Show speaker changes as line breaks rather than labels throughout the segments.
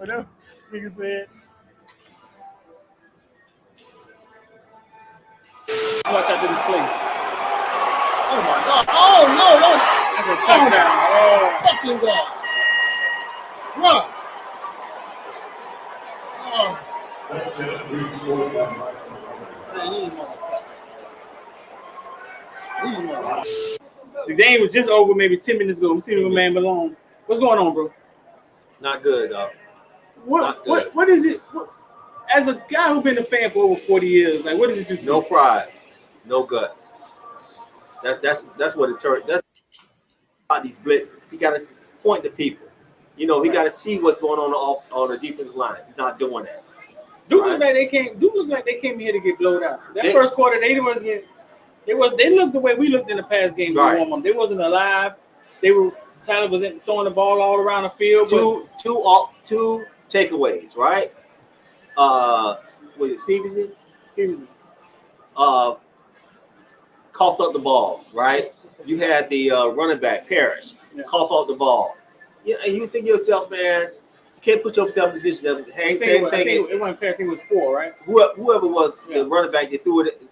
Whatever nigga said. Watch out to this play.
Oh my God! Oh no! No!
That's a touchdown. Oh,
Fucking God! Run! Oh. Man, these motherfuckers.
the game was just over maybe 10 minutes ago. We see my man Malone. What's going on, bro?
Not good, dog.
What is it? As a guy who's been a fan for over 40 years, like what does it do?
No pride, no guts. That's what it turned. That's about these blitzes. He got to point to people. You know, he got to see what's going on the defensive line. He's not doing that.
Dude look like they came here to get blowed out. First quarter, they looked the way we looked in the past games.
Right.
They wasn't alive. Tyler was throwing the ball all around the field.
Two takeaways, right? Was it Stevenson? Coughed up the ball, right? You had the running back, Parish, cough up the ball. Yeah, and you think to yourself, man, you can't put yourself in a position that same thing.
It wasn't Parish, it was 4, right?
Whoever was the running back, they threw it,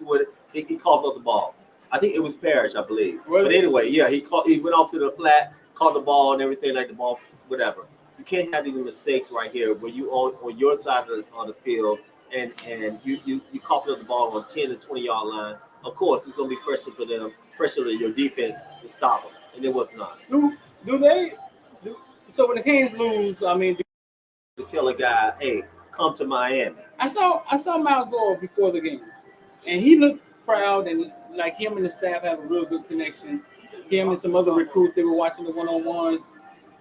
he coughed up the ball. I think it was Parish, I believe. But anyway, yeah, he went off to the flat, caught the ball and everything, like the ball, whatever. You can't have these mistakes right here where you on your side on the field and you coughed up the ball on 10 to 20-yard line. Of course, it's going to be pressure for them, pressure to your defense to stop them, and it was not.
So when the Canes lose, I mean,
to tell a guy, hey, come to Miami.
I saw Miles Gore before the game, and he looked proud, and like him and the staff have a real good connection. Him and some other recruits, they were watching the one-on-ones.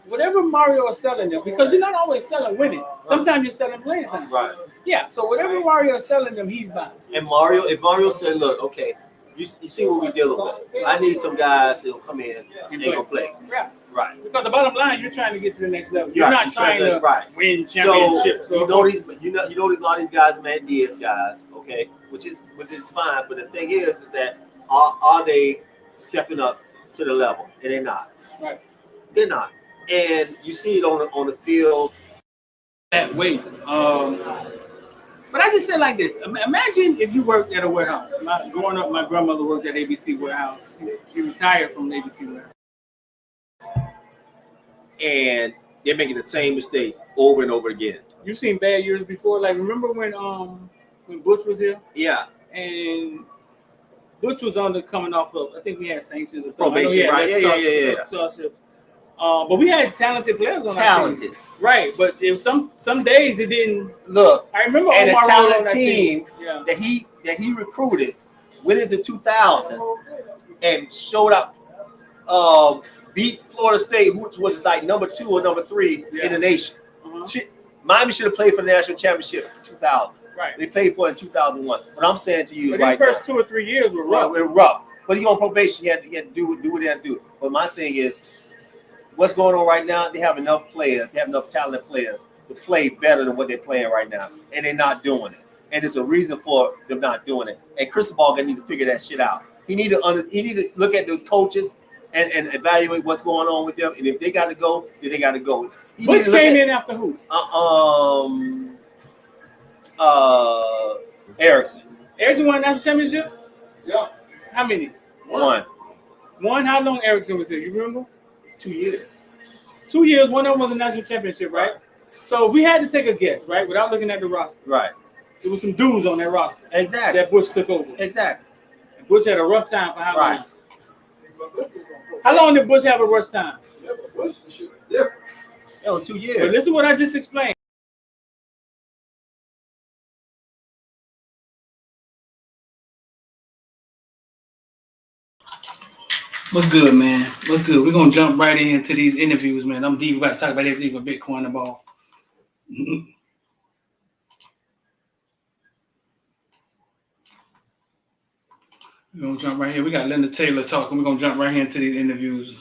Whatever Mario is selling them, because you're not always selling winning. Sometimes you're selling playing time.
Right.
Yeah, so whatever Mario is selling them, he's buying.
And if Mario said, look, okay, you see what we're dealing with. I need some guys that'll come in and they're going to play.
Yeah.
Right.
Because the bottom line, you're trying to get to the next level. You're not trying to win championships.
So you know these a lot of these guys are MBS guys, okay, which is fine. But the thing is that are they stepping up to the level? And they're not.
Right.
They're not. And you see it on the field.
That way. But I just say like this. Imagine if you worked at a warehouse. Growing up, my grandmother worked at ABC Warehouse. She retired from ABC Warehouse.
And they're making the same mistakes over and over again.
You've seen bad years before. Like, remember when Butch was here?
Yeah.
And Butch was coming off of, I think we had sanctions or
something. Probation, right? Yeah.
But we had talented players on our team. Right, but if some days it didn't
look.
I remember
and
Omar
a talented team
yeah.
that he recruited went into 2000 and showed up, beat Florida State, which was like number 2 or number 3 in the nation. Miami should have played for the national championship in 2000.
Right,
they played for it in 2001. What I'm saying to you,
but
right,
the first 2 or 3 years were rough.
We're rough, but he on probation. He had to do what he had to do. But my thing is, what's going on right now? They have enough players. They have enough talented players to play better than what they're playing right now, and they're not doing it. And there's a reason for them not doing it. And Cristobal gonna need to figure that shit out. He need to look at those coaches and evaluate what's going on with them. And if they got to go, then they got to go.
Which came in after who?
Erickson.
Erickson won a national championship?
Yeah.
How many?
One.
How long Erickson was here? You remember?
2 years.
2 years. One of them was a national championship, right? So if we had to take a guess, right, without looking at the roster,
right?
There was some dudes on that roster.
Exactly.
That Bush took over.
Exactly.
And Bush had a rough time for how long? How long did Bush have a rough time?
Yo, 2 years.
But listen to what I just explained. What's good, man? What's good? We're going to jump right into these interviews, man. I'm deep. We're about to talk about everything with Bitcoin and ball. We're going to jump right here. We got Leonard Taylor talking. We're going to jump right here into these interviews.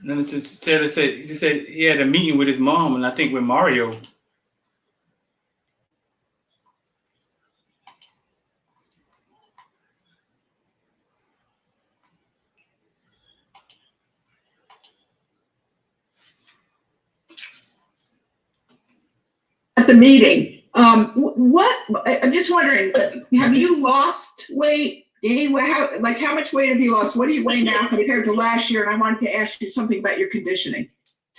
And then Taylor said he had a meeting with his mom, and I think with Mario.
At the meeting, what I'm just wondering, have you lost weight? How much weight have you lost? What do you weigh now compared to last year? And I wanted to ask you something about your conditioning.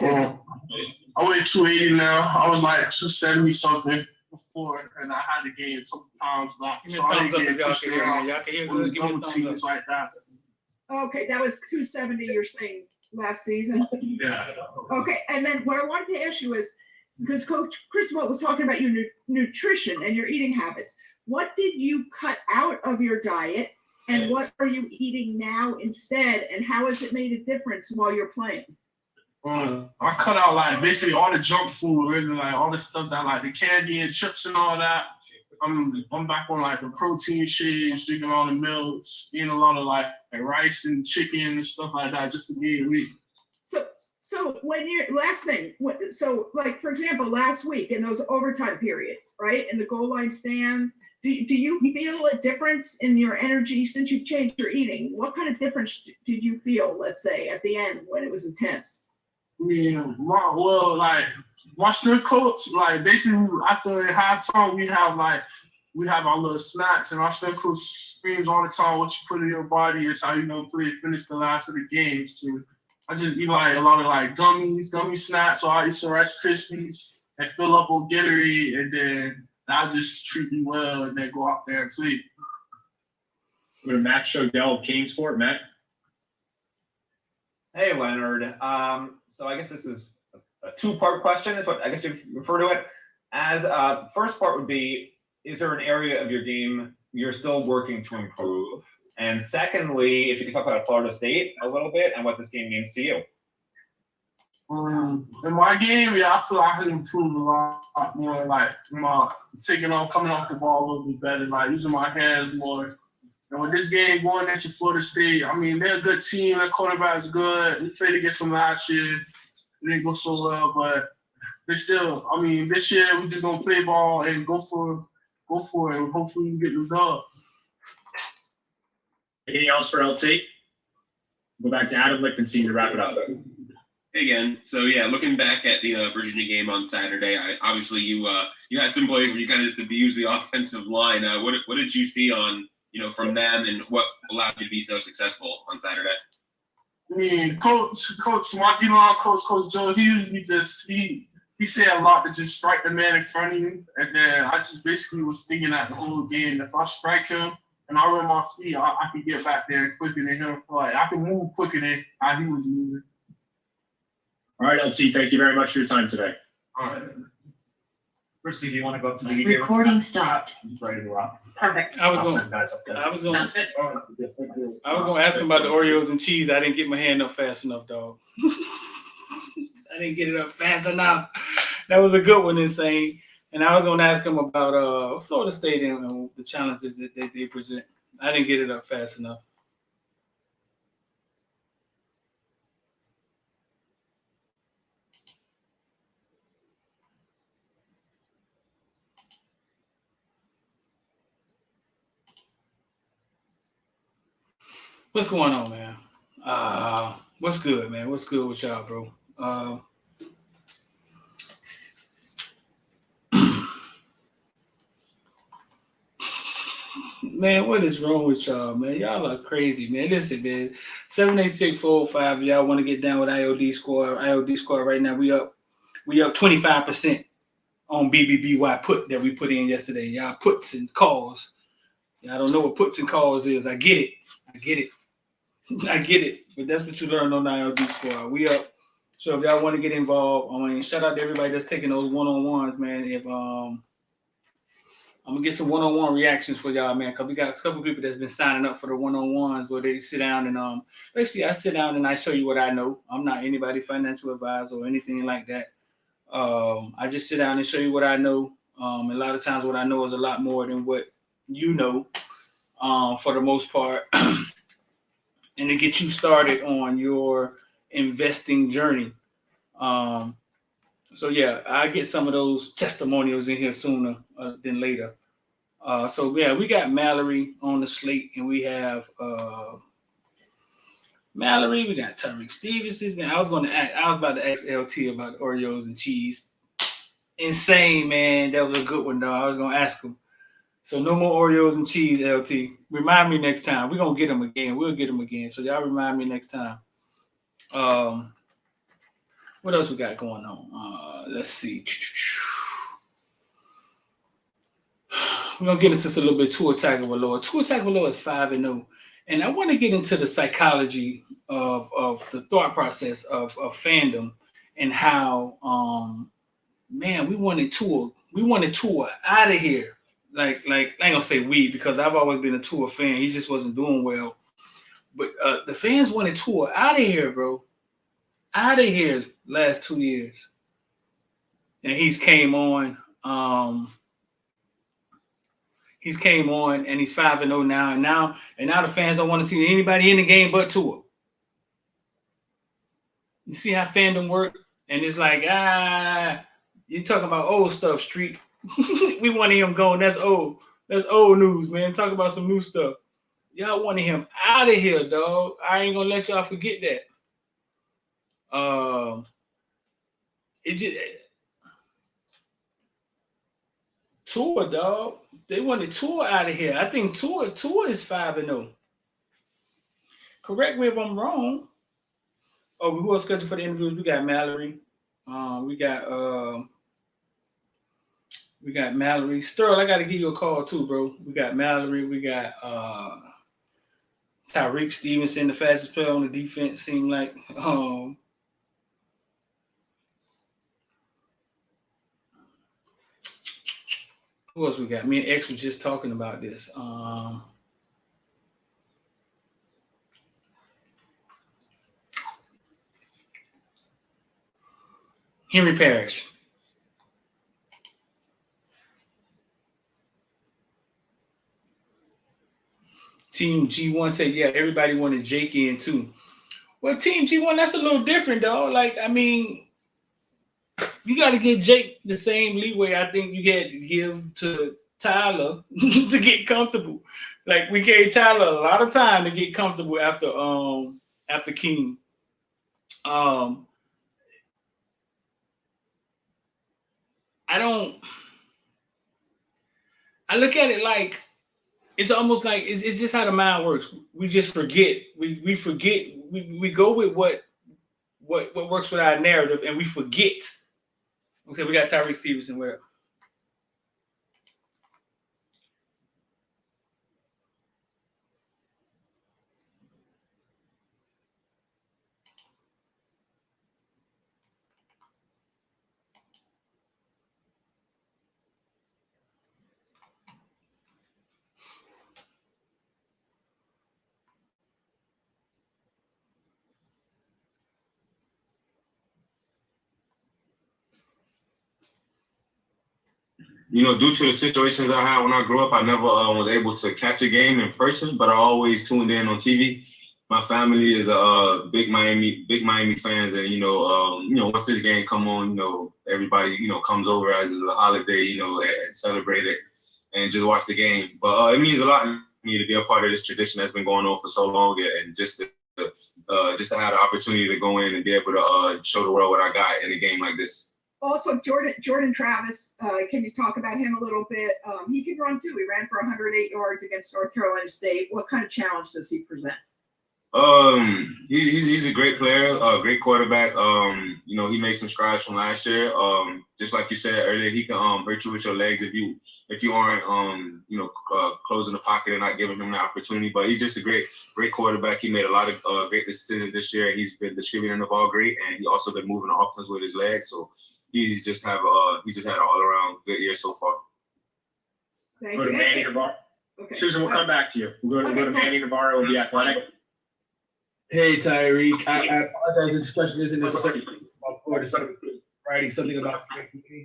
I weigh 280 now. I was like 270 something before, and I had to gain a couple pounds back.
Give me a thumbs up if y'all can hear me. Y'all can hear good. Give me a thumbs up.
Like that.
Okay, that was 270. You're saying last season.
Yeah.
Okay, and then what I wanted to ask you is, because Coach Cristobal was talking about your nutrition and your eating habits. What did you cut out of your diet, and what are you eating now instead, and how has it made a difference while you're playing?
I cut out like basically all the junk food, really, like all the stuff that like the candy and chips and all that. I'm back on like the protein shakes, drinking all the milks, eating a lot of like rice and chicken and stuff like that, just to gain weight.
So when you're last thing, so like for example, last week in those overtime periods, right, in the goal line stands, do you feel a difference in your energy since you've changed your eating? What kind of difference did you feel, let's say, at the end when it was intense?
Yeah, well, like watching the coach, like basically after halftime, we have our little snacks, and our strength coach screams all the time, "What you put in your body is how you gonna play, finish the last of the games." So I just eat like a lot of like gummy snacks, or I eat some Rice Krispies and fill up on Gatorade, and then I'll just treat me well, and then go out there and play.
We're to Matt Shodell of Kingsport. Matt.
Hey, Leonard. So I guess this is a two-part question, is what I guess you refer to it as. First part would be, is there an area of your game you're still working to improve? And secondly, if you could talk about Florida State a little bit and what this game means to you.
In my game, yeah, I feel I can improve a lot more, like coming off the ball a little bit better, like using my hands more. And with this game going into Florida State, I mean, they're a good team. Their quarterback is good. We played against them last year. It didn't go so well, but they still, I mean, this year we're just going to play ball and go for it. And hopefully we get the dub.
Anything else for LT? Go back to Adam Lichtenstein to wrap it up.
Hey again. So yeah, looking back at the Virginia game on Saturday, obviously you had some plays where you kind of just abused the offensive line. What did you see on from them, and what allowed you to be so successful on Saturday?
I mean, my D-line coach Joe, he said a lot to just strike the man in front of you, and then I just basically was thinking that the whole game, if I strike him and I run my feet, I can get back there quicker than him. Like I can move quicker than how he was moving.
All right, LT, thank you very much for your time today.
All right.
Christy, do you want to go up to the media?
Recording stopped.
He's ready to rock.
Perfect.
I was
I'll
going
send guys up there.
Sounds good.
to ask him about the Oreos and cheese. I didn't get my hand up fast enough, dog. I didn't get it up fast enough. That was a good one, Insane. And I was going to ask him about Florida State and the challenges that they present. I didn't get it up fast enough. What's going on, man? What's good, man? What's good with y'all, bro? Man, what is wrong with y'all, man? Y'all are crazy, man. Listen, man. 786-405. Y'all want to get down with IOD Squad? IOD Squad right now. We up 25% on BBBY put that we put in yesterday. Y'all puts and calls. Y'all don't know what puts and calls is. I get it. But that's what you learn on IOD Squad. We up. So if y'all want to get involved, I mean, shout out to everybody that's taking those one-on-ones, man. If I'm gonna get some one-on-one reactions for y'all, man, because we got a couple people that's been signing up for the one-on-ones where they sit down and basically I sit down and I show you what I know. I'm not anybody's financial advisor or anything like that. I just sit down and show you what I know. A lot of times what I know is a lot more than what you know, for the most part. And to get you started on your investing journey. So yeah, I get some of those testimonials in here sooner than later. So yeah, we got Mallory on the slate, and we have Mallory. We got Tyrique Stevenson. Man, I was about to ask LT about Oreos and cheese. Insane, man. That was a good one, though. I was gonna ask him. So no more Oreos and cheese, LT. Remind me next time. We're gonna get them again. We'll get them again. So y'all remind me next time. What else we got going on? Let's see. We're gonna get into this a little bit. Tua Tagovailoa. Tua Tagovailoa is 5-0, and I want to get into the psychology of the thought process of fandom and how man, we wanted Tua out of here. Like I ain't gonna say we, because I've always been a Tua fan. He just wasn't doing well. But the fans wanted Tua out of here, bro. Out of here last 2 years. And he's came on. He's came on and he's 5-0 now. And now the fans don't want to see anybody in the game but Tua. You see how fandom work? And it's like, you talking about old stuff, Street. We wanted him going. That's old. That's old news, man. Talk about some new stuff. Y'all wanted him out of here, dog. I ain't gonna let y'all forget that. It just Tua, dog. They wanted Tua out of here. I think Tua is 5-0. Correct me if I'm wrong. Oh, who else scheduled for the interviews? We got Mallory. We got Mallory. Sterl, I got to give you a call too, bro. We got Mallory. We got Tyrique Stevenson, the fastest player on the defense, seemed like. Who else we got? Me and X was just talking about this. Henry Parish. Team G1 said, yeah, everybody wanted Jake in too. Well, Team G1, that's a little different, though. Like, I mean, you got to give Jake the same leeway I think you had to give to Tyler to get comfortable. Like, we gave Tyler a lot of time to get comfortable after King. I look at it like it's almost like it's just how the mind works. We just forget. We forget. We go with what works with our narrative, and we forget. Okay, we got Tyrique Stevenson. Where?
You know, due to the situations I had when I grew up, I never was able to catch a game in person, but I always tuned in on TV. My family is big Miami fans, and once this game come on, everybody comes over as a holiday, and celebrate it and just watch the game. But it means a lot to me to be a part of this tradition that's been going on for so long, and just to have the opportunity to go in and be able to show the world what I got in a game like this.
Also, Jordan Travis, can you talk about him a little bit? He can run too. He ran for 108 yards against North Carolina State. What kind of challenge does he present?
He's a great player, great quarterback. He made some strides from last year. Just like you said earlier, he can hurt you with your legs if you aren't closing the pocket and not giving him the opportunity. But he's just a great quarterback. He made a lot of great decisions this year. He's been distributing the ball great, and he also been moving the offense with his legs. So he's just had an all around good year so far.
Go to Manny Navarro. Okay. Susan, we'll come back to you. We'll go to Manny Navarro. Will be athletic.
Hey, Tyrique. I apologize. This question isn't necessarily about Florida. Writing something about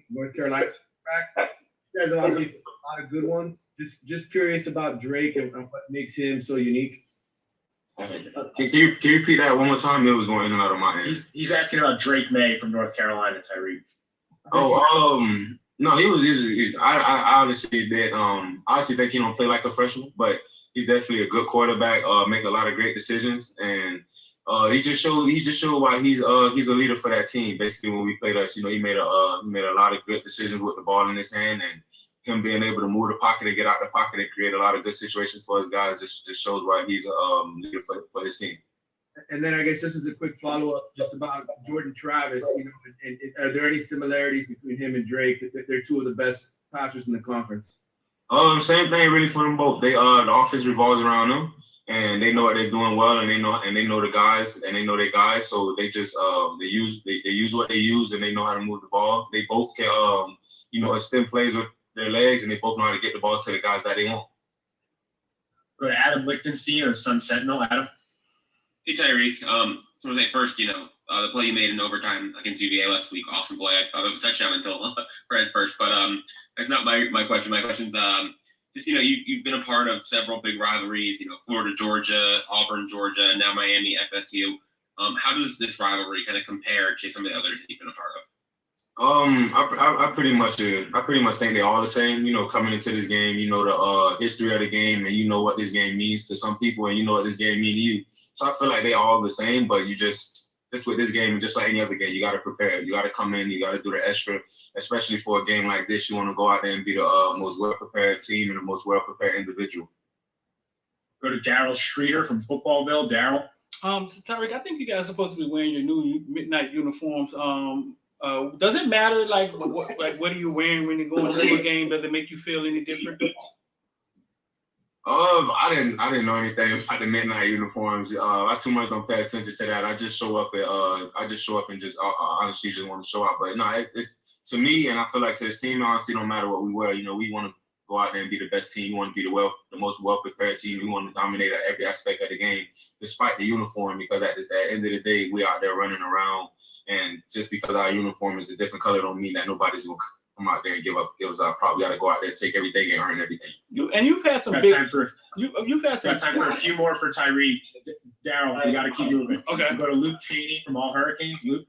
North Carolina. You guys have obviously a lot of good ones. Just curious about Drake and what makes him so unique.
Can you repeat that one more time? It was going in and out of my head.
He's asking about Drake May from North Carolina, Tyrique.
No, he was. I honestly did. Honestly, think he don't play like a freshman, but he's definitely a good quarterback. Make a lot of great decisions, and he just showed why he's a leader for that team. Basically, when we played us, he made a lot of good decisions with the ball in his hand, and him being able to move the pocket and get out the pocket and create a lot of good situations for his guys just shows why he's a leader for his team.
And then I guess just as a quick follow-up, just about Jordan Travis, and are there any similarities between him and Drake? They're two of the best passers in the conference.
Same thing really for them both. They the offense revolves around them, and they know what they're doing well, and they know the guys, and they know their guys. So they just they use what they use, and they know how to move the ball. They both can extend plays with their legs, and they both know how to get the ball to the guys that they want.
Go to Adam Lichtenstein or Sun Sentinel. Adam.
Hey Tyrique, so I want to say first, the play you made in overtime against UVA last week, awesome play. I thought it was a touchdown until Fred first, but that's not my question. My question's just you've been a part of several big rivalries, Florida, Georgia, Auburn, Georgia, now Miami, FSU. How does this rivalry kind of compare to some of the others that you've been a part of?
I pretty much think they're all the same. Coming into this game, the history of the game, and what this game means to some people, and what this game means to you. So I feel like they're all the same, but you just with this game, just like any other game, you got to prepare. You got to come in, you got to do the extra, especially for a game like this. You want to go out there and be the most well-prepared team and the most well-prepared individual.
Go to Daryl Streeter from Footballville. Daryl.
So Tyrique, I think you guys are supposed to be wearing your new midnight uniforms. Does it matter what are you wearing when you go into a game? Does it make you feel any different?
I didn't know anything about the midnight uniforms. I too much don't pay attention to that. I just show up and just honestly just want to show up. But no, it's to me, and I feel like to this team, honestly, don't matter what we wear. We want to go out there and be the best team. We want to be the most well prepared team. We want to dominate at every aspect of the game, despite the uniform. Because at the end of the day, we out there running around, and just because our uniform is a different color, don't mean that nobody's gonna come out there and give us our prop. We got to go out there, take everything, and earn everything.
You've had some
big.
You've had some
time for a few more for Tyrique. Daryl, we got to keep moving.
Okay.
We'll go to Luke Cheney from All Hurricanes. Luke.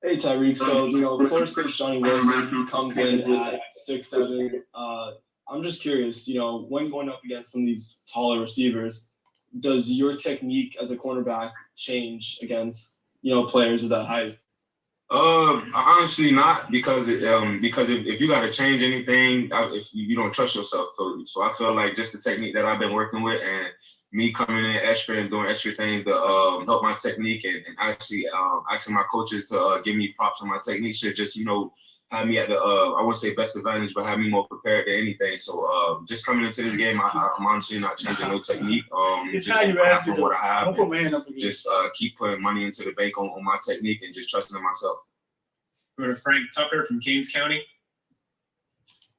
Hey Tyrique, so Florida State's Johnny Wilson comes in at 6'7". I'm just curious, when going up against some of these taller receivers, does your technique as a cornerback change against players of that height?
Honestly, not because if you got to change anything, if you don't trust yourself totally. So I feel like just the technique that I've been working with and me coming in extra and doing extra things to help my technique and actually asking my coaches to give me props on my technique should just have me at the I wouldn't say best advantage, but have me more prepared than anything. So just coming into this game, I'm honestly not changing no technique.
It's
just
how you ask
from what I have.
Don't put my hand up again.
Just keep putting money into the bank on my technique and just trusting in myself.
Go to Frank Tucker from Kings County.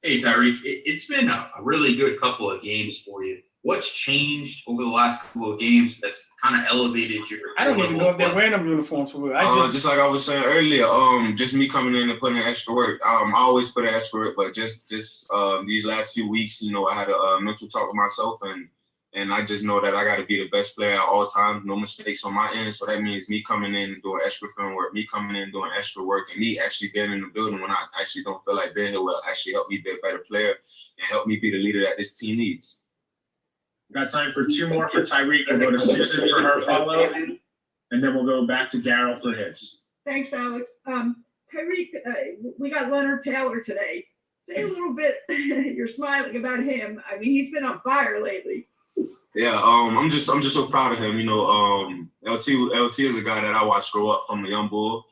Hey Tyrique, it's been a really good couple of games for you. What's changed over the last couple of games that's kind of elevated your?
I don't even know if they're wearing them uniforms for real.
Just like I was saying earlier, just me coming in and putting in extra work. I always put in extra work, but just these last few weeks, I had a mental talk with myself, and I just know that I got to be the best player at all times, no mistakes on my end. So that means me coming in and doing extra film work, me coming in and doing extra work, and me actually being in the building when I actually don't feel like being here will actually help me be a better player and help me be the leader that this team needs.
Got time for two more for Tyrique. We'll go to Susan for her follow, and then we'll go back to Daryl for his.
Thanks, Alex. Tyrique, we got Leonard Taylor today. Say a little bit. You're smiling about him. I mean, he's been on fire lately.
Yeah, I'm just so proud of him. LT is a guy that I watched grow up from a young bull.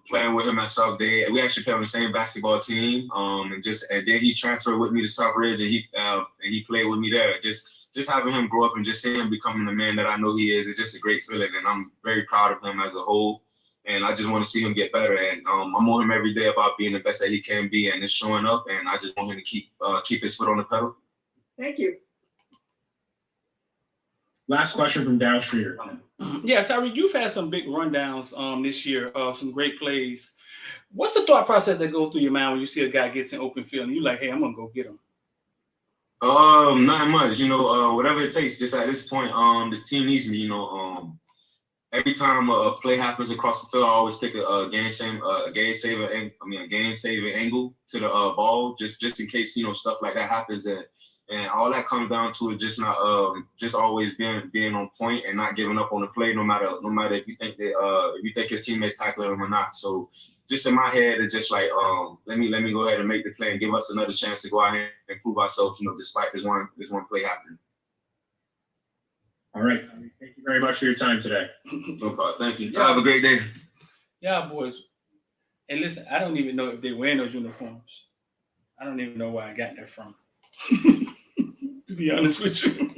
Playing with him at South Day, we actually played on the same basketball team. And then he transferred with me to South Ridge, and he played with me there. Just having him grow up and just seeing him becoming the man that I know he is just a great feeling, and I'm very proud of him as a whole. And I just want to see him get better. And I'm on him every day about being the best that he can be, and just showing up. And I just want him to keep his foot on the pedal.
Thank you.
Last question from Daryl Streeter.
Yeah, Tyrique, you've had some big rundowns this year, some great plays. What's the thought process that goes through your mind when you see a guy gets in open field and you're like, hey, I'm going to go get him?
Not much. Whatever it takes. Just at this point, the team needs me. Every time a play happens across the field, I always take a game saving angle to the ball, just in case stuff like that happens, and all that comes down to it just not just always being on point and not giving up on the play, no matter if you think that if you think your teammates tackling them or not. So just in my head, it's just like let me go ahead and make the play and give us another chance to go out here and prove ourselves, despite this one play happening.
All right. Thank you very much for your time today.
No problem. Thank you. Have a great day.
Yeah, boys. And listen, I don't even know if they wear those uniforms. I don't even know where I got that from. To be honest with you.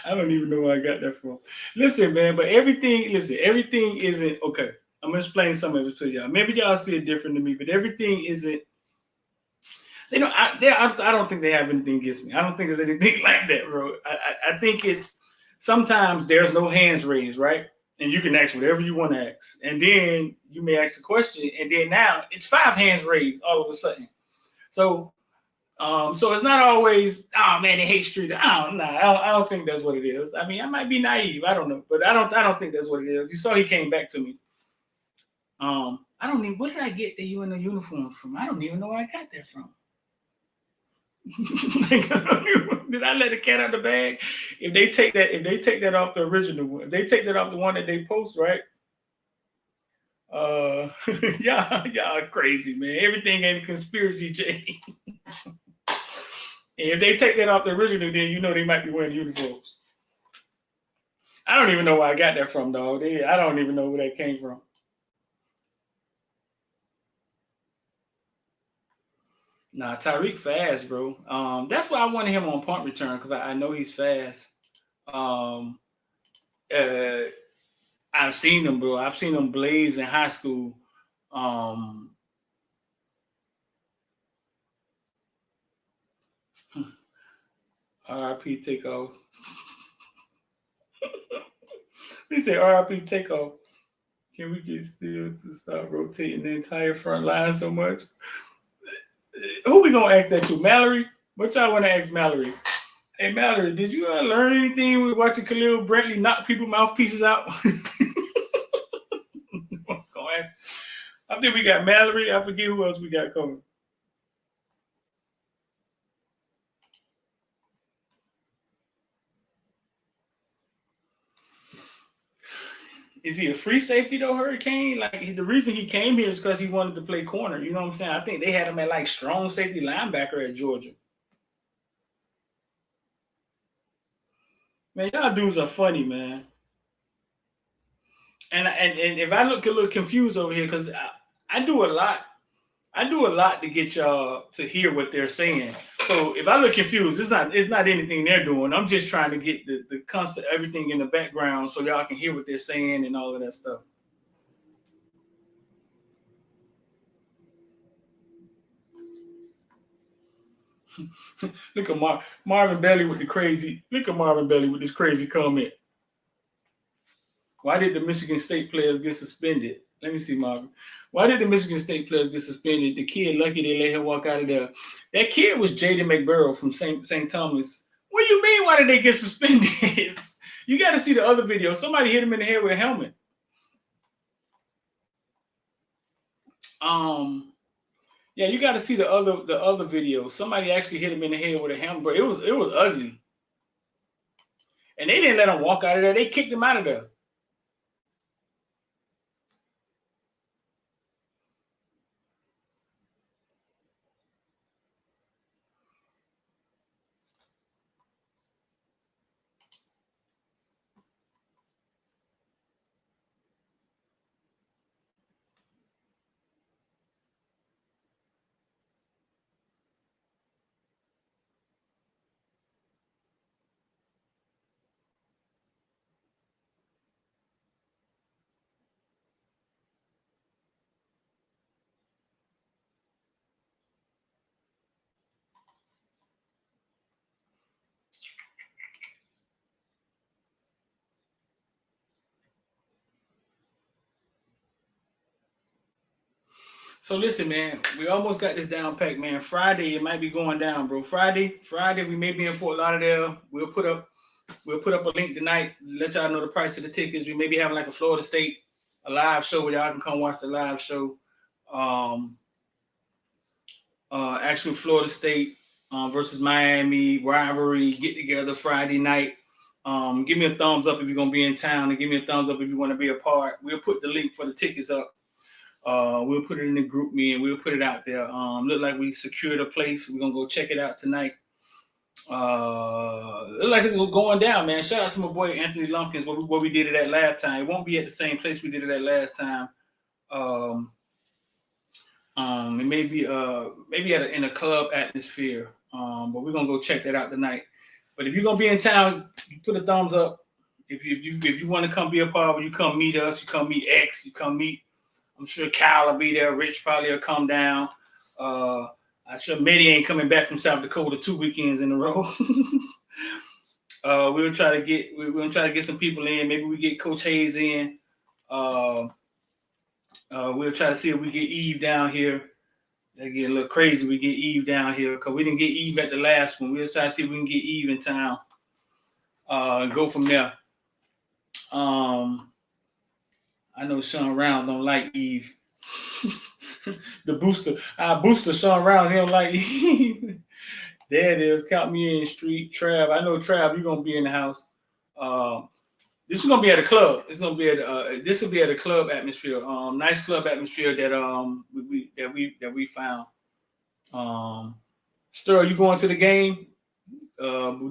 I don't even know where I got that from. Listen, man, but everything isn't okay. I'm gonna explain some of it to y'all. Maybe y'all see it different to me, but everything isn't. I don't think they have anything against me. I don't think there's anything like that, bro. I think it's sometimes there's no hands raised, right? And you can ask whatever you want to ask. And then you may ask a question, and then now it's 5 hands raised all of a sudden. So it's not always, oh man, they hate street. I don't think that's what it is. I mean, I might be naive. I don't know, but I don't think that's what it is. You saw he came back to me. Where did I get that you in the uniform from? I don't even know where I got that from. Did I let the cat out of the bag? If they take that off the original one, if they take that off the one that they post, right? Y'all crazy, man. Everything ain't a conspiracy, Jay. And if they take that off the original, then they might be wearing uniforms. I don't even know where I got that from, dog. I don't even know where that came from. Nah, Tyrique fast, bro. That's why I wanted him on punt return, because I know he's fast. I've seen him, bro. I've seen him blaze in high school. RIP Takeoff. He said RIP Takeoff. Can we get still to stop rotating the entire front line so much? Who we gonna ask that to? Mallory? What y'all want to ask Mallory? Hey Mallory, did you learn anything with watching Khalil Brantley knock people mouthpieces out? I think we got Mallory. I forget who else we got coming. Is he a free safety though, Hurricane? Like the reason he came here is because he wanted to play corner. You know what I'm saying? I think they had him at like strong safety linebacker at Georgia. Man, y'all dudes are funny, man. And if I look a little confused over here, because I do a lot. I do a lot to get y'all to hear what they're saying. So if I look confused, it's not anything they're doing. I'm just trying to get the concept, everything in the background, so y'all can hear what they're saying and all of that stuff. Look at Marvin Bailey with the crazy. Look at Marvin Bailey with this crazy comment. Why did the Michigan State players get suspended? Let me see, Marvin. Why did the Michigan State players get suspended? The kid lucky they let him walk out of there. That kid was Jaden McBurrow from St. Thomas. What do you mean? Why did they get suspended? You got to see the other video. Somebody hit him in the head with a helmet. Yeah, you got to see the other video. Somebody actually hit him in the head with a helmet, but it was ugly. And they didn't let him walk out of there. They kicked him out of there. So listen, man, we almost got this down packed, man. Friday it might be going down, bro. Friday, we may be in Fort Lauderdale. We'll put up a link tonight. Let y'all know the price of the tickets. We may be having like a Florida State, a live show where y'all can come watch the live show. Actual Florida State versus Miami rivalry get together Friday night. Give me a thumbs up if you're gonna be in town, and give me a thumbs up if you want to be a part. We'll put the link for the tickets up. We'll put it in the group me and we'll put it out there. Look like we secured a place. We're gonna go check it out tonight. Look like it's going down, man. Shout out to my boy Anthony Lumpkins where we did it at last time. It won't be at the same place we did it at last time. It may be in a club atmosphere. But we're gonna go check that out tonight. But if you're gonna be in town, you put a thumbs up. If you want to come be a part, you come meet us, you come meet X, you come meet. I'm sure Kyle will be there. Rich probably will come down. I'm sure Mitty ain't coming back from South Dakota 2 weekends in a row. We're gonna try to get some people in. Maybe we get Coach Hayes in. We'll try to see if we get Eve down here. They get a little crazy. We get Eve down here because we didn't get Eve at the last one. We'll try to see if we can get Eve in town and go from there. I know Sean Round don't like Eve. Our booster Sean Round, he don't like Eve. There it is. Count me in, Street. Trav. I know Trav, you're gonna be in the house. This is gonna be at a club. This will be at a club atmosphere. Nice club atmosphere that we found. Stir, you going to the game?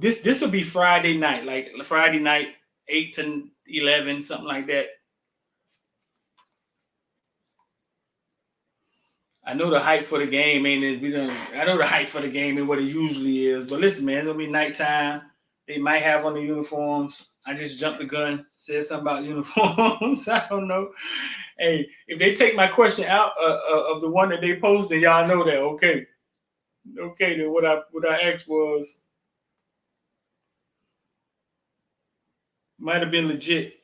This will be Friday night, like Friday night, 8 to 11, something like that. I know the hype for the game I know the hype for the game ain't what it usually is. But listen, man, it'll be nighttime. They might have on the uniforms. I just jumped the gun, said something about uniforms. I don't know. Hey, if they take my question out of the one that they posted, y'all know that. Okay. Okay, then what I asked was might have been legit.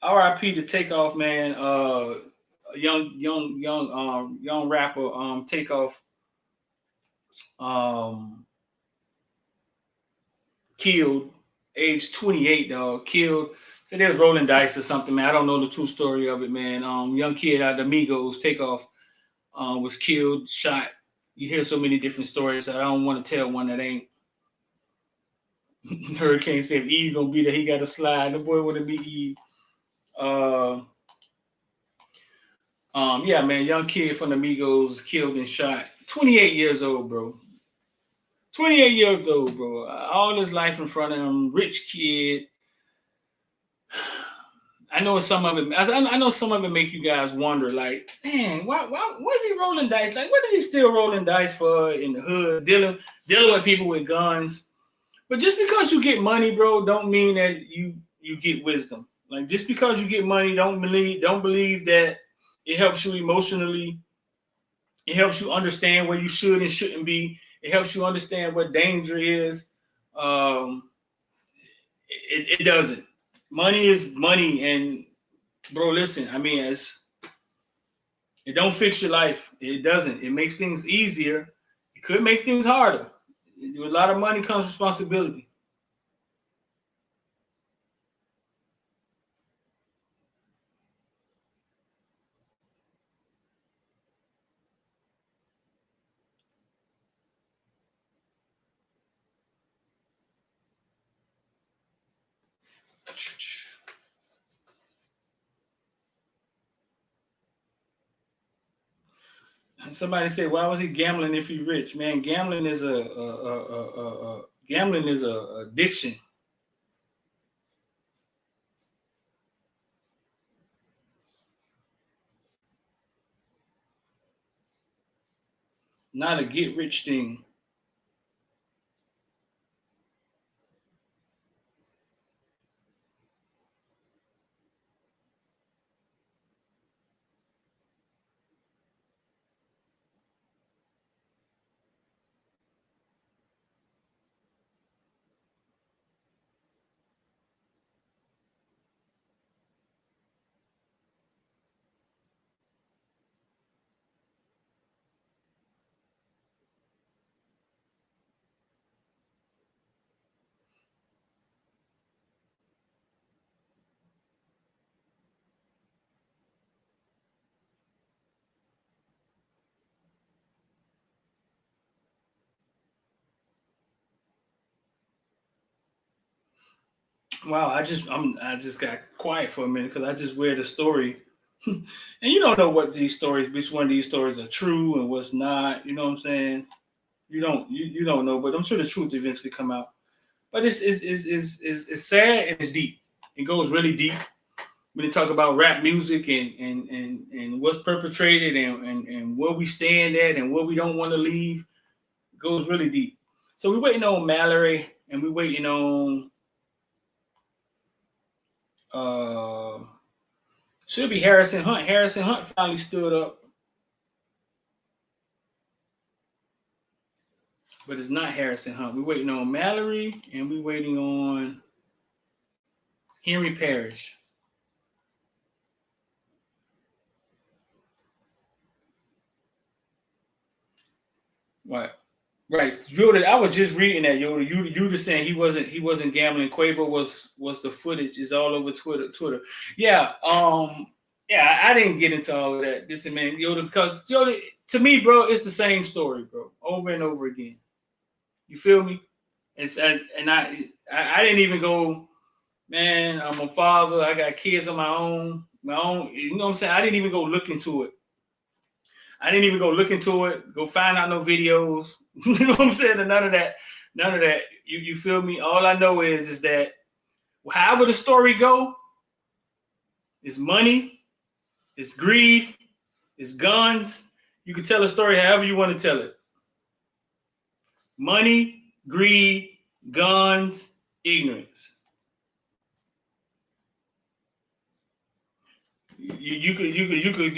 R.I.P. to Takeoff, man. Young rapper, Takeoff. Killed, age 28, dog. Killed. So there's rolling dice or something, man. I don't know the true story of it, man. Young kid out of the Migos, Takeoff, was killed, shot. You hear so many different stories. So I don't want to tell one that ain't. Hurricane said if Eve gonna be there, he got to slide. The boy wouldn't be Eve. Yeah, man, young kid from the Migos killed and shot. 28 years old, bro. 28 years old, bro. All his life in front of him. Rich kid. I know some of it. I know some of it make you guys wonder, like, man, why is he rolling dice? Like, what is he still rolling dice for in the hood, dealing with people with guns? But just because you get money, bro, don't mean that you get wisdom. Like, just because you get money, don't believe that it helps you emotionally. It helps you understand where you should and shouldn't be. It helps you understand what danger is. It doesn't. Money is money, and bro, listen. I mean, it don't fix your life. It doesn't. It makes things easier. It could make things harder. With a lot of money comes responsibility. Somebody said, "Why was he gambling if he's rich?" Man, gambling is a addiction. Not a get rich thing. Wow, I just got quiet for a minute because I just read a story, and you don't know what which one of these stories are true and what's not. You know what I'm saying? You don't know, but I'm sure the truth eventually come out. But it's sad and it's deep. It goes really deep when they talk about rap music and what's perpetrated and where we stand at and where we don't want to leave. It goes really deep. So we're waiting on Mallory and we're waiting on should be Harrison Hunt. Harrison Hunt finally stood up. But it's not Harrison Hunt. We're waiting on Mallory and we're waiting on Henry Parish. What? Right. Yoda, I was just reading that, Yoda. You just saying he wasn't gambling. Quavo was the footage is all over Twitter. Yeah. Yeah, I didn't get into all of that. Listen, man, Yoda, because Yoda, to me, bro, it's the same story, bro, over and over again. You feel me? And I didn't even go, man, I'm a father, I got kids of my own, you know what I'm saying? I didn't even go look into it. Go find out no videos. You know what I'm saying? And none of that. You feel me? All I know is that however the story go, it's money, it's greed, it's guns. You can tell a story however you want to tell it. Money, greed, guns, ignorance. You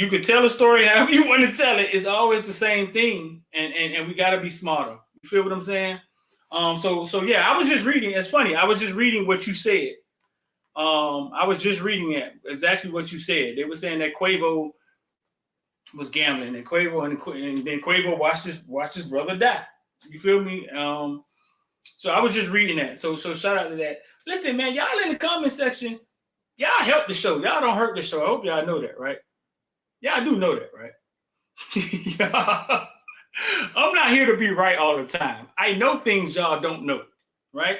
could tell a story however you want to tell it. It's always the same thing, and we got to be smarter. You feel what I'm saying? So yeah, I was just reading. It's funny. I was just reading what you said. I was just reading it exactly what you said. They were saying that Quavo was gambling, and then Quavo watched his brother die. You feel me? So I was just reading that. So shout out to that. Listen, man, y'all in the comment section. Y'all help the show. Y'all don't hurt the show. I hope y'all know that, right? Y'all do know that, right? I'm not here to be right all the time. I know things y'all don't know, right?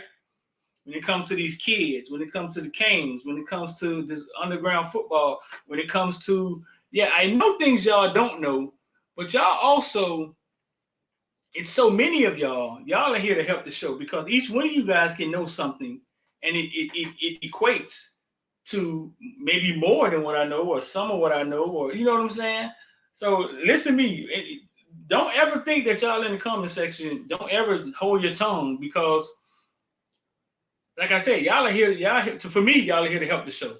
When it comes to these kids, when it comes to the Canes, when it comes to this underground football, when it comes to, I know things y'all don't know, but y'all also, it's so many of y'all are here to help the show because each one of you guys can know something and it equates to maybe more than what I know or some of what I know, or you know what I'm saying? So listen to me. Don't ever think that y'all in the comment section, don't ever hold your tongue because like I said, y'all are here to help the show.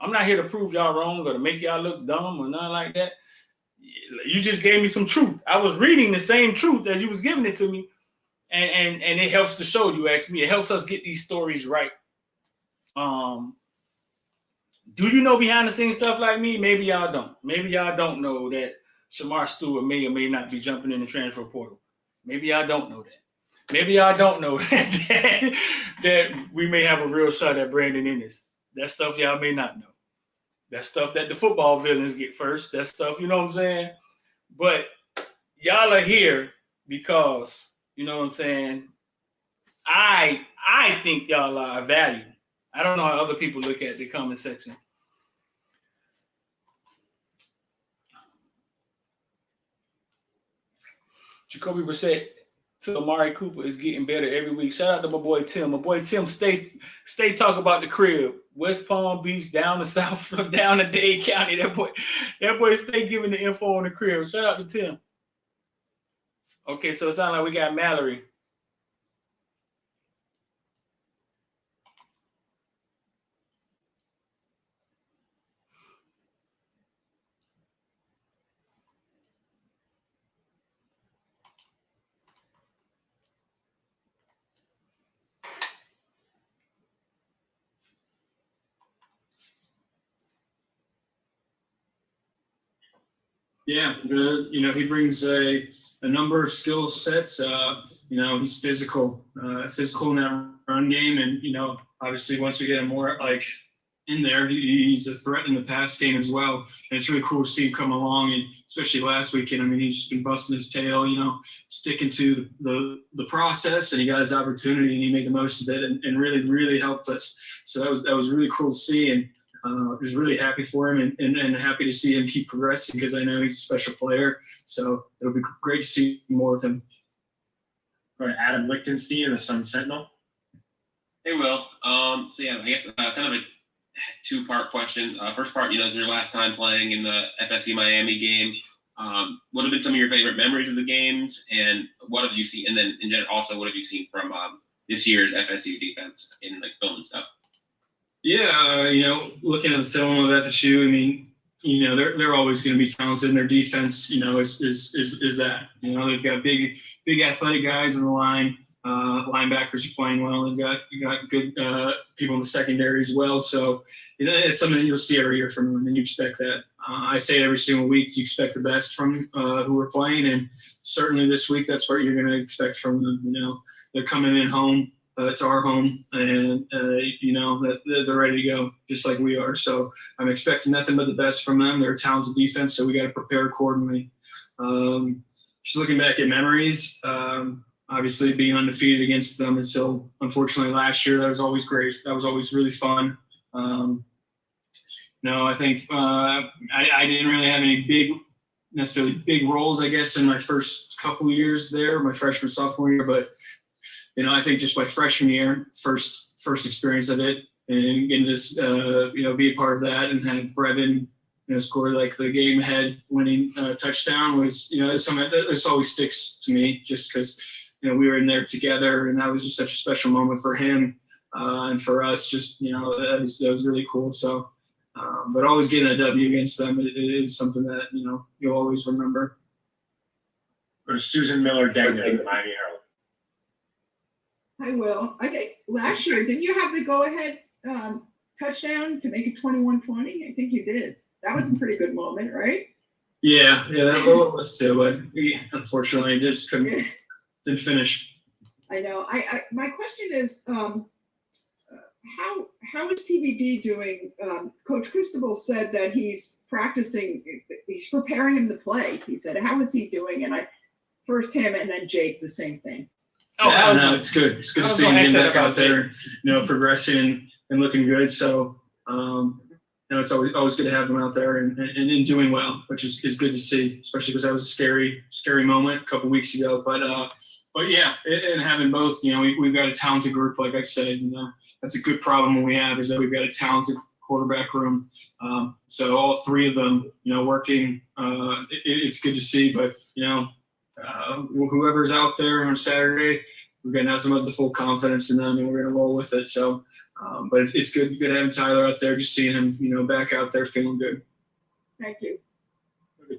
I'm not here to prove y'all wrong or to make y'all look dumb or nothing like that. You just gave me some truth. I was reading the same truth as you was giving it to me. And it helps the show, you ask me. It helps us get these stories right. Do you know behind the scenes stuff like me? Maybe y'all don't. Maybe y'all don't know that Shamar Stewart may or may not be jumping in the transfer portal. Maybe y'all don't know that. Maybe y'all don't know that we may have a real shot at Brandon Ennis. That stuff y'all may not know. That stuff that the football villains get first. That stuff, you know what I'm saying? But y'all are here because, you know what I'm saying? I think y'all are valued. I don't know how other people look at the comment section. Jacoby Brissett to Amari Cooper is getting better every week. Shout out to my boy Tim. My boy Tim stay talk about the crib. West Palm Beach, down to South, down to Dade County. That boy stay giving the info on the crib. Shout out to Tim. Okay, so it sounds like we got Mallory.
Yeah, he brings a number of skill sets. He's physical in that run game, and obviously once we get a more
in there. He's a threat in the pass game as well. And it's really cool to see him come along, and especially last weekend. I mean, he's just been busting his tail, sticking to the process, and he got his opportunity and he made the most of it and really, really helped us. So that was really cool to see, and just really happy for him and happy to see him keep progressing because I know he's a special player. So it'll be great to see more of him.
Go to Adam Lichtenstein of the Sun Sentinel.
Hey, Will. So yeah, I guess kind of a two-part question. First part, is your last time playing in the FSU Miami game? What have been some of your favorite memories of the games, and what have you seen? And then in general, also, what have you seen from this year's FSU defense in like film and stuff?
Yeah, looking at the film of FSU, I mean, they're always going to be talented. And their defense, is that. They've got big athletic guys in the line. Linebackers are playing well. They've got good people in the secondary as well. So, it's something you'll see every year from them, and you expect that. I say it every single week. You expect the best from who we're playing, and certainly this week, that's what you're going to expect from them. They're coming in home. To our home, and that they're ready to go just like we are. So I'm expecting nothing but the best from them. They're a talented defense, so we got to prepare accordingly. Just looking back at memories, obviously being undefeated against them until unfortunately last year, that was always great. That was always really fun. I think I didn't really have any necessarily big roles, I guess, in my first couple of years there, my freshman, sophomore year, but I think just my freshman year, first experience of it, and getting to be a part of that and have Brevin, score like the game ahead winning touchdown was, it's something that always sticks to me just because, we were in there together, and that was just such a special moment for him and for us. Just that was really cool. So, but always getting a W against them, it is something that you'll always remember.
Go to Susan Miller-Degner of the Miami Herald.
I will. Okay, last year, didn't you have the go-ahead touchdown to make it 21-20? I think you did. That was a pretty good moment, right?
Yeah, that was too, but unfortunately, just didn't finish.
I know. My question is, how is TBD doing? Coach Cristobal said that he's practicing. He's preparing him to play. He said, "How is he doing?" And first him, and then Jake, the same thing.
No, it's good. It's good to see him getting back out there, progressing and looking good. So, it's always good to have him out there and doing well, which is good to see, especially because that was a scary moment a couple of weeks ago. But yeah, and having both, we've got a talented group, like I said, that's a good problem when we have is that we've got a talented quarterback room. So all three of them, working, it's good to see. But whoever's out there on Saturday, we're going to have the full confidence in them, and we're going to roll with it. So, but it's good having Tyler out there, just seeing him, back out there feeling good.
Thank you.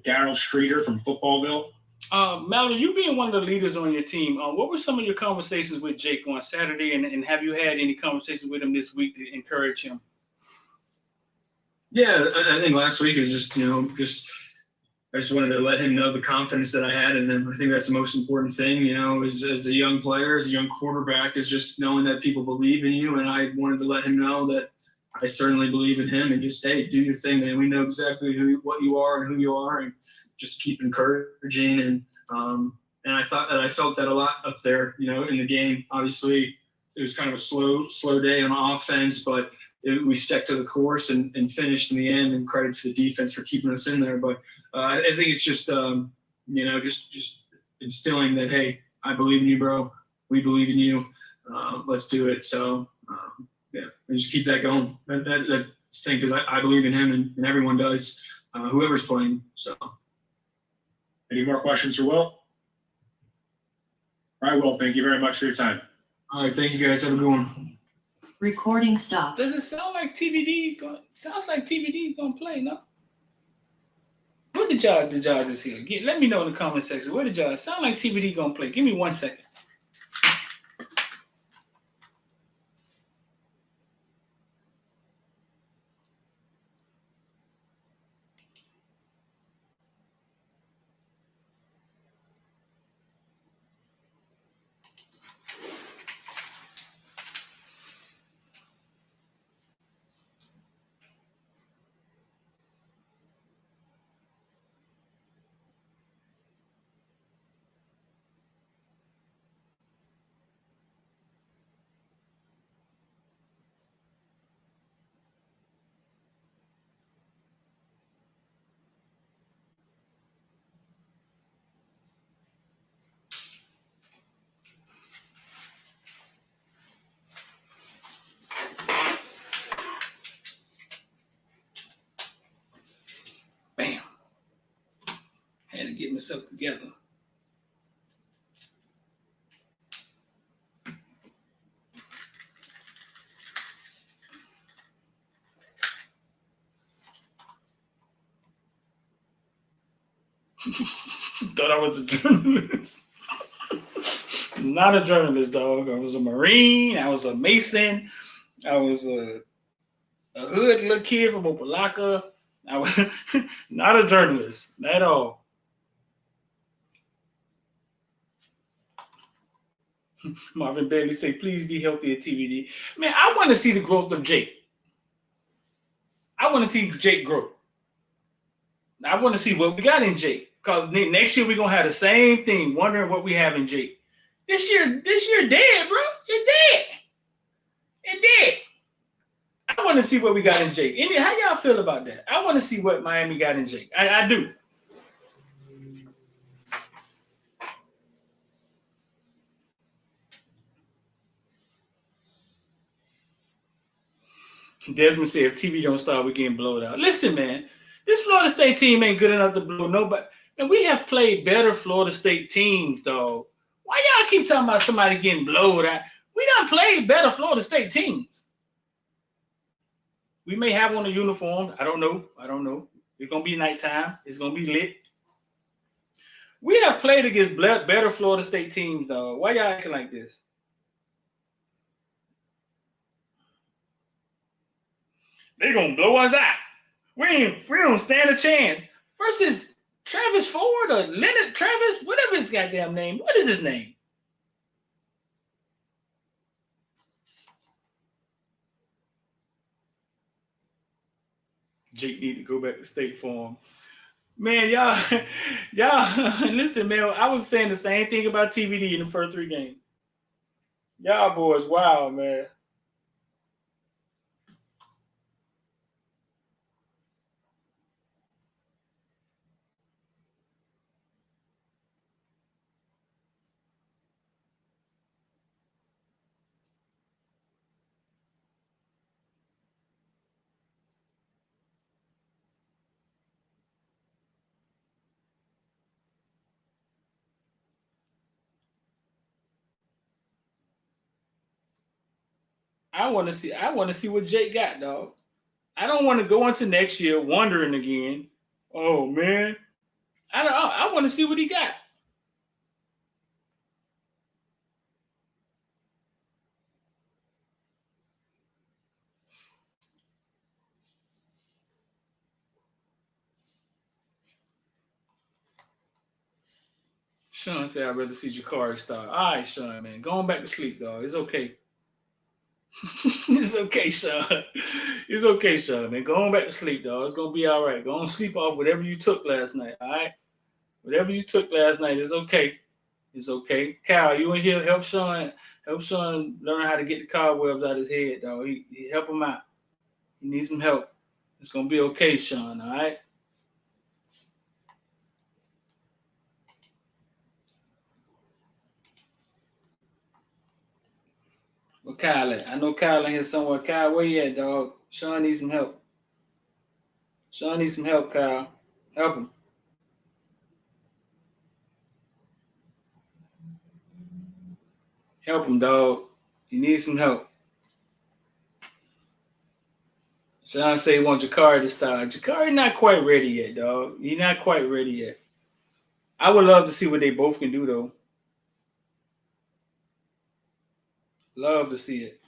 Daryl Streeter from Footballville.
Mallory, you being one of the leaders on your team, what were some of your conversations with Jake on Saturday, and have you had any conversations with him this week to encourage him?
Yeah, I think last week it was just, I just wanted to let him know the confidence that I had in him. I think that's the most important thing, as a young player, as a young quarterback, is just knowing that people believe in you. And I wanted to let him know that I certainly believe in him, and just, hey, do your thing, man. We know exactly what you are and who you are, and just keep encouraging. And I felt that a lot up there, in the game. Obviously, it was kind of a slow day on offense, but we stuck to the course and finished in the end, and credit to the defense for keeping us in there. But I think it's just, just instilling that, hey, I believe in you, bro. We believe in you. Let's do it. So, and just keep that going. That's the thing, because I believe in him, and everyone does, whoever's playing. So,
any more questions for Will? All right, Will, thank you very much for your time.
All right, thank you, guys. Have a good one.
Recording stopped.
Does it sound like TBD? Sounds like TBD is gonna play, no? What did y'all just hear? Let me know in the comment section. Where did y'all sound like TBD gonna play? Give me 1 second. had to get myself together. Thought I was a journalist. Not a journalist, dog. I was a Marine. I was a Mason. I was a hood little kid from Opalaka. I was not a journalist at all. Marvin Bailey say, please be healthy at TVD. Man, I want to see the growth of Jake. I want to see Jake grow. I want to see what we got in Jake. Because next year we're going to have the same thing, wondering what we have in Jake. This year dead, bro. You're dead. You're dead. I want to see what we got in Jake. How y'all feel about that? I want to see what Miami got in Jake. I do. Desmond said, if TV don't start, we're getting blown out. Listen, man, this Florida State team ain't good enough to blow nobody. And we have played better Florida State teams, dog. Why y'all keep talking about somebody getting blowed out? We done played better Florida State teams. We may have on a uniform. I don't know. It's going to be nighttime. It's going to be lit. We have played against better Florida State teams, dog. Why y'all acting like this? They're going to blow us out. We don't stand a chance. Versus Travis Ford or Leonard Travis, whatever his goddamn name. What is his name? Jake need to go back to State Farm. Man, y'all, listen, man, I was saying the same thing about TVD in the first 3 games. Y'all boys, wow, man. I want to see what Jake got, dog. I don't want to go into next year wondering again. Oh man, I want to see what he got. Sean said, I'd rather see Jakari start. All right, Sean, man. Going back to sleep, dog. It's okay. It's okay, Sean. It's okay, Sean, man. Go on back to sleep, dog. It's going to be all right. Go on sleep off whatever you took last night, all right? Whatever you took last night is okay. It's okay. Kyle, you in here? Help Sean learn how to get the cobwebs out of his head, dog. He help him out. He needs some help. It's going to be okay, Sean, all right? Where Kyle at? I know Kyle in here somewhere. Kyle, where you at, dog? Sean needs some help. Sean needs some help, Kyle. Help him. Help him, dog. He needs some help. Sean say he wants Jakari to start. Jakari not quite ready yet, dog. He's not quite ready yet. I would love to see what they both can do, though. Love to see it.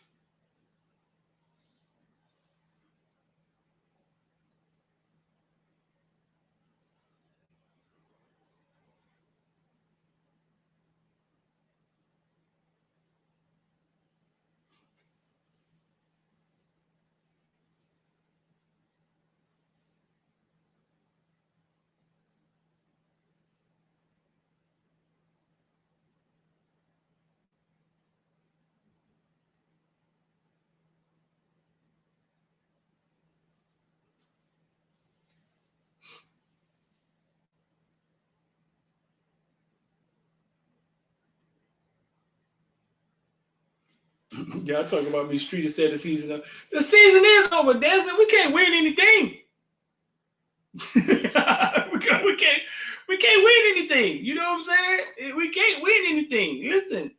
Y'all talking about me. Street said the season over. The season is over, we can't win anything. we can't win anything. You know what I'm saying? We can't win anything.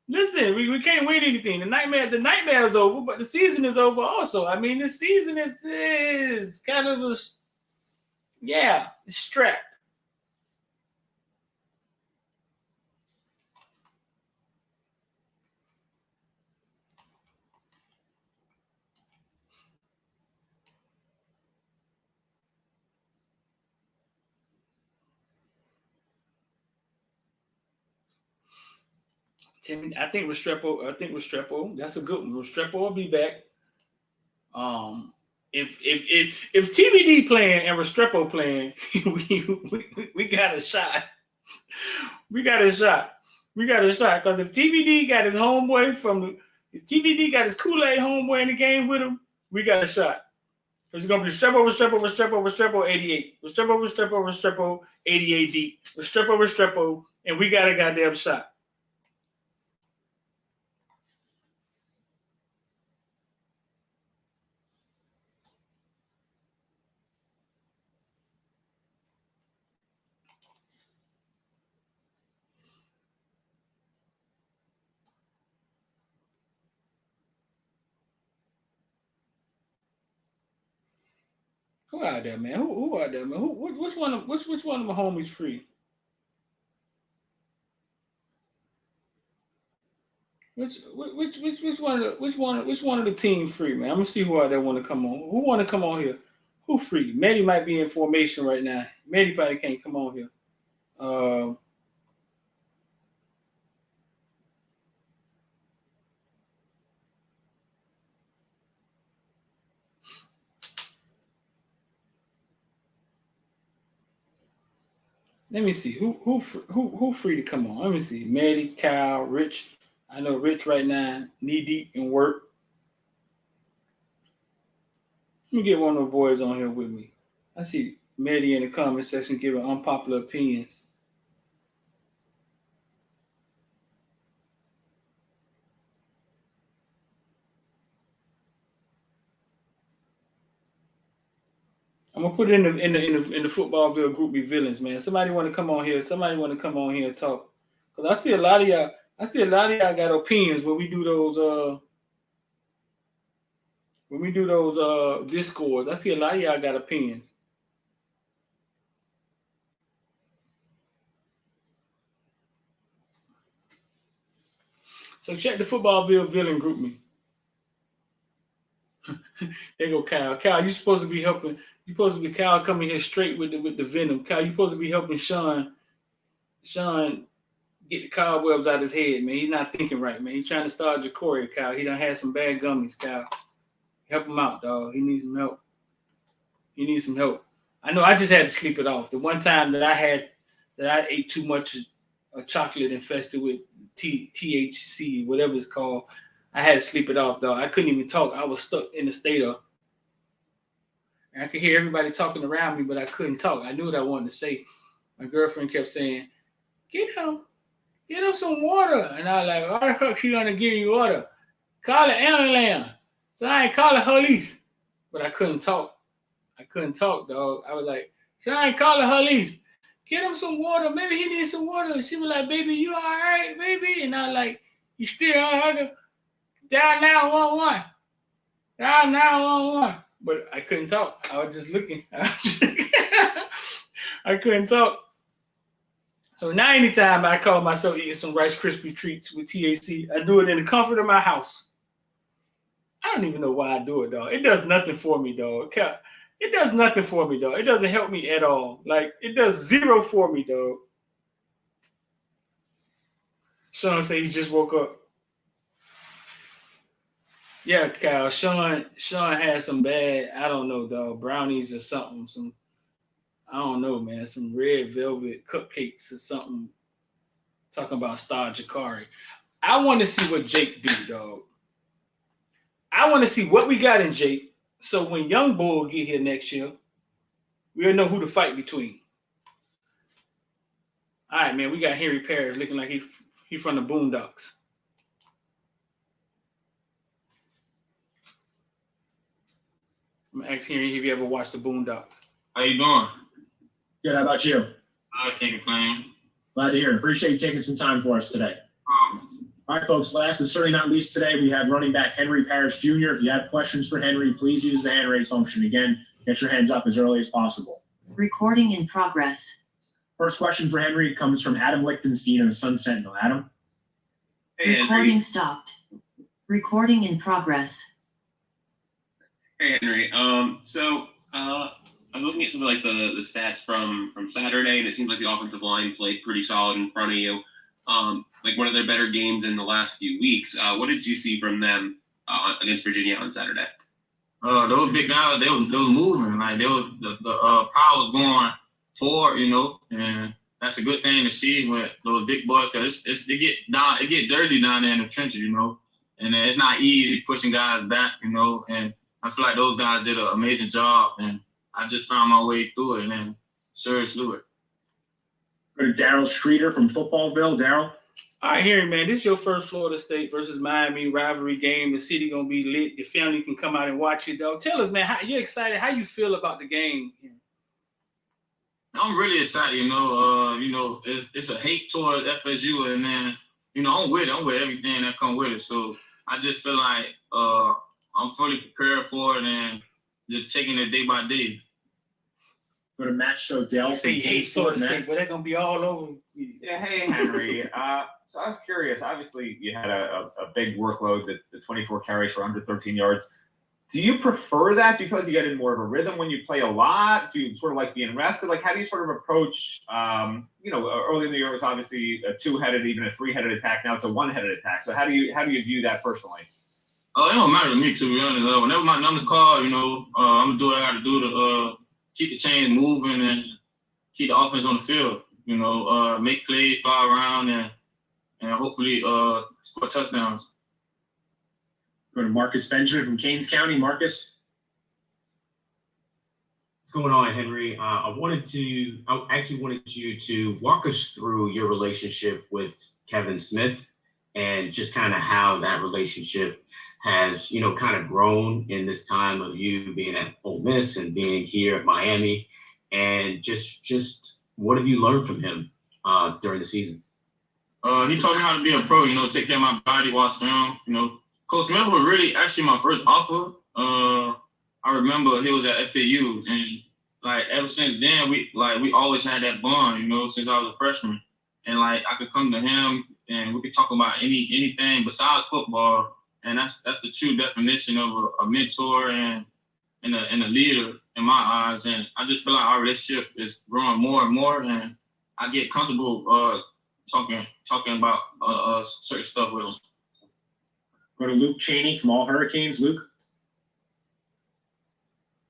Listen, we can't win anything. The nightmare is over, but the season is over also. I mean, this season is kind of it's strapped. Timmy, I think Restrepo. That's a good one. Restrepo will be back. If TBD playing and Restrepo playing, we got a shot. We got a shot because if TBD got his homeboy if TBD got his Kool-Aid homeboy in the game with him, we got a shot. It's gonna be Restrepo 88, Restrepo 88 deep, Restrepo, and we got a goddamn shot. Who out there, man? Who out there, man? Which one of my homies free? Which one of the team free, man? I'm gonna see who out there want to come on. Who want to come on here? Who free? Maddie might be in formation right now. Maddie probably can't come on here. Let me see who free to come on. Let me see. Maddie, Kyle, Rich. I know Rich right now, knee deep in work. Let me get one of the boys on here with me. I see Maddie in the comment section giving unpopular opinions. I'm gonna put it in the Footballville group be villains, man. Somebody want to come on here. Somebody want to come on here and talk. Cause I see a lot of y'all got opinions when we do those Discords. I see a lot of y'all got opinions. So check the Footballville villain group me. There go Kyle. Kyle, you supposed to be helping. You supposed to be Kyle coming here straight with the venom. Kyle, you supposed to be helping Sean get the cobwebs out of his head, man. He's not thinking right, man. He's trying to start Jacory, Kyle. He done had some bad gummies, Kyle. Help him out, dog. He needs some help. I know I just had to sleep it off. The one time that I ate too much chocolate infested with THC, whatever it's called, I had to sleep it off, dog. I couldn't even talk. I was stuck in the state of. I could hear everybody talking around me, but I couldn't talk. I knew what I wanted to say. My girlfriend kept saying, get him some water. And I was like, all right, she's going to give you water. Call the ambulance. So I ain't calling police. But I couldn't talk. Dog. I was like, so I ain't calling police. Get him some water. Maybe he needs some water. She was like, baby, you all right, baby? And I was like, you still all right? Dial 911. Dial 911. But I couldn't talk. I was just looking. I couldn't talk. So now anytime I call myself eating some Rice Krispie treats with THC, I do it in the comfort of my house. I don't even know why I do it, dog. It does nothing for me, dog. It does nothing for me, dog. It doesn't help me at all. Like, it does zero for me, dog. Sean says he just woke up. Yeah, Kyle. Sean had some bad, I don't know, dog, brownies or something. I don't know, man. Some red velvet cupcakes or something. Talking about Star Jacory. I want to see what Jake do, dog. I want to see what we got in Jake. So when Young Bull get here next year, we'll know who to fight between. All right, man. We got Henry Parish looking like he from the Boondocks. I'm asking Henry if you ever watched the Boondocks.
How you doing? Good. How about you?
I can't complain.
Glad to hear it. Appreciate you taking some time for us today. All right, folks, last but certainly not least today, we have running back Henry Parish Jr. If you have questions for Henry, please use the hand raise function. Again, get your hands up as early as possible.
Recording in progress.
First question for Henry comes from Adam Lichtenstein of the Sun Sentinel. Adam?
Hey,
Recording stopped. Recording in progress.
Hey, Henry. So I'm looking at some of like the stats from Saturday, and it seems like the offensive line played pretty solid in front of you. Like one of their better games in the last few weeks. What did you see from them against Virginia on Saturday?
Those big guys, they was moving. Like the power was going forward, you know, and that's a good thing to see with those big boys, because it get dirty down there in the trenches, you know, and it's not easy pushing guys back, you know, and I feel like those guys did an amazing job, and I just found my way through it, and then Serge through it.
Go to Daryl Streeter from Footballville. Daryl?
All right, Henry, man, this is your first Florida State versus Miami rivalry game. The city gonna be lit. Your family can come out and watch it, though. Tell us, man, how you excited? How you feel about the game?
I'm really excited, you know. It's a hate toward FSU, and then I'm with everything that comes with it. So I just feel like I'm fully prepared for it and just taking it day by day.
Go to Matt Shodell.
You say you hate Florida State, but they're gonna be all over.
Yeah, hey Henry. So I was curious. Obviously, you had a big workload. The 24 carries for under 13 yards. Do you prefer that? Do you feel like you get in more of a rhythm when you play a lot? Do you sort of like being rested? Like, how do you sort of approach? Early in the year it was obviously a two-headed, even a three-headed attack. Now it's a one-headed attack. So how do you view that personally?
It don't matter to me, to be honest. Whenever my number's called, I'm gonna do what I got to do to keep the chains moving and keep the offense on the field. Make plays, fly around, and hopefully score touchdowns.
Go to Marcus Benjamin from Keynes County. Marcus?
What's going on, Henry? I actually wanted you to walk us through your relationship with Kevin Smith and just kind of how that relationship has, kind of grown in this time of you being at Ole Miss and being here at Miami, and just what have you learned from him during the season?
He taught me how to be a pro, take care of my body, watch film, Coach Smith was really actually my first offer. I remember he was at FAU, and like ever since then we always had that bond, since I was a freshman. And like I could come to him and we could talk about anything besides football, and that's the true definition of a mentor and a leader in my eyes. And I just feel like our relationship is growing more and more, and I get comfortable talking about certain stuff with him.
Go to Luke Cheney from All Hurricanes. Luke?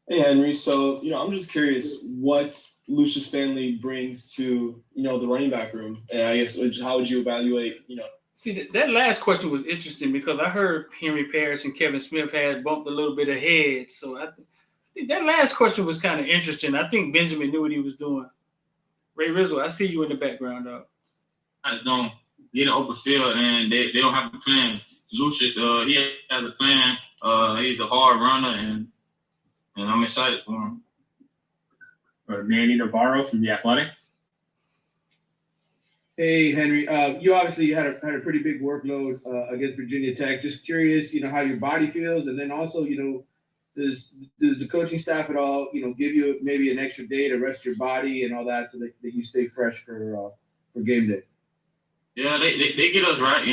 Hey, Henry. So, I'm just curious what Lucius Stanley brings to, the running back room. And I guess, how would you evaluate,
See, that last question was interesting because I heard Henry Parrish and Kevin Smith had bumped a little bit ahead. So I think that last question was kind of interesting. I think Benjamin knew what he was doing. Ray Rizzo, I see you in the background, dog.
Guys don't get an open field and they don't have a plan. Lucius, he has a plan. He's a hard runner, and I'm excited for him.
Manny Navarro from The Athletic.
Hey, Henry. You obviously had a pretty big workload against Virginia Tech. Just curious, how your body feels, and then also, does the coaching staff at all, give you maybe an extra day to rest your body and all that, so that you stay fresh for game day?
Yeah, they get us right.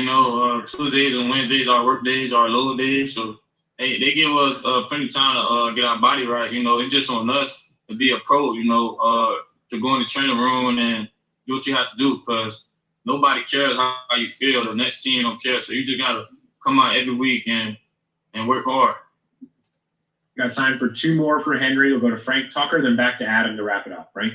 Tuesdays and Wednesdays are work days, are load days. So they give us plenty of time to get our body right. It's just on us to be a pro, to go in the training room and do what you have to do, because nobody cares how you feel. The next team don't care. So you just got to come out every week and work hard.
Got time for two more for Henry. We'll go to Frank Tucker, then back to Adam to wrap it up. Frank?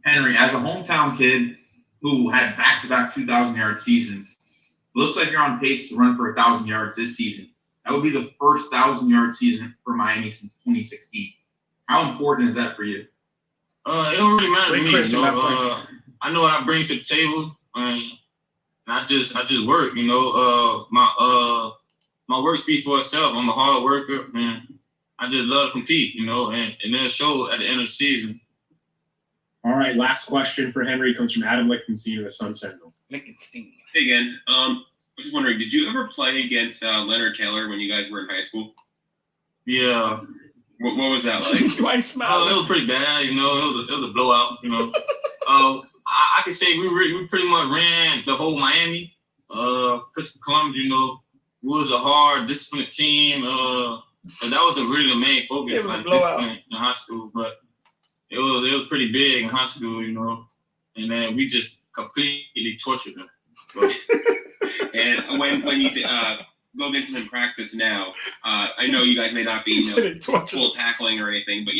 Henry, as a hometown kid who had back-to-back 2,000-yard seasons, looks like you're on pace to run for 1,000 yards this season. That would be the first 1,000-yard season for Miami since 2016. How important is that for you?
It don't really matter to me. I know what I bring to the table, and I just work. My work speaks for itself. I'm a hard worker, and I just love to compete. And it'll show at the end of the season.
All right, last question for Henry comes from Adam Lichtenstein of the Sun Sentinel.
Lichtenstein.
Hey again. I was just wondering, did you ever play against Leonard Taylor when you guys were in high school?
Yeah.
What was that like?
Why smiling?
It was pretty bad, you know. It was a blowout, you know. I can say we pretty much ran the whole Miami. Christopher Columbus, you know, was a hard, disciplined team. And that was really the main focus,
It was a
like
blowout.
discipline in high school. But it was pretty big in high school, you know. And then we just completely tortured them. So.
And when you go against him in practice now, I know you guys may not be full tackling or anything, but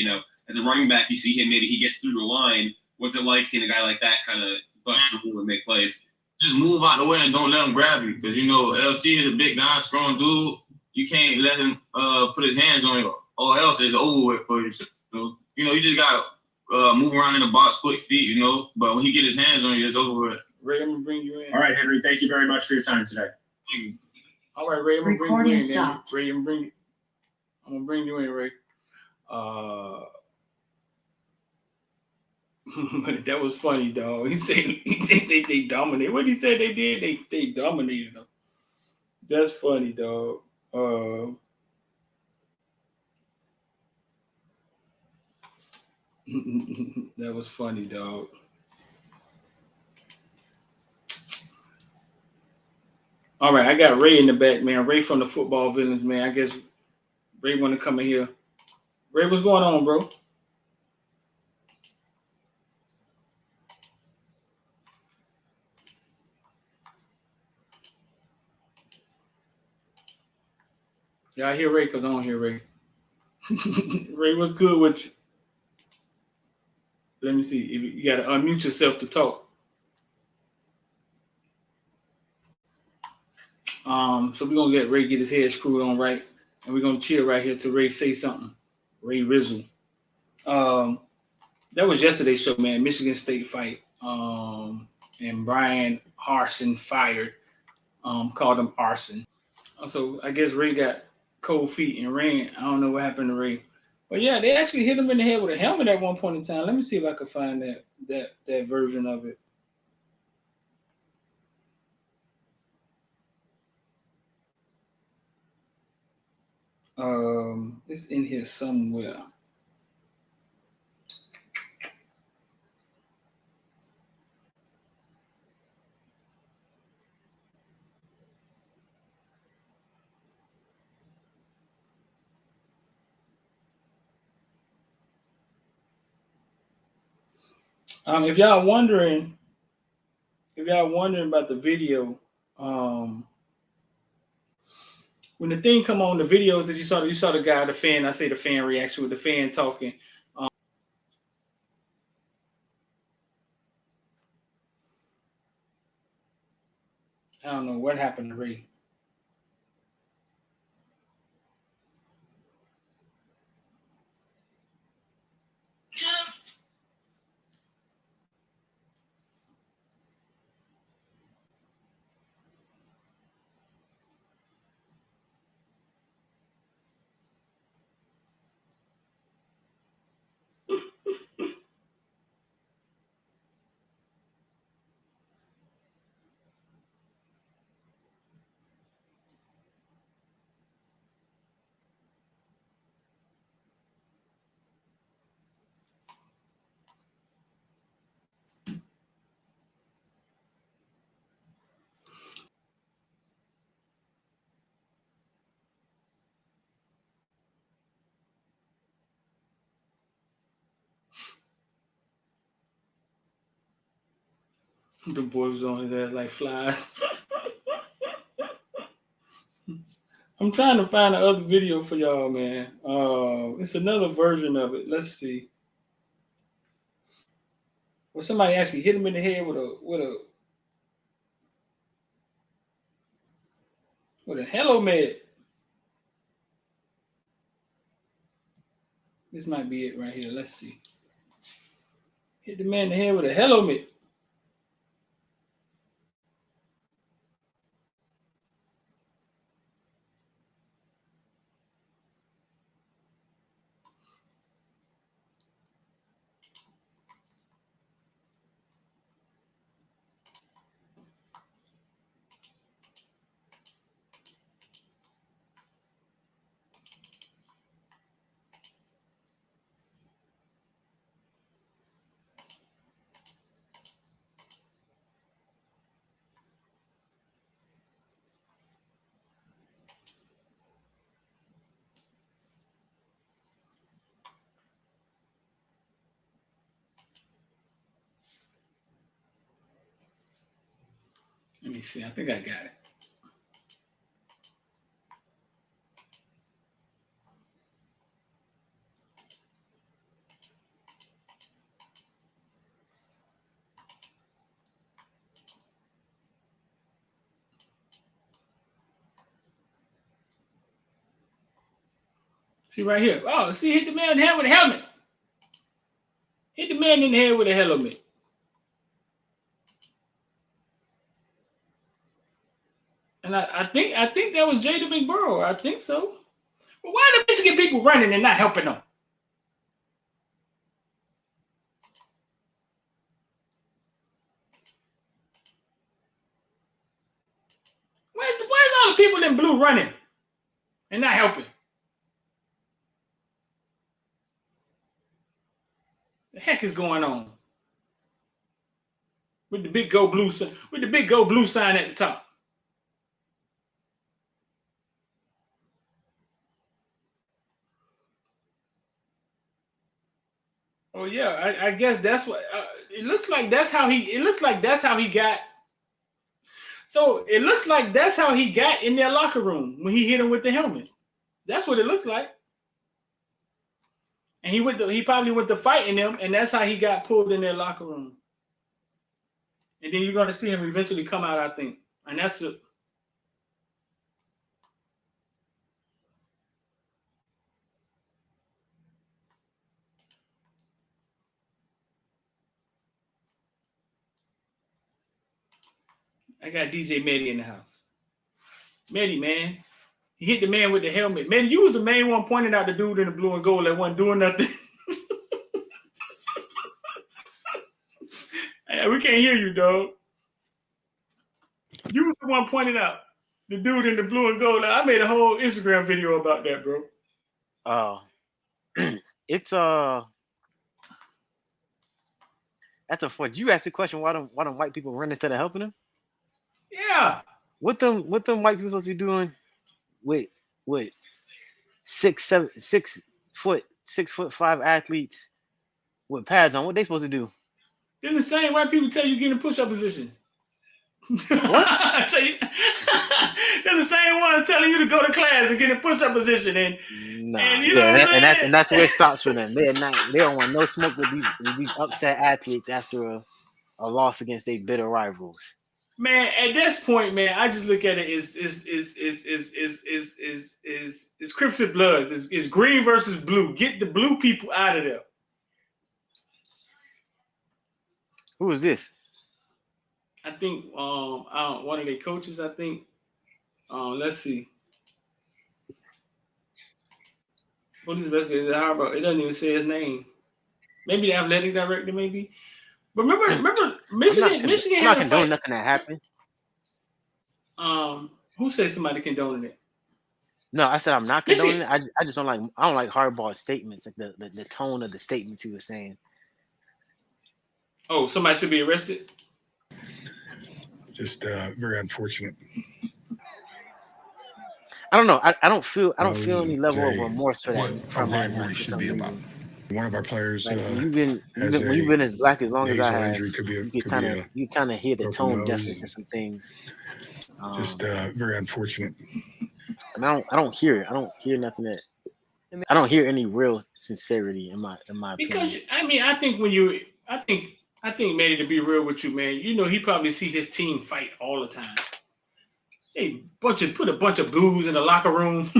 as a running back, you see him, maybe he gets through the line. What's it like seeing a guy like that kind of bust through and make plays?
Just move out the way and don't let him grab you, because LT is a big guy, strong dude. You can't let him put his hands on you, or else it's over with for you. So, you just gotta move around in the box, quick feet, But when he get his hands on you, it's over with.
Ray, I'm gonna bring you in.
All right, Henry, thank you very much for your time today.
All right, Ray, I'm gonna bring you
Recording
in.
stopped.
Ray, I'm gonna bring you in, Ray. That was funny, dog. He said they dominated. What did he say they did? They dominated them. That's funny, dog. That was funny, dog. All right, I got Ray in the back, man. Ray from the Football Villains, man. I guess Ray want to come in here. Ray, what's going on, bro? Yeah, I hear Ray because I don't hear Ray. Ray, what's good with you? Let me see. You got to unmute yourself to talk. So we're going to get Ray get his head screwed on right, and we're going to chill right here till Ray say something. Ray Rizzle. That was yesterday's show, man. Michigan State fight. And Brian Harsin fired. Called him arson. So I guess Ray got cold feet and ran. I don't know what happened to Ray. But yeah, they actually hit him in the head with a helmet at one point in time. Let me see if I can find that version of it. It's in here somewhere. If y'all wondering about the video, when the thing come on, the video that you saw the guy, the fan. I say the fan reaction with the fan talking. I don't know what happened to Ray. The boys on his ass like flies. I'm trying to find the other video for y'all, man. It's another version of it. Let's see. Well, somebody actually hit him in the head with a helmet. This might be it right here. Let's see. Hit the man in the head with a helmet. Let me see. I think I got it. See right here. Oh, see, hit the man in the head with a helmet. Hit the man in the head with a helmet. And I think that was Jada McBurrow. I think so. But why are the Michigan people running and not helping them? Where's all the people in blue running and not helping? The heck is going on with the big go blue sign? With the big go blue sign at the top. Oh yeah, I guess that's what it looks like. That's how he. It looks like that's how he got. So it looks like that's how he got in their locker room when he hit him with the helmet. That's what it looks like. And he probably went to fighting them, and that's how he got pulled in their locker room. And then you're gonna see him eventually come out, I think. And that's the. I got DJ Medi in the house. Medi, man. He hit the man with the helmet. Man, you was the main one pointing out the dude in the blue and gold that wasn't doing nothing. Hey, we can't hear you, dog. You was the one pointing out the dude in the blue and gold. I made a whole Instagram video about that, bro.
It's that's a fun. You asked the question why them white people run instead of helping them?
Yeah.
What them white people supposed to be doing with 6'5" athletes with pads on? What they supposed to do?
Then the same white people tell you get in push-up position.
What?
They're the same ones telling you to go to class and get in push-up position, and you know
and that's where it stops for them. They don't want no smoke with these upset athletes after a loss against their bitter rivals.
Man, at this point, man, I just look at it as Crips and Bloods. It's green versus blue. Get the blue people out of there.
Who is this?
I think one of their coaches. I think. Let's see. What is the best guy? How about it? Doesn't even say his name. Maybe the athletic director, maybe. But remember, Michigan.
I'm not condoning nothing that happened.
Who said somebody condoning it?
No, I said I'm not condoning it. I just don't like hardball statements, like the tone of the statements he was saying.
Oh, somebody should be arrested.
Just very unfortunate.
I don't know. I don't feel any level of remorse for that from him.
Rivalry should be about. One of our players.
Like, when you've been as black as long as I have, you kind of hear the tone deafness in some things.
Just very unfortunate.
And I don't hear it. I don't hear nothing that. I don't hear any real sincerity in my opinion.
Because I think Manny, to be real with you, man, you know he probably see his team fight all the time. They put a bunch of blues in the locker room.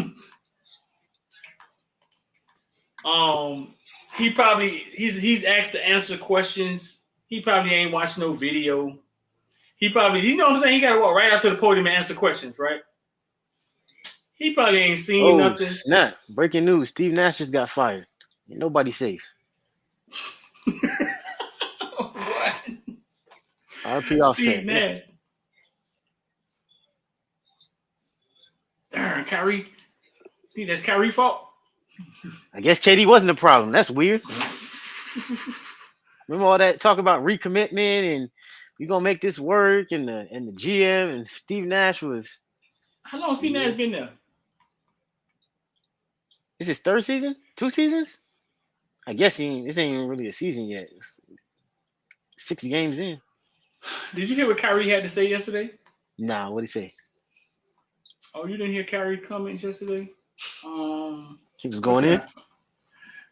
He's asked to answer questions. He probably ain't watched no video. He probably, you know what I'm saying? He got to walk right out to the podium and answer questions, right? He probably ain't seen nothing.
Snap. Breaking news. Steve Nash just got fired. Ain't nobody safe.
What?
RP Offset.
Steve Nash. Darn, Kyrie. Think that's Kyrie's fault?
I guess KD wasn't a problem. That's weird. Remember all that talk about recommitment and we gonna make this work, and the GM and Steve Nash was.
How long Steve Nash been there?
Is his third season? 2 seasons? I guess this ain't even really a season yet. It's 6 games in.
Did you hear what Kyrie had to say yesterday?
Nah, what'd he say?
Oh, you didn't hear Kyrie comments yesterday?
He was going in.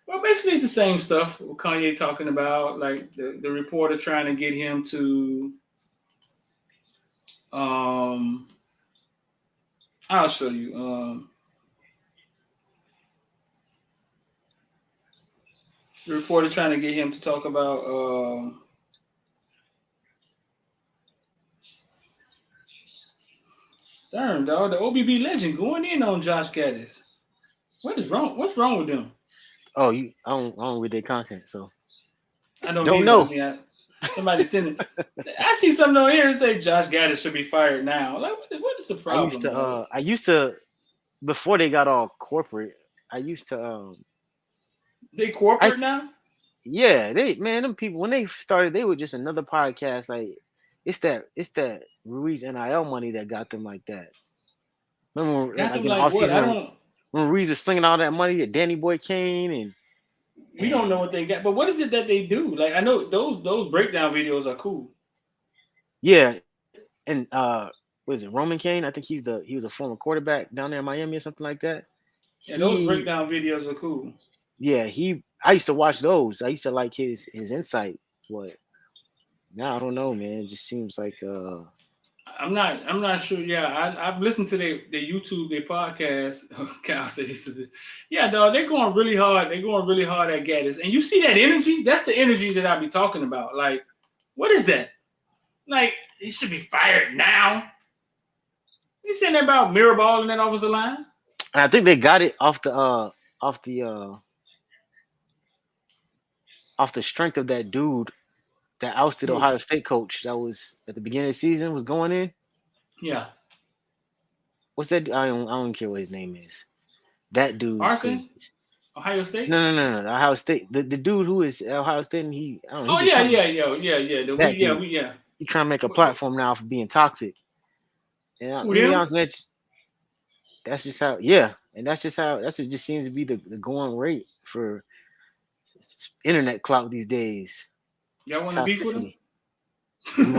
Well, basically, it's the same stuff with Kanye talking about, like the reporter trying to get him to. I'll show you. The reporter trying to get him to talk about. Darn, dog, the OBB legend going in on Josh Gaddis. What is wrong? What's wrong with them?
Oh, I don't read their content, so
I don't
know.
I mean, somebody sent it. I see something on here that say Josh Gaddis should be fired now. Like, what is the problem?
I used to before they got all corporate. I used to
they corporate now?
Yeah, them people when they started, they were just another podcast. Like it's that Ruiz NIL money that got them like that. Remember when, like in the offseason when Ruiz was slinging all that money at Danny Boy Kane and
we don't know what they got, but what is it that they do? Like I know those breakdown videos are cool.
Yeah, and what is it, Roman Kane? I think he was a former quarterback down there in Miami or something like that.
Yeah, those breakdown videos are cool.
Yeah, I used to watch those. I used to like his insight. But now I don't know, man. It just seems like
I'm not sure. Yeah, I've listened to their YouTube, their podcast. Cal said this. Yeah, dog, they're going really hard. They're going really hard at Gaddis. And you see that energy? That's the energy that I be talking about. Like, what is that? Like, he should be fired now. You saying that about Mirabal and that offensive line?
And I think they got it off the strength of that dude that ousted Ohio State coach that was at the beginning of the season was going in.
Yeah.
What's that? I don't care what his name is. That dude.
Arson? Ohio State?
No. Ohio State. The dude who is Ohio State and he. I don't know.
Yeah.
He trying to make a platform now for being toxic. And to be honest, man, that's just how. Yeah, and that's what just seems to be the going rate for internet clout these days.
Y'all want to beef with him? Y'all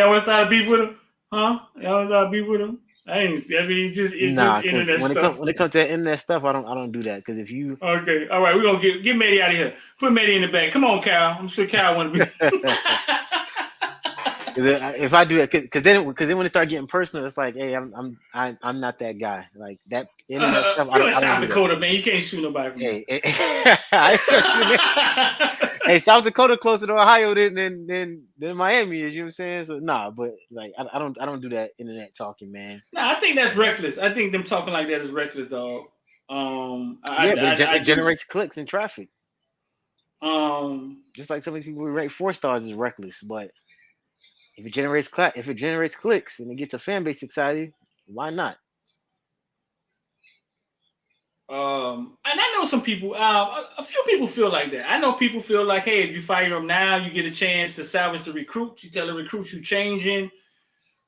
want to start a beef with him? Huh? Y'all want to start a beef with him? It's just internet stuff.
When it comes to that internet stuff, I don't do that because if you
okay, all right, we're gonna get Matty out of here. Put Matty in the back. Come on, Cal. I'm sure Cal want to be.
If I do that, because then when it start getting personal, it's like, hey, I'm not that guy. Like that internet stuff.
You're in South Dakota, man. You can't shoot nobody.
Hey, South Dakota closer to Ohio than Miami is. You know what I'm saying? So but like I don't do that internet talking, man.
I think that's reckless. I think them talking like that is reckless, dog.
It generates clicks and traffic. Just like some of these people who rate 4 stars is reckless, but if it generates clicks and it gets the fan base excited, why not?
And I know some people, a few people feel like that. I know people feel like, hey, if you fire him now, you get a chance to salvage the recruit. You tell the recruits you're changing.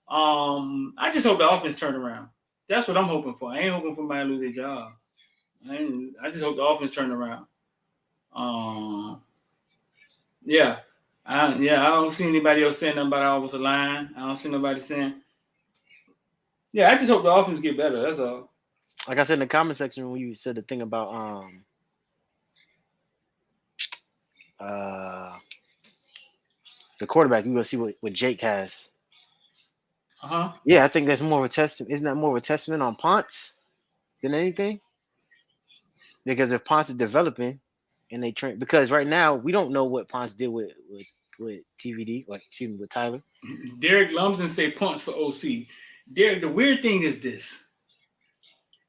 I just hope the offense turn around. That's what I'm hoping for. I ain't hoping for somebody to lose their job. I just hope the offense turn around. I don't see anybody else saying nothing about our offensive line. I don't see nobody saying. Yeah, I just hope the offense get better. That's all.
Like I said in the comment section when you said the thing about the quarterback, you're gonna see what Jake has. Yeah, I think that's more of a testament. Isn't that more of a testament on Ponce than anything? Because if Ponce is developing and they train, because right now we don't know what Ponce did with TVD, or excuse me, with Tyler.
Derek Lumsden say Ponce for OC. Derek, the weird thing is this.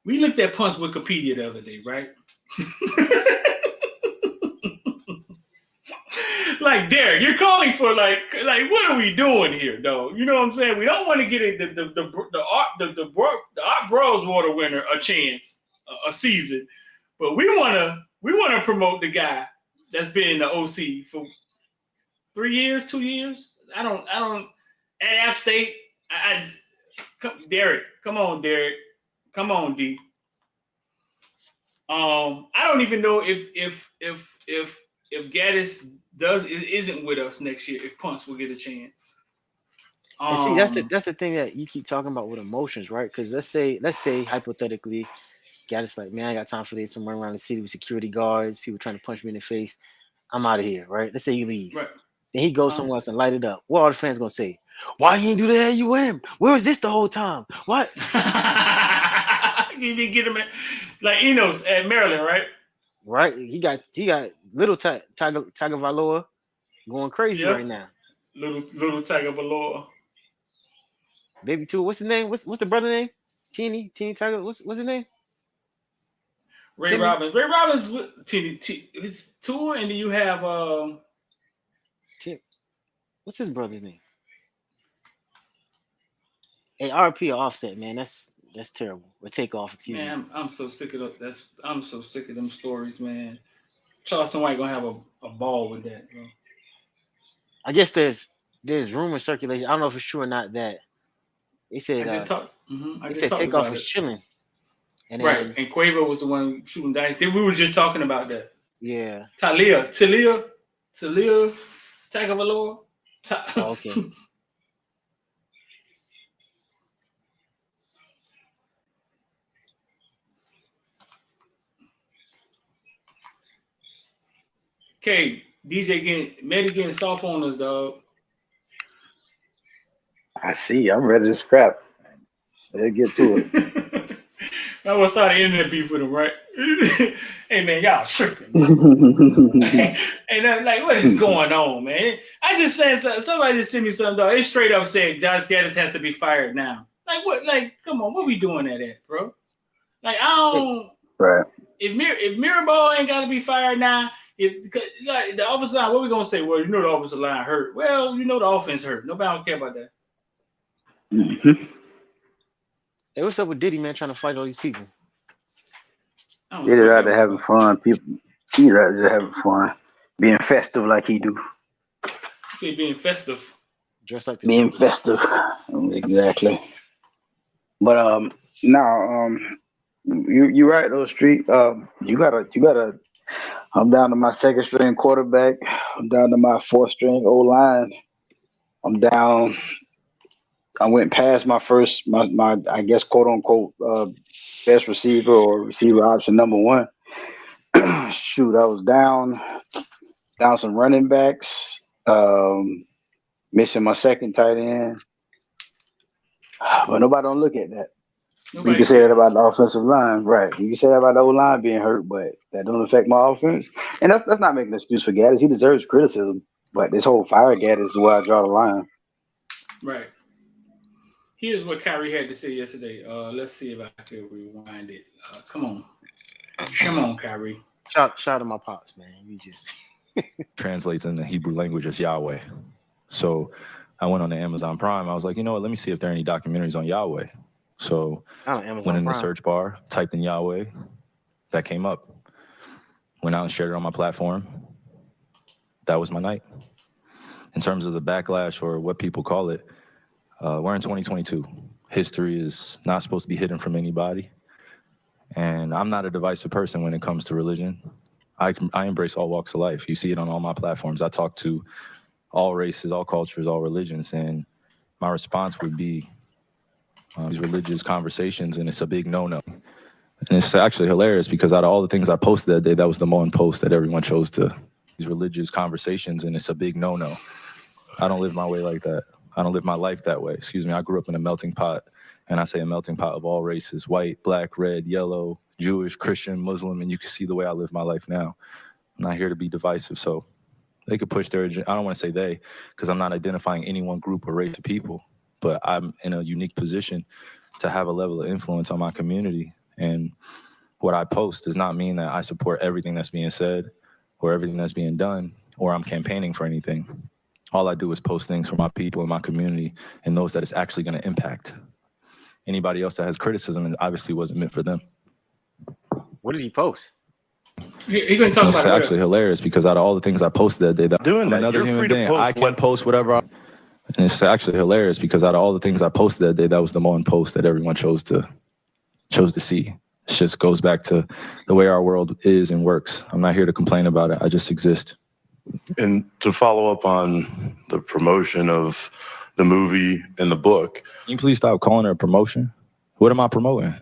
We looked at Ponce Wikipedia the other day, right? Like, Derek, you're calling for like what are we doing here, though? You know what I'm saying? We don't want to get the Art Broswater winner a chance, a season, but we want to promote the guy that's been in the OC for 3 years, 2 years. I don't at App State. Derek, come on, Derek. Come on, D. I don't even know if if Gaddis isn't with us next year, if Punts will get a chance.
And see, that's the thing that you keep talking about with emotions, right? Because let's say hypothetically, Gaddis like, man, I got time for this. I'm running around the city with security guards, people trying to punch me in the face. I'm out of here, right? Let's say you leave.
Right.
Then he goes somewhere else and light it up. What are the fans gonna say? Why you ain't do that at UM? Where was this the whole time? What?
You didn't get him like Enos at Maryland, right?
Right. He got little Tiger Valoa going crazy right now.
Little Tiger Valoa.
Baby Tua, what's his name? What's the brother name? Teeny Tiger. What's his name?
Ray
Timmy?
Robbins. Ray Robbins. It's Tua, and then you have
Tim. What's his brother's name? Hey, RP or Offset, man. That's terrible. Or Takeoff, excuse me.
Man, I'm so sick of I'm so sick of them stories, man. Charleston White gonna have a ball with that, bro.
I guess there's rumor circulation. I don't know if it's true or not that they said they said Takeoff was chilling. And then,
right, and Quavo was the one shooting dice. We were just talking about that.
Yeah.
Talia, Tagovailoa.
Okay.
Okay, DJ getting soft on us, dog.
I see. I'm ready to scrap. Let's get to it.
I was starting internet beef with him, right? Hey man, y'all tripping. And like, what is going on, man? I just said somebody just sent me something, dog. It straight up said Josh Gaddis has to be fired now. Like what? Like, come on, what we doing that at, bro? Like, I don't.
Right.
If Mirabal ain't got to be fired now. Like the offensive line, what we gonna say? Well, you know the offensive line hurt. Well, you know the offense hurt. Nobody don't care about that.
Mm-hmm.
Hey, what's up with Diddy, man, trying to fight all these people?
Diddy out there having fun. He out there having fun, being festive like he do.
See, being festive.
Just like
being festive, exactly. But you're right though, Street. You gotta. I'm down to my second string quarterback. I'm down to my fourth string O line. I'm down. I went past my I guess quote unquote best receiver or receiver option number one. Shoot, I was down some running backs, missing my second tight end. But nobody don't look at that. You can say that about the offensive line, right? You can say that about the O-line being hurt, but that don't affect my offense. And that's not making an excuse for Gaddis. He deserves criticism, but this whole fire Gaddis is where I draw the line.
Right. Here's what Kyrie had to say yesterday. Let's see if I can rewind it. Come on, Kyrie.
Shout to my pops, man. You just
translates in the Hebrew language as Yahweh. So I went on the Amazon Prime. I was like, you know what? Let me see if there are any documentaries on Yahweh. So went in the search bar, typed in Yahweh, that came up. Went out and shared it on my platform. That was my night. In terms of the backlash or what people call it, we're in 2022. History is not supposed to be hidden from anybody. And I'm not a divisive person when it comes to religion. I embrace all walks of life. You see it on all my platforms. I talk to all races, all cultures, all religions. And my response would be, these religious conversations, and it's a big no-no. And it's actually hilarious because out of all the things I posted that day, that was the one post that everyone chose to. These religious conversations, and it's a big no-no. I don't live my way like that. I don't live my life that way. Excuse me. I grew up in a melting pot, and I say a melting pot of all races: white, black, red, yellow, Jewish, Christian, Muslim, and you can see the way I live my life now. I'm not here to be divisive, so they could push their agenda. I don't want to say they, because I'm not identifying any one group or race of people. But I'm in a unique position to have a level of influence on my community. And what I post does not mean that I support everything that's being said or everything that's being done, or I'm campaigning for anything. All I do is post things for my people and my community and those that it's actually going to impact. Anybody else that has criticism, it obviously wasn't meant for them.
What did he post?
He gonna talk about
it's actually hilarious because out of all the things I posted that day,
doing that,
another
you're
human
free to
being,
post
I can post whatever and it's actually hilarious because out of all the things I posted that day, that was the one post that everyone chose to see. It just goes back to the way our world is and works. I'm not here to complain about it. I just exist.
And to follow up on the promotion of the movie and the book,
Can you please stop calling it a promotion? What am I promoting?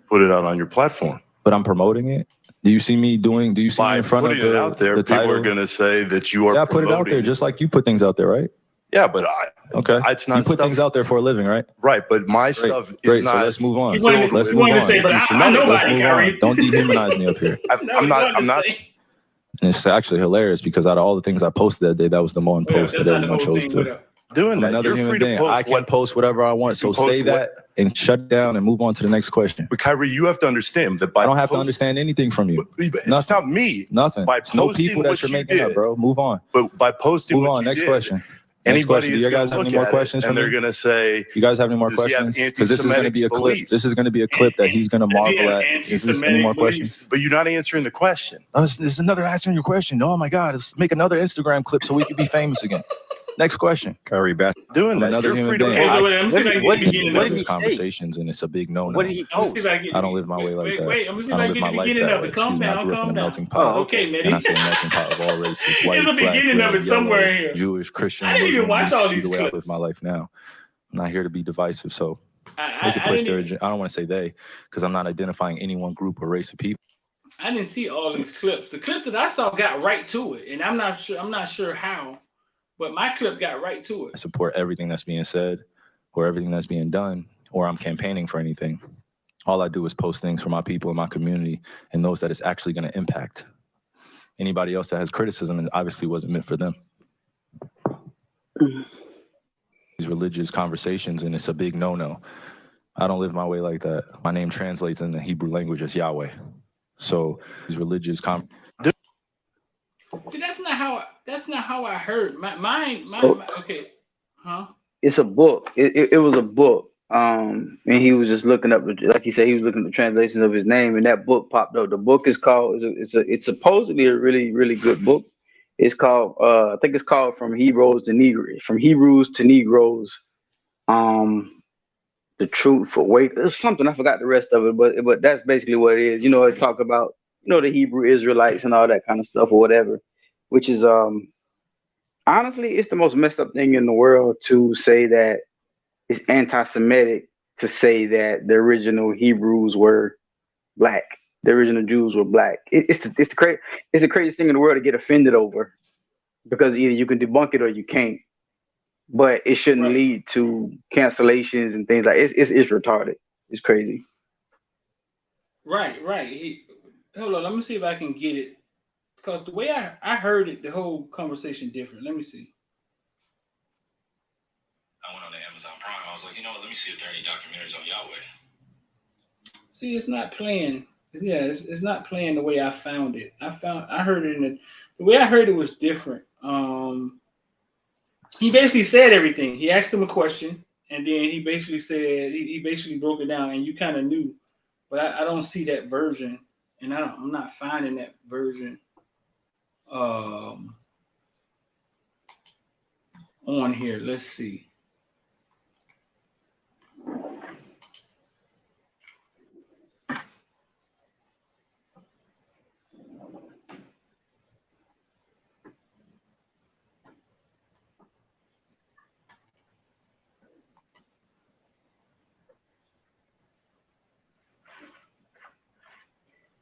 Put it out on your platform.
But I'm promoting it. Do you see me doing? Do you see me in front of
putting it out there,
the
people
title?
are going to say that you are.
Yeah, I put it out there just like you put things out there, right?
Yeah, but it's not.
You put things out there for a living, right?
Right, but my stuff is
Great.
not.
So let's move on.
You wanted to say, but
I'm nobody, Kyrie. Don't dehumanize me up here.
I'm not.
And it's actually hilarious because out of all the things I posted that day, that was the one post that everyone chose to.
Doing that.
Another human being. I can post whatever I want. So say that and shut down and move on to the next question.
But Kyrie, you have to understand that
I don't have to understand anything from you.
It's not me.
Nothing.
By
no people that you're making up, bro. Move on.
But by posting
move
what
on.
you
Next
did,
question.
Anybody
Do you guys have any more questions?
And they're going to say,
you guys have any more questions? Because this is going to be a clip. This is going to be a clip that he's going to marvel at. Is this any more questions?
But you're not answering the question.
Oh, this is another answering your question. Oh my God, let's make another Instagram clip so we can be famous again. Next question.
Kyrie Bass doing that.
Another human being.
What did he
conversations and it's a big no-no.
What did he post?
I don't live my way like that.
Wait, I'm gonna see
I
if I
don't live my
get the
life
beginning
that
of
way.
it. Calm
Excuse me, I
down,
grew up in
calm
a
down.
melting pot.
Oh, okay, man.
And I say a melting pot of all races, white,
There's a
black,
beginning of
red,
it somewhere
yellow,
here.
Jewish, Christian.
I didn't even watch all these
the way I live
clips.
my life now. I'm not here to be divisive, so they
I
can push their
didn't
agenda. I don't want to say they, because I'm not identifying any one group or race of people.
I didn't see all these clips. The clip that I saw got right to it, and I'm not sure how, but my clip got right to
I
it.
support everything that's being said or everything that's being done, or I'm campaigning for anything. All I do is post things for my people in my community and those that it's actually going to impact. Anybody else that has criticism, it obviously wasn't meant for them. These religious conversations, and it's a big no-no. I don't live my way like that. My name translates in the Hebrew language as Yahweh. So these religious
See, that's not how I heard. Okay, huh?
It's a book. It was a book. And he was just looking up, like he said, he was looking at the translations of his name, and that book popped up. The book is called. It's supposedly a really, really good book. It's called. I think it's called From Hebrews to Negroes. The truth for weight. There's something I forgot the rest of it, but that's basically what it is. You know, it's talk about the Hebrew Israelites and all that kind of stuff or whatever, which is honestly, it's the most messed up thing in the world to say that it's anti-Semitic to say that the original Hebrews were black, the original Jews were black. It's the craziest thing in the world to get offended over, because either you can debunk it or you can't. But it shouldn't lead to cancellations and things like it's retarded. It's crazy.
Right. Hold on, let me see if I can get it, because the way I heard it, the whole conversation different. Let me see.
I went on the Amazon Prime. I was like, let me see if there are any documentaries on Yahweh.
See, it's not playing. Yeah, it's not playing the way I found it. I heard it the way I heard it was different. He basically said everything. He asked him a question, and then he basically said he basically broke it down, and you kind of knew. But I don't see that version, and I'm not finding that version on here. Let's see.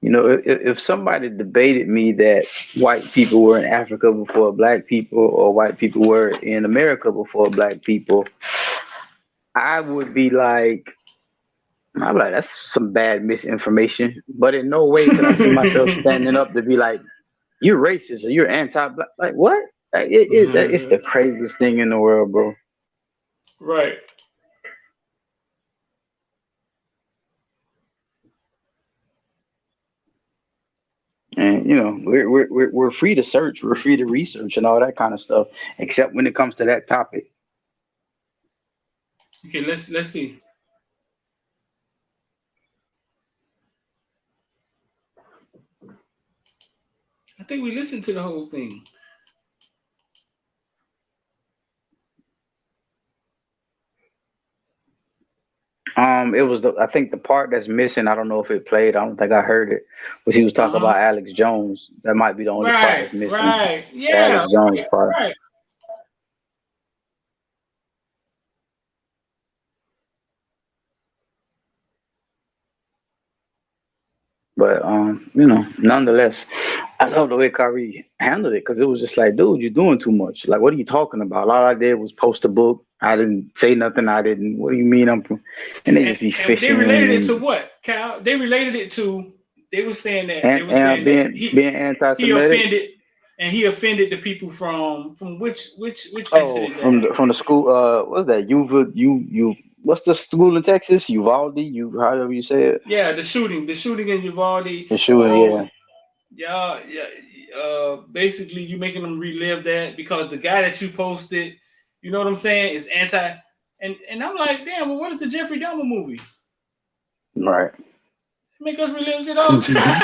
If somebody debated me that white people were in Africa before black people, or white people were in America before black people, I would be like, that's some bad misinformation. But in no way could I see myself standing up to be like, you're racist or you're anti-black. Like, what? Like, it's the craziest thing in the world, bro.
Right.
And we're free to search, we're free to research and all that kind of stuff, except when it comes to that topic.
Okay, let's see. I think we listened to the whole thing.
It was I think the part that's missing. I don't know if it played. I don't think I heard it. Was he was talking about Alex Jones? That might be the only part that's missing.
Right.
The
Yeah.
Alex Jones part.
Right.
But nonetheless, I love the way Kyrie handled it because it was just like, dude, you're doing too much. Like, what are you talking about? All I did was post a book. I didn't say nothing. What do you mean and they just be fishing.
They related it to what, Kyle? They related it to. They were saying that
being anti-Semitic.
He offended the people from which incident?
From the school. What's that? What's the school in Texas? Uvalde, however you say it.
Yeah, the shooting in Uvalde.
The shooting,
yeah. Basically, you making them relive that because the guy that you posted, you know what I'm saying, is anti. And I'm like, damn. Well, what is the Jeffrey Dahmer movie?
Right.
They make us relive shit all the time.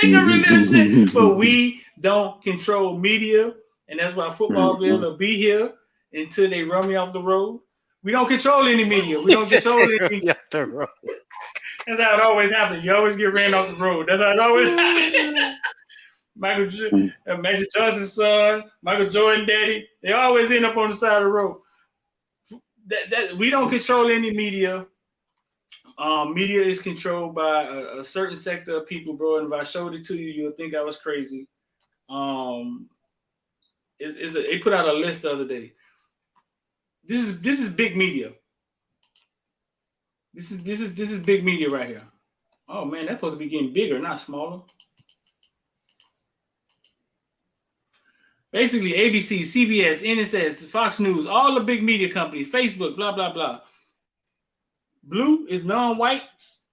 They make us relive shit, but we don't control media, and that's why Footballville will be here until they run me off the road. We don't control any media. We don't control any. That's how it always happens. You always get ran off the road. That's how it always happens. Magic Johnson's son, Michael Jordan daddy, they always end up on the side of the road. That we don't control any media. Media is controlled by a certain sector of people, bro. And if I showed it to you, you'll think I was crazy. They put out a list the other day. This is big media. This is big media right here. Oh man, that's supposed to be getting bigger, not smaller. Basically, ABC, CBS, NSS, Fox News, all the big media companies, Facebook, blah blah blah. Blue is non-whites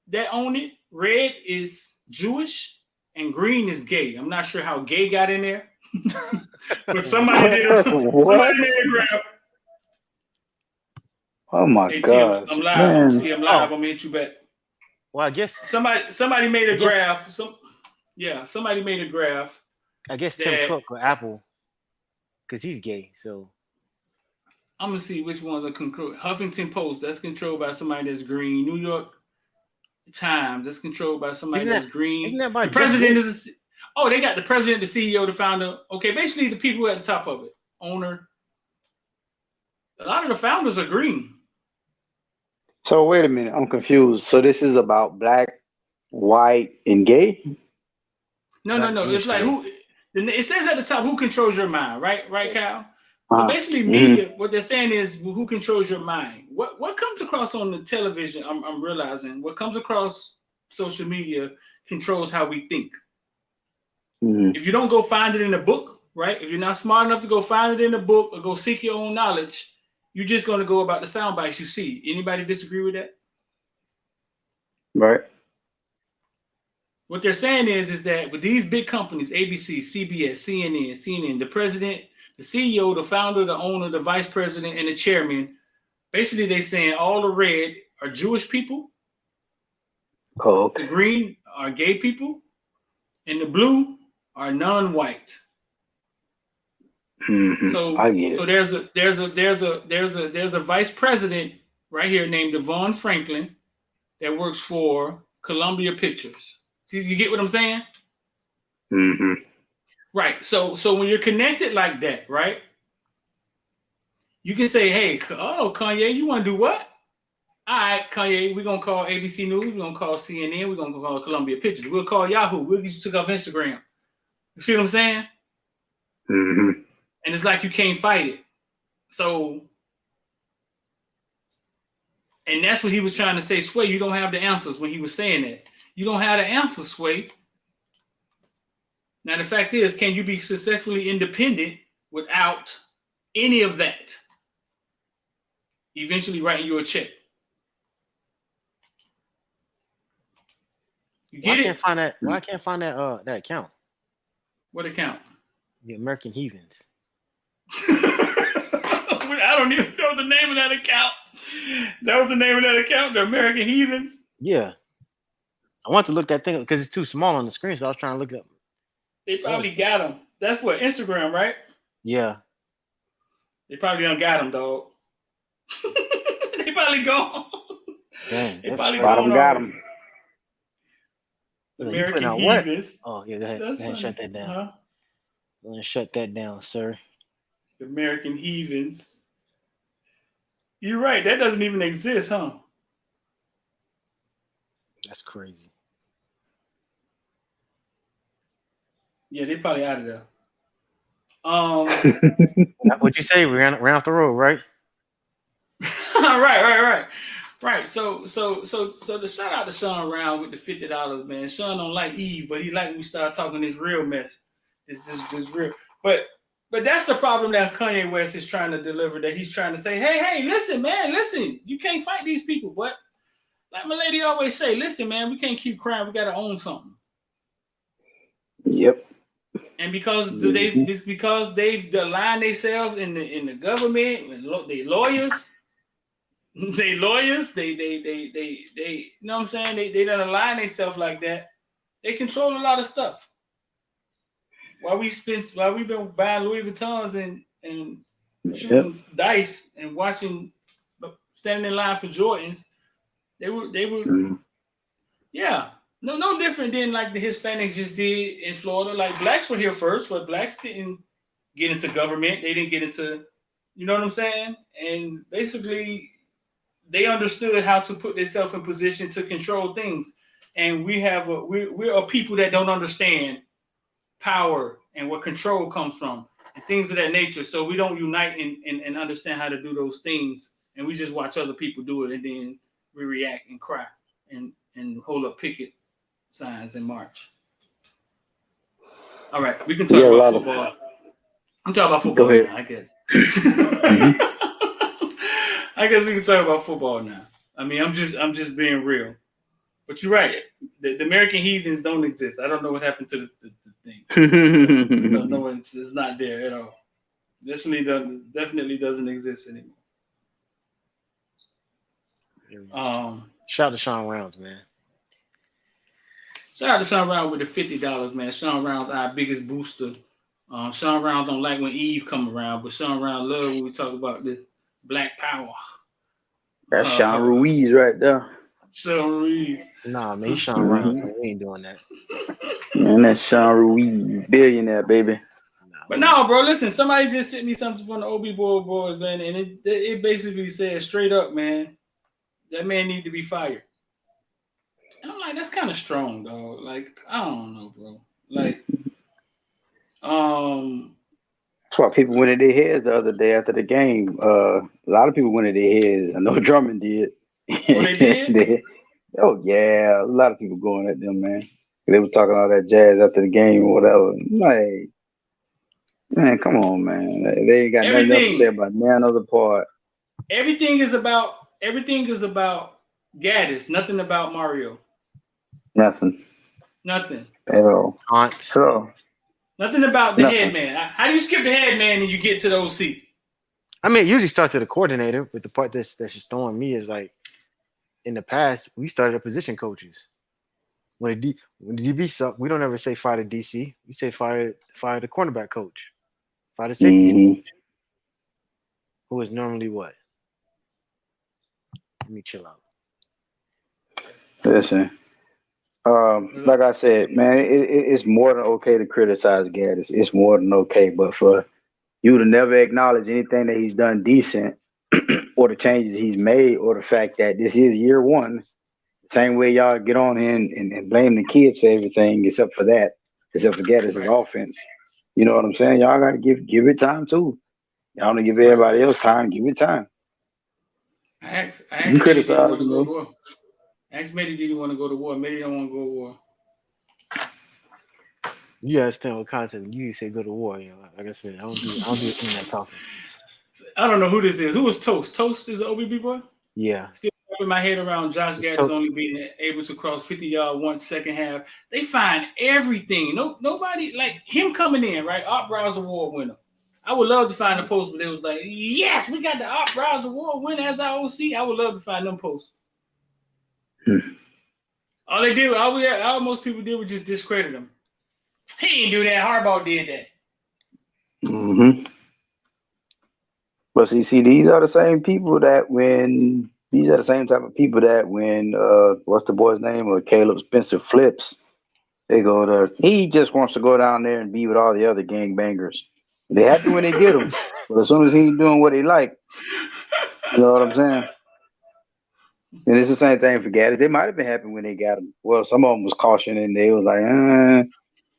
that own it. Red is Jewish, and green is gay. I'm not sure how gay got in there, but somebody did a graph.
Oh my God!
I'm live. I'm live. I'm gonna hit you back.
Well, I guess
somebody made a graph. Somebody made a graph.
I guess Tim Cook or Apple, because he's gay. So
I'm gonna see which ones are controlled. Huffington Post, that's controlled by somebody that's green. New York Times, that's controlled by somebody that's green.
Isn't that by
the president is? They got the president, the CEO, the founder. Okay, basically the people at the top of it, owner. A lot of the founders are green.
So wait a minute, I'm confused. So this is about black, white, and gay?
No. It's like who? It says at the top who controls your mind, right, Kyle? So basically, media. What they're saying is who controls your mind. What comes across on the television? I'm realizing what comes across social media controls how we think. If you don't go find it in a book, right? If you're not smart enough to go find it in a book or go seek your own knowledge, you're just going to go about the sound bites you see. Anybody disagree with that?
Right.
What they're saying is that with these big companies, ABC, CBS, CNN, the president, the CEO, the founder, the owner, the vice president, and the chairman, basically they're saying all the red are Jewish people.
Oh, okay.
The green are gay people, and the blue are non-white. So there's a vice president right here named Devon Franklin that works for Columbia Pictures. See, you get what I'm saying? Right. So when you're connected like that, right? You can say, hey, Kanye, you want to do what? All right, Kanye, we're going to call ABC News. We're going to call CNN. We're going to call Columbia Pictures. We'll call Yahoo. We'll get you took off Instagram. You see what I'm saying? And it's like you can't fight it. So, and that's what he was trying to say, Sway, you don't have the answers when he was saying that. You don't have the answers, Sway. Now, the fact is, can you be successfully independent without any of that? Eventually writing you a check. You get it?
I can't find that account.
What account?
The American Heathens.
I don't even know the name of that account. That was the name of that account, the American Heathens.
Yeah. I want to look that thing up because it's too small on the screen, so I was trying to look it up.
They probably got them. That's what, Instagram, right?
Yeah.
They probably done got them, dog. They probably gone.
Dang,
They
that's
probably
crazy.
gone
got
already.
him.
You putting
American
out what?
heathens.
Oh yeah, go ahead.
That's
Go ahead,
funny.
shut that down.
Huh?
Go ahead, shut that down, sir.
The American heathens. You're right. That doesn't even exist, huh?
That's crazy.
Yeah, they probably out of there.
What'd you say? Ran off the road, right?
Right. So the shout out to Sean Round with the $50, man. Sean don't like Eve, but he like when we start talking this real mess. It's just real. But that's the problem that Kanye West is trying to deliver. That he's trying to say, hey, listen, man, listen. You can't fight these people, but like my lady always say, listen, man, we can't keep crying. We gotta own something.
Yep.
And because they've aligned themselves in the government, they lawyers. They lawyers, they you know what I'm saying? They don't align themselves like that. They control a lot of stuff. While we've been buying Louis Vuittons and shooting dice and watching, standing in line for Jordans, they were no different than like the Hispanics just did in Florida. Like blacks were here first, but blacks didn't get into government. They didn't get into, you know what I'm saying? And basically they understood how to put themselves in position to control things. And we're a people that don't understand power and where control comes from and things of that nature. So we don't unite and understand how to do those things. And we just watch other people do it and then we react and cry and hold up picket signs and march. All right, we can talk about football. I'm talking about football now, I guess. I guess we can talk about football now. I mean, I'm just being real. But you're right. The American heathens don't exist. I don't know what happened to the thing. No, it's not there at all. Definitely doesn't exist anymore.
Shout out to Sean Rounds, man.
Shout out to Sean Round with the $50, man. Sean Round's our biggest booster. Sean Round don't like when Eve come around, but Sean Round love when we talk about this Black Power.
That's Sean Ruiz right there.
Sean Ruiz.
Nah, man, Sean Rounds, man. We ain't doing that.
Man, that's Sean Ruiz, billionaire, baby.
But no, bro, listen, somebody just sent me something from the OB Boys, man, and it basically said straight up, man, that man need to be fired. And I'm like, that's kind of strong, dog. Like, I don't know, bro. Like,
That's why people went in their heads the other day after the game. A lot of people went in their heads. I know Drummond did.
Oh, they did?
Oh, yeah. A lot of people going at them, man. They were talking all that jazz after the game or whatever. Like, man, come on, man. They ain't got nothing else to say about none other part.
Everything is about Gaddis, nothing about Mario.
Nothing. At all.
Nothing about the head man. How do you skip the head man and you get to the OC?
I mean, it usually starts with the coordinator, but the part that's just throwing me is like, in the past, we started at position coaches. When the DB suck, we don't ever say fire the DC. We say fire the cornerback coach, fire the safety coach, who is normally what? Let me chill out.
Listen, like I said, man, it's more than okay to criticize Gaddis. It's more than okay, but for you to never acknowledge anything that he's done decent or the changes he's made or the fact that this is year one, same way y'all get on in and blame the kids for everything except for Gaddis' offense. You know what I'm saying? Y'all got to give it time too. Y'all don't give everybody else time. Give it time.
I asked Medi, did he want to go to war? Ask Medi, did he want to go to war? Medi don't want to go to war.
You understand what concept? You say go to war. You know, like I said, I don't do internet talking.
I don't know who this is. Who is Toast? Toast is an OBB boy?
Yeah.
Still wrapping my head around Josh Gaddis only being able to cross 50-yard one second half. They find everything. Nobody like him coming in, right? Art Browse Award winner. I would love to find a post where they was like, yes, we got the Art Browse Award winner as our OC. I would love to find them posts. All they did, all most people did was just discredit him. He didn't do that. Harbaugh did that.
Mm-hmm. But see, these are the same people that when These are the same type of people that when what's the boy's name? Or Caleb Spencer flips, they go to. He just wants to go down there and be with all the other gangbangers. They happy when they get him, but as soon as he's doing what he like, you know what I'm saying? And it's the same thing for Gaddis. They might have been happy when they got him. Well, some of them was cautioning and they was like,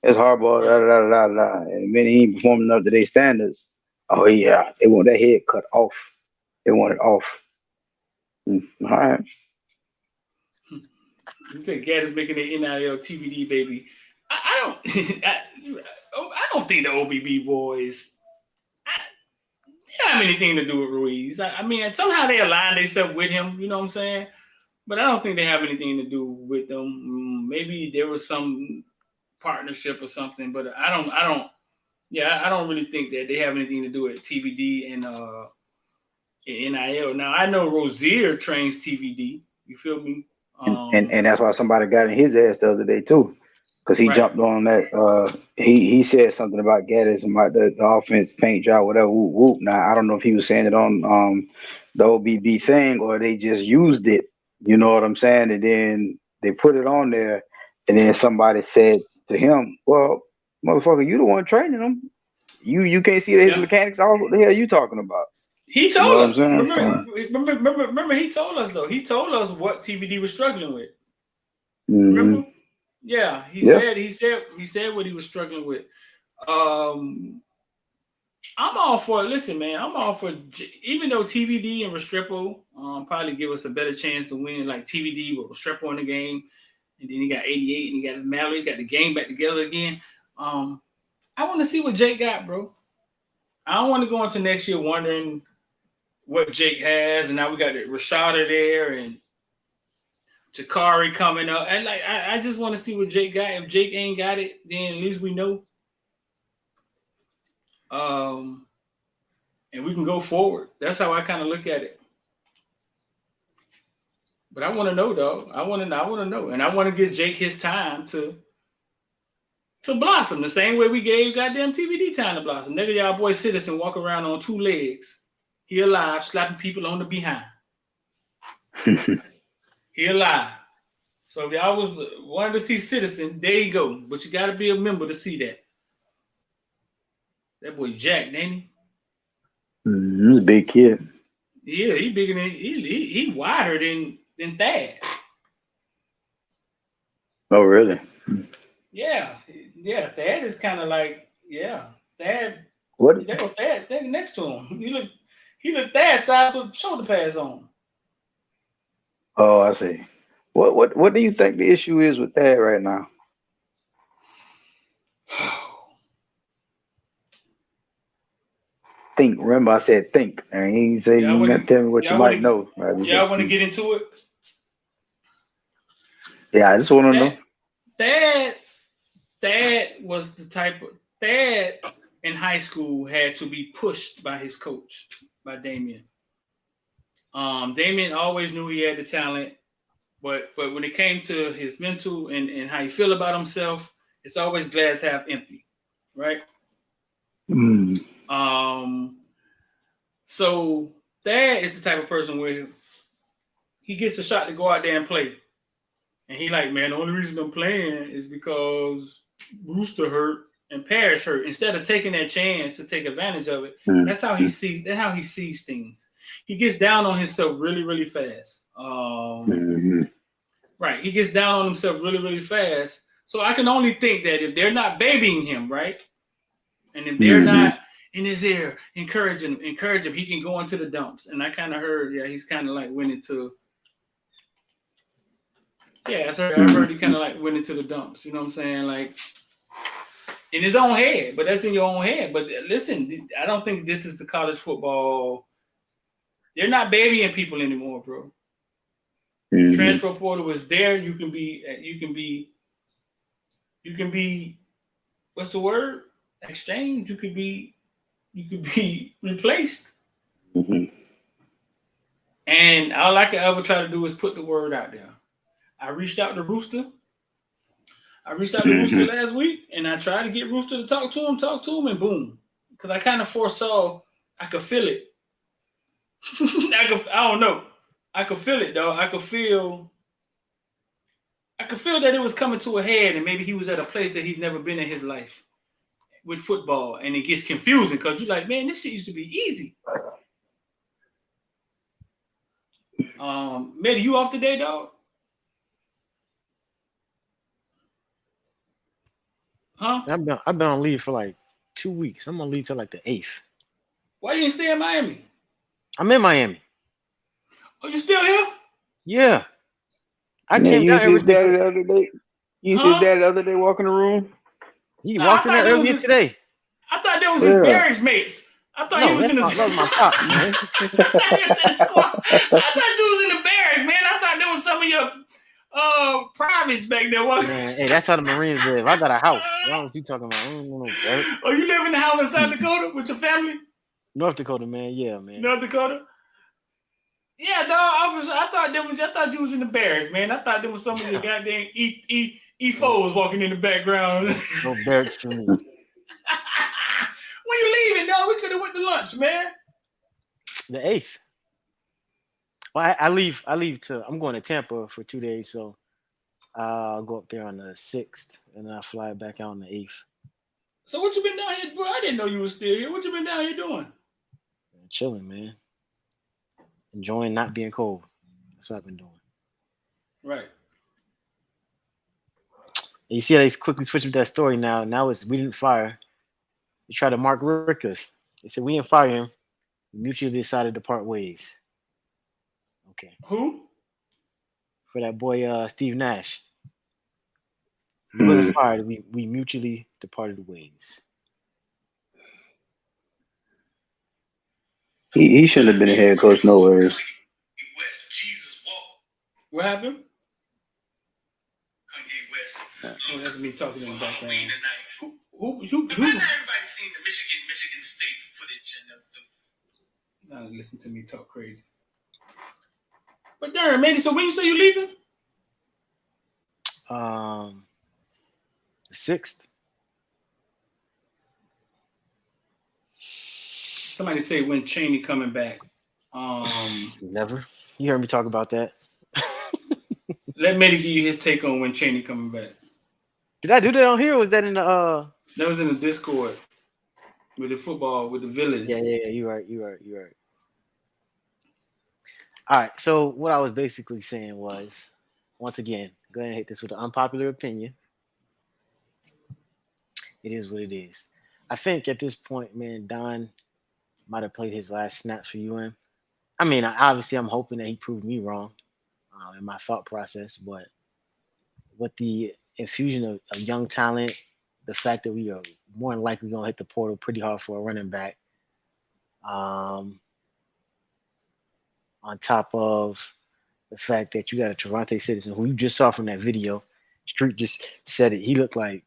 it's hardball, da da da da da. And the minute he ain't performing up to their standards, oh yeah, they want that head cut off. They want it off. All right.
You think Gaddis making the NIL TBD baby? I don't think the OBB boys have anything to do with Ruiz. I mean, somehow they align themselves with him. You know what I'm saying? But I don't think they have anything to do with them. Maybe there was some partnership or something, but I don't really think that they have anything to do with TBD and NIL. Now I know Rozier trains TBD. You feel me?
And that's why somebody got in his ass the other day too, because he jumped on that. He said something about Gaddis and about the offense paint job, whatever. Whoop, whoop. Now I don't know if he was saying it on the OBB thing or they just used it. You know what I'm saying? And then they put it on there, and then somebody said to him, "Well, motherfucker, you the one training them. You can't see his mechanics. What the hell are you talking about?"
He told us.
You know
Remember, he told us though. He told us what TBD was struggling with.
Mm-hmm.
Remember? Yeah, he said what he was struggling with. I'm all for it. Listen, man, I'm all for even though TBD and Restrepo probably give us a better chance to win, like TBD with Restrepo in the game, and then he got 88 and he got Mallory, got the game back together again. I want to see what Jake got, bro. I don't want to go into next year wondering what Jake has, and now we got Rashada there and Jakari coming up, and like I just want to see what Jake got. If Jake ain't got it, then at least we know. And we can go forward. That's how I kind of look at it. But I want to know, though. I want to know, and I want to give Jake his time to blossom the same way we gave goddamn TBD time to blossom. Nigga, y'all boy Citizen walk around on 2 legs. He alive, slapping people on the behind. He alive. So if y'all wanted to see Citizen, there you go. But you got to be a member to see that. That boy Jack, ain't he?
He's a big kid.
Yeah, he bigger than he wider than Thad.
Oh, really?
Yeah. Thad is kind of like Thad.
What?
That was Thad next to him. He looked Thad size with shoulder pads on.
Oh, I see. What do you think the issue is with that right now? Think. Remember, I said think. And he said you got to tell me what you might know.
Y'all want to get into it?
Yeah, I just want to know.
Thad was the type of Thad in high school had to be pushed by his coach, by Damien. Damien always knew he had the talent, but when it came to his mental and how he feel about himself, it's always glass half empty, right? So Thad is the type of person where he gets a shot to go out there and play. And he like, man, the only reason I'm playing is because Rooster hurt and Parish hurt. Instead of taking that chance to take advantage of it, that's how he sees things. He gets down on himself really, really fast. Right. He gets down on himself really, really fast. So I can only think that if they're not babying him, right? And if they're not in his ear, encourage him, he can go into the dumps. And I kind of heard, he's kind of like went into, I've heard he kind of like went into the dumps. You know what I'm saying? Like in his own head, but that's in your own head. But listen, I don't think this is the college football. They're not babying people anymore, bro. The transfer portal was there. You can be, what's the word? Exchange. You could be replaced. And all I can ever try to do is put the word out there. I reached out to Rooster. Last week, and I tried to get Rooster to talk to him, and boom. Because I kind of foresaw, I could feel it. I don't know. I could feel it though. I could feel that it was coming to a head, and maybe he was at a place that he's never been in his life with football, and it gets confusing because you're like, man, this shit used to be easy. Medi, you off today, dog? Huh?
I've been on leave for like 2 weeks. I'm gonna leave till like the 8th.
Why you didn't stay in Miami?
I'm in Miami.
Oh, you still here?
Yeah. I
Man,
came
you
down
see
here
his
with
daddy the other day? You see his
Huh?
daddy the other day walking the room?
He
Nah,
walked in
I
there
thought that was
earlier
his-
today.
I thought that was his
Yeah.
barracks mates. I thought he
No,
was in his.
that was my pop, man.
I thought he was in the squad. I thought you was in the barracks, man. I thought that was some of your privates back there.
Man, hey, that's how the Marines live. I got a house. I don't know what you talking about. I don't know no barracks.
Oh, you live in the house in South Dakota with your family?
North Dakota, man. Yeah, man.
North Dakota? Yeah, dog. I thought you was in the barracks, man. I thought there was some of your goddamn E4s walking in the background.
No barracks for me.
When you leaving, dog? We could have went to lunch, man.
The 8th. Well, I leave to. I'm going to Tampa for 2 days, so I'll go up there on the 6th, and then I'll fly back out on the 8th.
So what you been down here, bro? I didn't know you was still here. What you been down here doing?
Chilling, man. Enjoying not being cold. That's what I've been doing.
Right.
And you see how they quickly switched up that story now. Now it's we didn't fire. They tried to Mark Rickers. They said we didn't fire him. We mutually decided to part ways. Okay.
Who?
For that boy Steve Nash. He wasn't fired. We mutually departed ways.
He shouldn't have been a head coach nowhere.
What happened? Oh, that's me talking in the background. Who?
Everybody seen the Michigan State footage and
Now listen to me talk crazy. But darn, man, so when you say you leaving?
The 6th.
Somebody say when Cheney coming back.
Never. You heard me talk about that.
Let Medi give you his take on when Cheney coming back.
Did I do that on here, or was that in the
That was in the Discord with the football, with the village.
Yeah, you're right. All right, so what I was basically saying was, once again, go ahead and hit this with an unpopular opinion. It is what it is. I think at this point, man, Don might have played his last snaps for UM. I mean, obviously, I'm hoping that he proved me wrong in my thought process, but with the infusion of young talent, the fact that we are more than likely going to hit the portal pretty hard for a running back, on top of the fact that you got a Toronto citizen who you just saw from that video. Street just said it. He looked as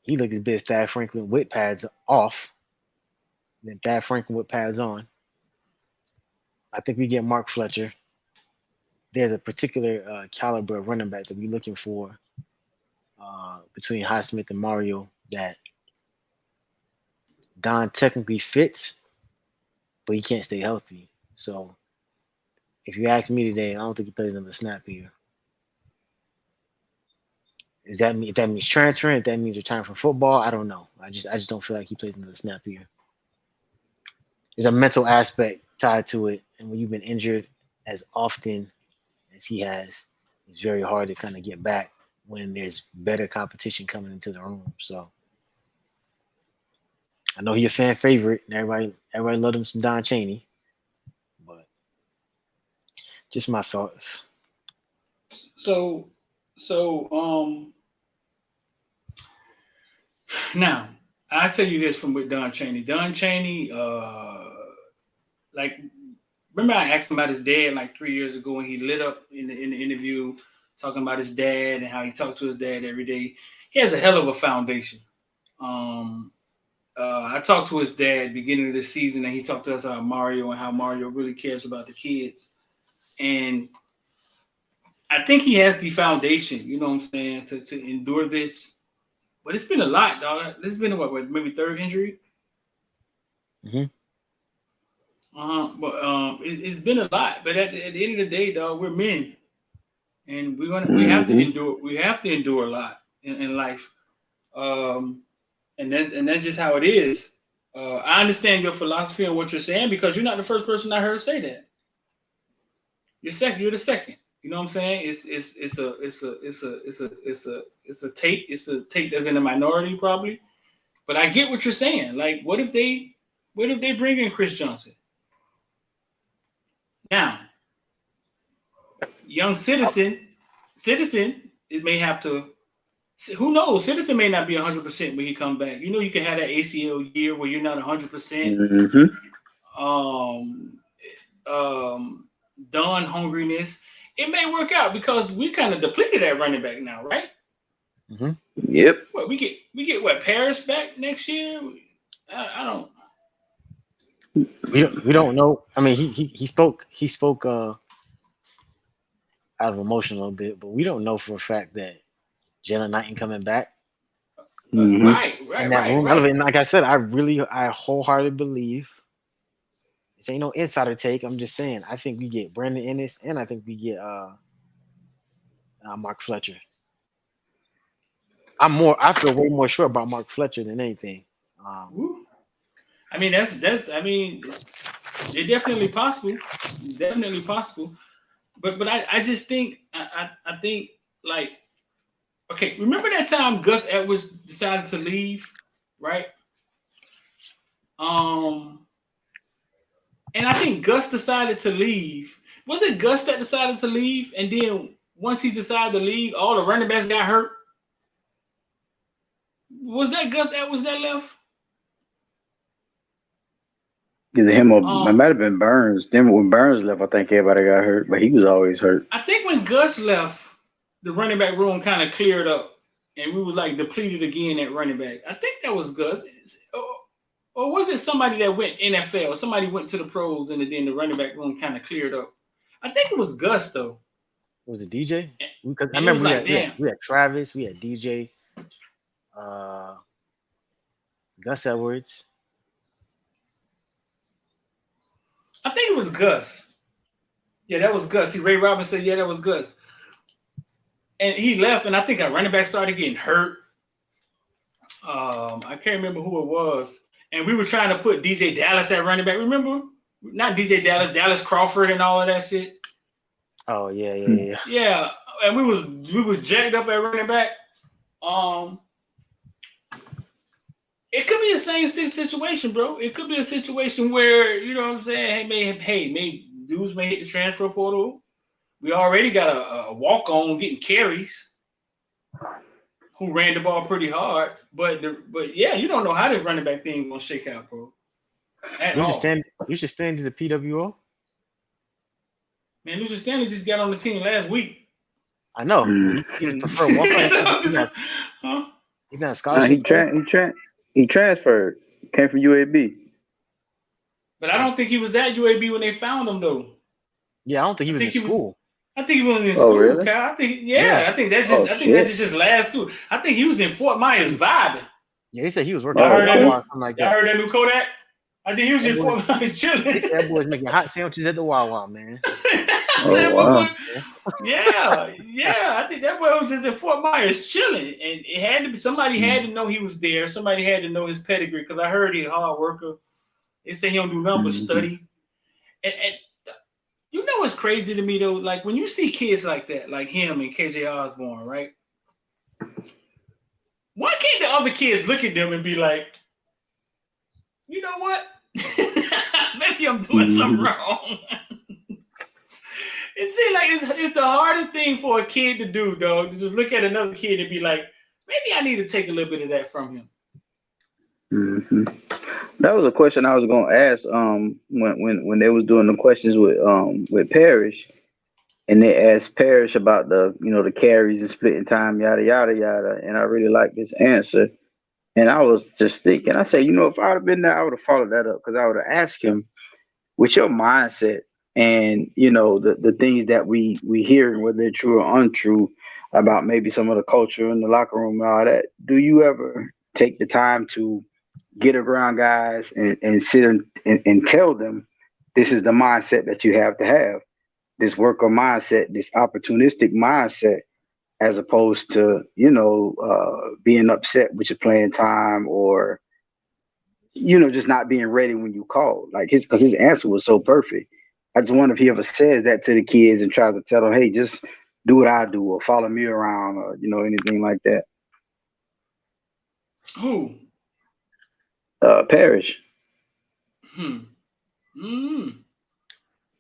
big as Thad Franklin with pads off than Thad Franklin with pads on. I think we get Mark Fletcher. There's a particular caliber of running back that we're looking for between Highsmith and Mario that Don technically fits, but he can't stay healthy. So if you ask me today, I don't think he plays another snap here. If that means transferring, if that means retiring from football, I don't know. I just don't feel like he plays another snap here. There's a mental aspect tied to it, and when you've been injured as often as he has, it's very hard to kind of get back when there's better competition coming into the room. So I know he's a fan favorite, and everybody loved him some Don Cheney, but just my thoughts.
So now I tell you this from with Don Cheney. Don Cheney, remember I asked him about his dad like 3 years ago, and he lit up in the interview talking about his dad and how he talked to his dad every day. He has a hell of a foundation. I talked to his dad beginning of the season, and he talked to us about Mario and how Mario really cares about the kids. And I think he has the foundation, you know what I'm saying, to endure this. But it's been a lot, dog. This has been what maybe third injury?
Mm-hmm.
But it's been a lot. But at the end of the day, dog, we're men, and we have to endure. We have to endure a lot in life. And that's just how it is. I understand your philosophy and what you're saying because you're not the first person I heard say that. You're the second. You know what I'm saying? It's a take. It's a take that's in the minority probably. But I get what you're saying. Like, what if they bring in Chris Johnson? Now, young Citizen, it may have to. Who knows? Citizen may not be 100% when he come back. You know, you can have that ACL year where you're not 100%. Dawn hungriness. It may work out because we kind of depleted that running back now, right?
Yep.
What we get what, Parish back next year? I don't.
We don't know. I mean, he spoke out of emotion a little bit, but we don't know for a fact that Jalen Knight ain't coming back.
Right.
And like I said, I wholeheartedly believe this ain't no insider take. I'm just saying I think we get Brandon Ennis and I think we get Mark Fletcher. I feel way more sure about Mark Fletcher than anything.
I mean, that's it's definitely possible. Definitely possible. But I just think I think like, okay, remember that time Gus Edwards decided to leave, right? And I think Gus decided to leave. Was it Gus that decided to leave? And then once he decided to leave, all the running backs got hurt. Was that Gus Edwards that left?
Either him or it might have been Burns. Then when Burns left, I think everybody got hurt, but he was always hurt.
I think when Gus left, the running back room kind of cleared up, and we were like depleted again at running back. I think that was Gus, or was it somebody that went NFL? Somebody went to the pros, and then the running back room kind of cleared up. I think it was Gus though.
Was it DJ? Because I remember we had Travis, we had DJ, Gus Edwards.
I think it was Gus. Yeah, that was Gus. Ray Robinson said, yeah, that was Gus. And he left, and I think our running back started getting hurt. I can't remember who it was. And we were trying to put DJ Dallas at running back. Remember? Not DJ Dallas, Dallas Crawford and all of that shit.
Oh, yeah.
Yeah, and we was jacked up at running back. It could be the same situation, bro. It could be a situation where, you know what I'm saying, maybe dudes may hit the transfer portal. We already got a walk-on getting carries who ran the ball pretty hard. But yeah, you don't know how this running back thing gonna shake out, bro.
Lucius Stanley is a PWO.
Man, Lucius Stanley just got on the team last week.
I know. He's a preferred walk-on. He's not a scholarship.
He transferred. Came from UAB.
But I don't think he was at UAB when they found him, though.
Yeah, I don't think he was in school.
I think he was in school,
really?
Kyle. I think that's just. I think that's just last school. I think he was in Fort Myers vibing.
Yeah, he said he was working.
I heard
that
new Kodak. I think he was in Fort Myers chilling.
That boy's making hot sandwiches at the Wawa, man.
Wow.
Yeah. I think that boy was just in Fort Myers chilling, and it had to be somebody had to know he was there. Somebody had to know his pedigree because I heard he's a hard worker. They say he don't do nothing but study. And you know what's crazy to me though? Like when you see kids like that, like him and KJ Osborne, right? Why can't the other kids look at them and be like, you know what? Maybe I'm doing something wrong. It seems like it's the hardest thing for a kid to do, dog. To just look at another kid and be like, maybe I need to take a little bit of that from him.
That was a question I was going to ask when they was doing the questions with Parish, and they asked Parish about the carries and splitting time, yada yada yada, and I really liked his answer. And I was just thinking, I said, if I would have been there, I would have followed that up because I would have asked him, with your mindset and the things that we hear, whether they're true or untrue, about maybe some of the culture in the locker room and all that, do you ever take the time to get around guys and sit and tell them, This is the mindset that you have to have. This worker mindset, this opportunistic mindset, as opposed to, being upset with your playing time or, just not being ready when you call. Like because his answer was so perfect. I just wonder if he ever says that to the kids and tries to tell them, hey, just do what I do or follow me around or, anything like that.
Who?
Parish.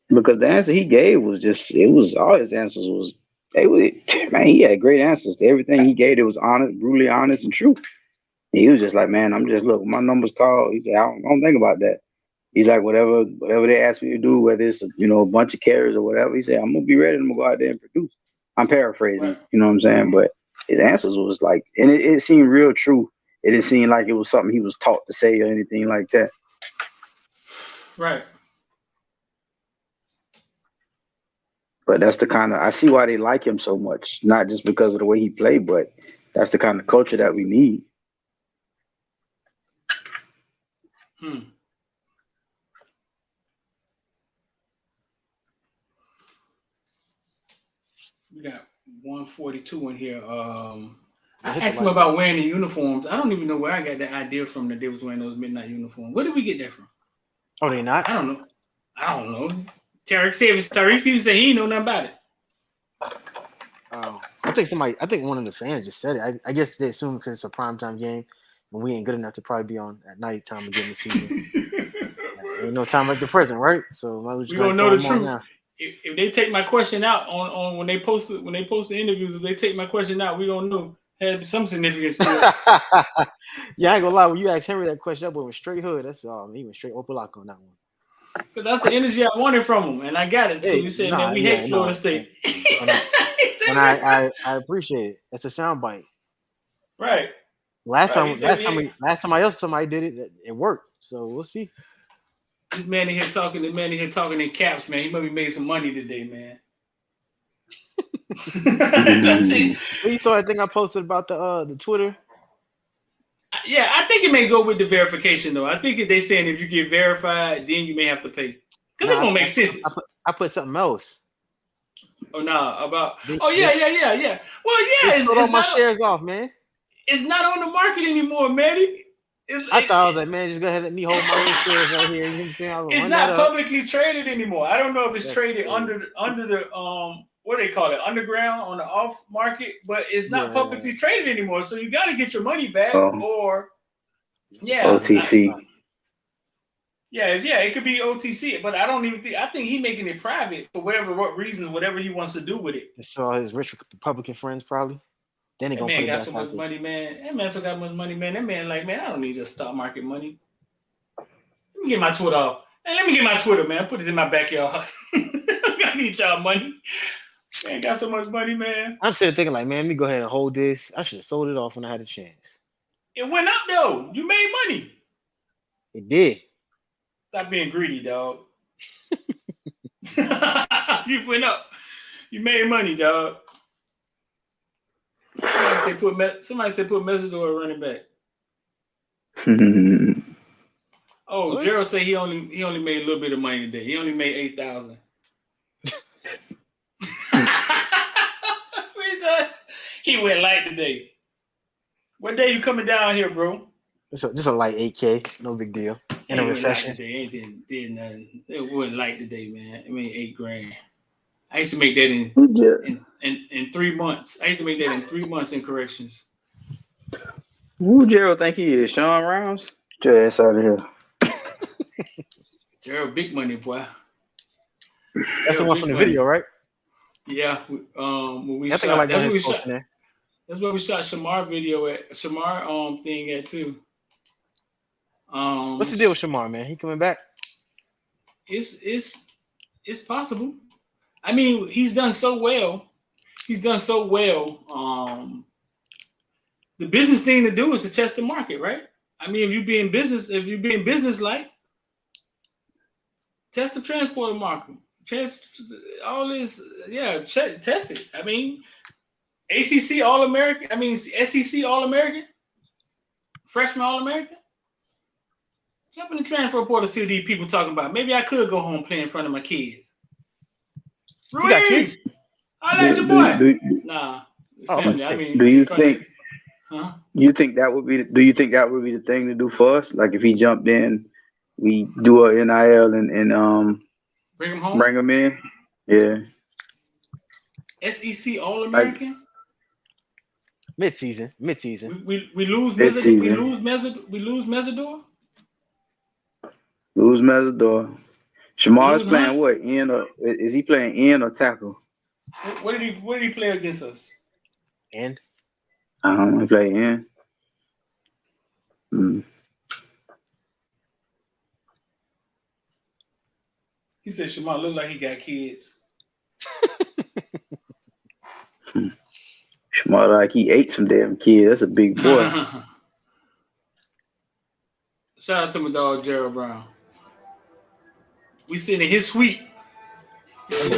Because the answer he gave was all his answers was, man, he had great answers to everything he gave. It was honest, brutally honest and true. And he was just like, man, look, my number's called. He said, I don't think about that. He's like, whatever they ask me to do, whether it's, a bunch of carries or whatever, he said, I'm going to be ready. I'm going to go out there and produce. I'm paraphrasing,
right.
You know what I'm saying? But his answers was like, and it seemed real true. It didn't seem like it was something he was taught to say or anything like that.
Right.
But that's the kind of, I see why they like him so much. Not just because of the way he played, but that's the kind of culture that we need.
We got 142 in here. I asked him about wearing the uniforms. I don't even know where I got that idea from that they was wearing those midnight uniforms. Where did we get that from?
Oh, they not?
I don't know. Tyrique Stevenson said he ain't know nothing about it.
I think one of the fans just said it. I guess they assume because it's a primetime game and we ain't good enough to probably be on at night time again this season. Ain't no time like the present, right? So we
gonna know the truth. If they take my question out on when they post the interviews, if they take my question out, we gonna know had some significance to it.
Yeah, I ain't gonna lie. When you asked Henry that question, that boy went straight hood. That's all. He went straight Opalaka on that one.
Because that's the energy I wanted from him, and I got it. So you said, man, we hate Florida State.
And I appreciate it. That's a soundbite.
Right.
Last time somebody did it, it worked. So we'll see.
This man in here talking in caps, man. He must be made some money today, man.
You saw that thing I posted about the Twitter?
Yeah, I think it may go with the verification though. I think if they saying if you get verified, then you may have to pay. Because it won't make sense.
I put something else.
Oh no, about Well, yeah.
It's all my shares off, man.
It's not on the market anymore, man.
I thought I was like, man, just go ahead and let me hold my little shares right here. You know what I'm saying?
It's not publicly traded anymore. I don't know if it's traded under the what do they call it, underground on the off market, but it's not publicly traded anymore. So you got to get your money back, or
OTC.
It could be OTC, but I don't even think. I think he's making it private for what reasons, whatever he wants to do with it.
It's all his rich Republican friends probably. Then they gonna
man
put
got
it
so
back
much money, man. That man so got much money, man. That man like, man, I don't need your stock market money. Let me get my Twitter off. Hey, let me get my Twitter, man. Put it in my backyard. I need y'all money. Man, got so much money, man.
I'm sitting thinking like, man, let me go ahead and hold this. I should have sold it off when I had a chance.
It went up though. You made money.
It did.
Stop being greedy, dog. You went up. You made money, dog. Somebody said put Messidor running back. Oh, what? Gerald said he only made a little bit of money today. He only made 8,000. He went light today. What day you coming down here, bro?
Just a light 8K, no big deal. In a recession.
Did nothing. It went light today, man. It made $8,000. I used to make that in 3 months. I used to make that in 3 months in corrections.
Who Gerald think he is? Sean Rounds? Get your ass out of here.
Gerald, big money, boy.
That's the one from the video, right?
Yeah. When we
I think I like
that's
his
where we
posting there.
That's where we shot Shamar video at. Shamar thing at too.
What's the deal with Shamar, man? He coming back?
It's possible. I mean, he's done so well. The business thing to do is to test the market, right? I mean, if you're being business-like, test the transporter market. All this, test it. I mean, ACC All-American. I mean, SEC All-American. Freshman All-American. Jump in the transfer portal, see what these people talking about. Maybe I could go home play in front of my kids.
You got kids?
I like your boy. Nah, family. I mean,
do you think?
Huh?
You think that would be? Do you think that would be the thing to do for us? Like if he jumped in, we do a NIL and
bring him home.
Bring him in. Yeah.
SEC All American.
Mid-season.
We lose Mesador. We lose Mesador.
Lose Mesador. Shamar is playing what? End or is he playing end or tackle?
What did he play against us?
End.
He played end.
He said Shamar look like he got kids.
Shamar like he ate some damn kid. That's a big boy.
Shout out to my dog Gerald Brown. We sitting in his suite. Oh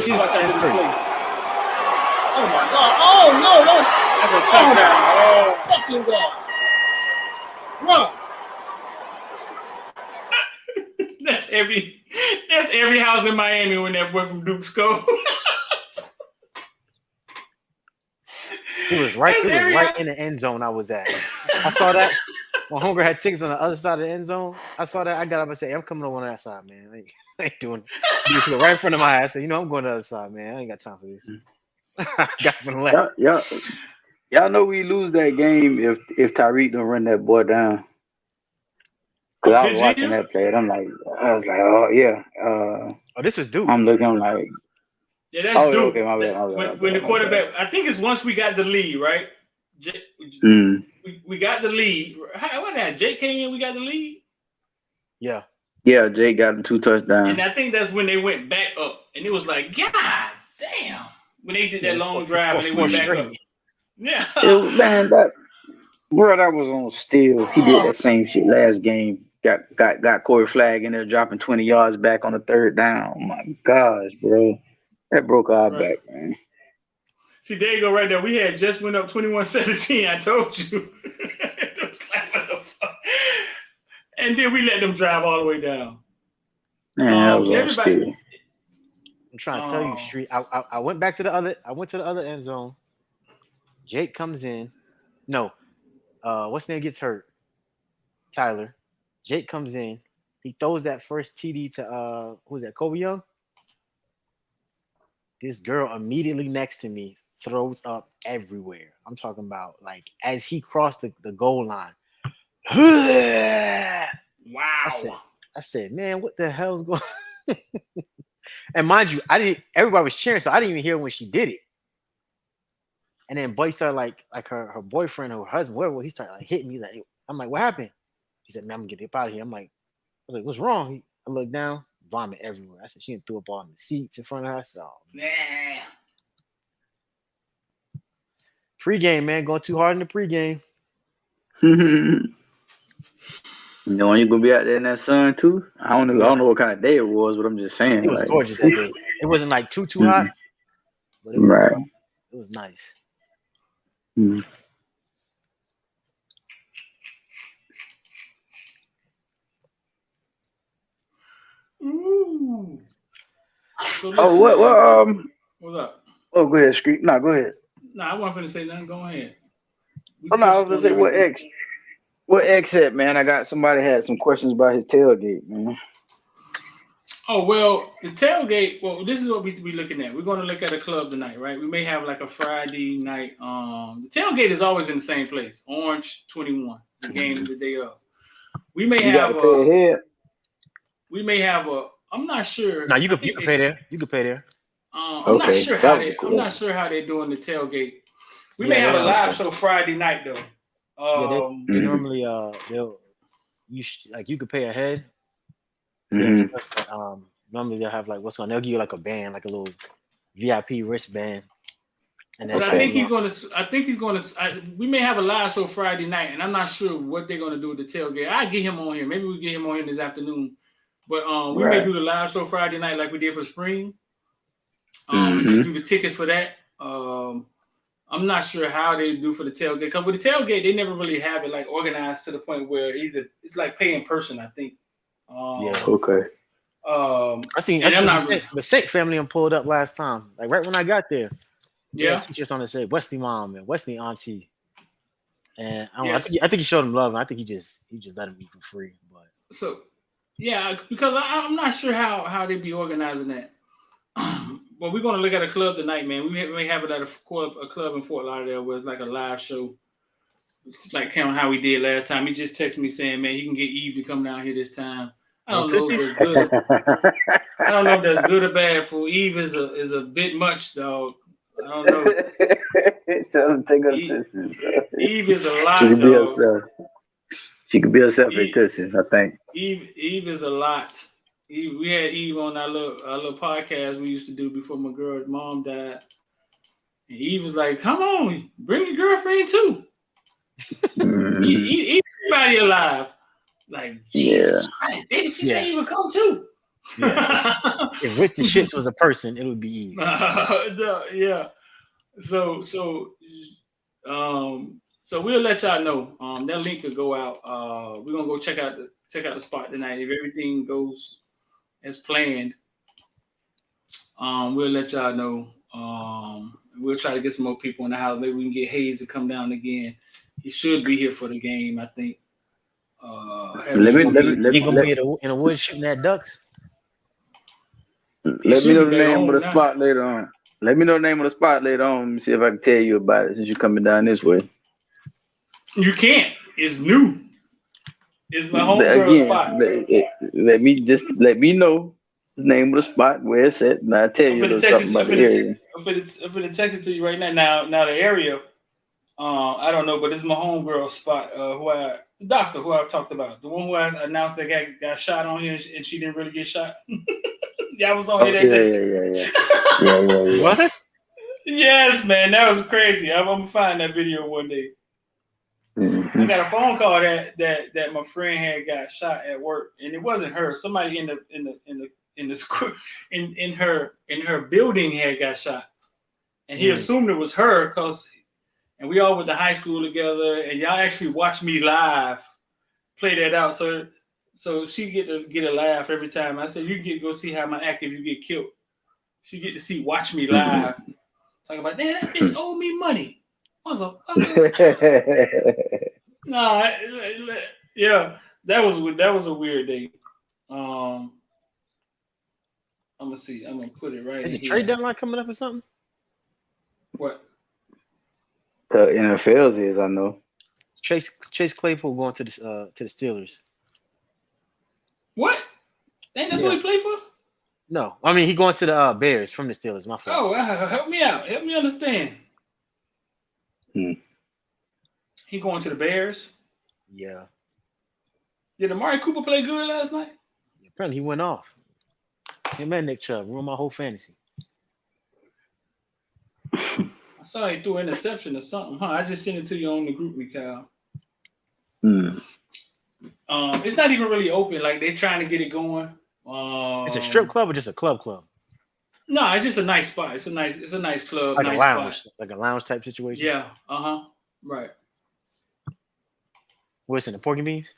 my
God! Oh no! No!
That's a touchdown.
Oh, fucking God! What?
That's every house in Miami when that boy from Duke scored.
It was right in the end zone I was at. I saw that. My homegirl had tickets on the other side of the end zone. I saw that. I got up and said, I'm coming over on that side, man. I ain't doing this right in front of my ass. I said, I'm going to the other side, man. I ain't got time for this. Got from the left.
Y'all know we lose that game if Tyrique don't run that boy down. Cause I was watching that play and I was like, oh yeah.
This was Duke.
I'm like,
yeah, that's Duke.
Okay, my bad.
When the quarterback, I think it's once we got the lead, right? We got the lead. What that? Jake came in, we got the lead.
Yeah.
Yeah, Jake got him 2 touchdowns.
And I think that's when they went back up. And it was like, God damn. When they did that long drive and they went back up. Yeah.
Man, that was on steal. He did that same shit last game. Got Corey Flagg in there dropping 20 yards back on the 3rd down. Oh my gosh, bro. That broke our back, man.
See, there you go right there. We had just went up 21-17. I told you. And then we let them drive all the way down.
Man,
everybody.
I'm trying to tell you, Street. I went back to the other. I went to the other end zone. Jake comes in. No, what's name gets hurt? Tyler. Jake comes in. He throws that first TD to who's that? Kobe Young. This girl immediately next to me throws up everywhere. I'm talking about like as he crossed the goal line.
Wow.
I said, man, what the hell's going on? And mind you, everybody was cheering, so I didn't even hear when she did it. And then Buddy started like her boyfriend or her husband, whatever, he started like hitting me. Like, I'm like, what happened? He said, man, I'm gonna get up out of here. I was like, what's wrong? I looked down, vomit everywhere. I said, she threw up all in the seats in front of her. I said, oh, man. Pre-game, man, going too hard in the pre-game.
You know when you're gonna be out there in that sun too? I don't know what kind of day it was, but I'm just saying.
It was gorgeous that day. It wasn't like too hot, but it was nice.
Mm-hmm.
Ooh. So what's up?
Oh, go ahead, Street. No, go ahead.
No, I wasn't gonna say nothing. Go ahead.
I was gonna say what X said, man. I got somebody had some questions about his tailgate, man.
Oh, well, the tailgate, this is what we looking at. We're going to look at a club tonight, right? We may have like a Friday night. The tailgate is always in the same place, Orange 21, the game the day of. We may have I'm not sure.
No, you could pay there. You could pay there.
I'm not sure how they're doing the tailgate. We may have a live show Friday night though.
They normally you could pay ahead. Normally they'll have like they'll give you like a band, like a little VIP wristband. And
I think he's gonna. We may have a live show Friday night, and I'm not sure what they're gonna do with the tailgate. I'll get him on here. Maybe we get him on here this afternoon. But we may do the live show Friday night like we did for spring. Just do the tickets for that. I'm not sure how they do for the tailgate. Because with the tailgate, they never really have it like organized to the point where either it's like pay in person, I think.
Okay.
I seen the Saint family pulled up last time. Like right when I got there. Yeah, t-shirts on that say Wesley Mom and Wesley Auntie. And I don't know, I think he showed him love, and I think he just let him eat for free. But
so because I'm not sure how they be organizing that. But we're gonna look at a club tonight, man. We may have it at a club in Fort Lauderdale where it's like a live show. It's like kind of how we did last time. He just texted me saying, man, he can get Eve to come down here this time. I don't know if it's good. I don't know if that's good or bad for Eve. Is a bit much, dog. I don't know. Eve is a lot, dog.
She could be herself at Tussie's, I think.
Eve is a lot. We had Eve on our little podcast we used to do before my girl's mom died. And Eve was like, come on, bring your girlfriend too. Eat everybody alive. Like, Jesus Christ, baby, she said you would come too.
Yeah. If Rick the Shits was a person, it would be Eve.
Yeah. So we'll let y'all know. That link could go out. We're gonna go check out the spot tonight. If everything goes as planned, we'll let y'all know. We'll try to get some more people in the house. Maybe we can get Hayes to come down again. He should be here for the game, I think.
Let me gonna be in a wood shooting at ducks.
Let me know the name of the spot later on. Let me know the name of the spot later on. Let me see if I can tell you about it since you're coming down this way.
You can't. It's new. It's my homegirl spot.
Let me know the name of the spot where it's at, and I'll tell you a little something about the area.
I'm gonna text it to you right now. Now the area, I don't know, but it's my homegirl spot. The doctor who I talked about, the one who I announced that got shot on here, and she didn't really get shot. I was on here that day.
Yeah.
What?
Yes, man, that was crazy. I'm gonna find that video one day.
Mm-hmm.
I got a phone call that my friend had got shot at work, and it wasn't her. Somebody in her building had got shot, and he assumed it was her and we all went to high school together, and y'all actually watched me live play that out. So she get a laugh every time. I said, you get to go see how I'm act if you get killed. She get to watch me live. Talking about, damn, that bitch owed me money. Motherfucker. Nah, yeah, that was a weird day. I'm gonna see. I'm gonna put it right.
Is the trade deadline coming up or something?
What?
The NFL's is, I know.
Chase Claypool going to the Steelers.
What? Ain't that's what he played for?
No, I mean he going to the Bears from the Steelers. My fault.
Oh, help me out. Help me understand. He going to the Bears?
Yeah.
Did Amari Cooper play good last night?
Apparently he went off. Hey man, Nick Chubb ruined my whole fantasy.
I saw he threw an interception or something. I just sent it to you on the group, Mikal. It's not even really open. Like they're trying to get it going.
It's a strip club or just a club?
No, it's just a nice spot. It's a nice club.
Like
nice
a lounge,
spot.
like a lounge type situation.
Yeah. Right.
What's in the Porky Beans?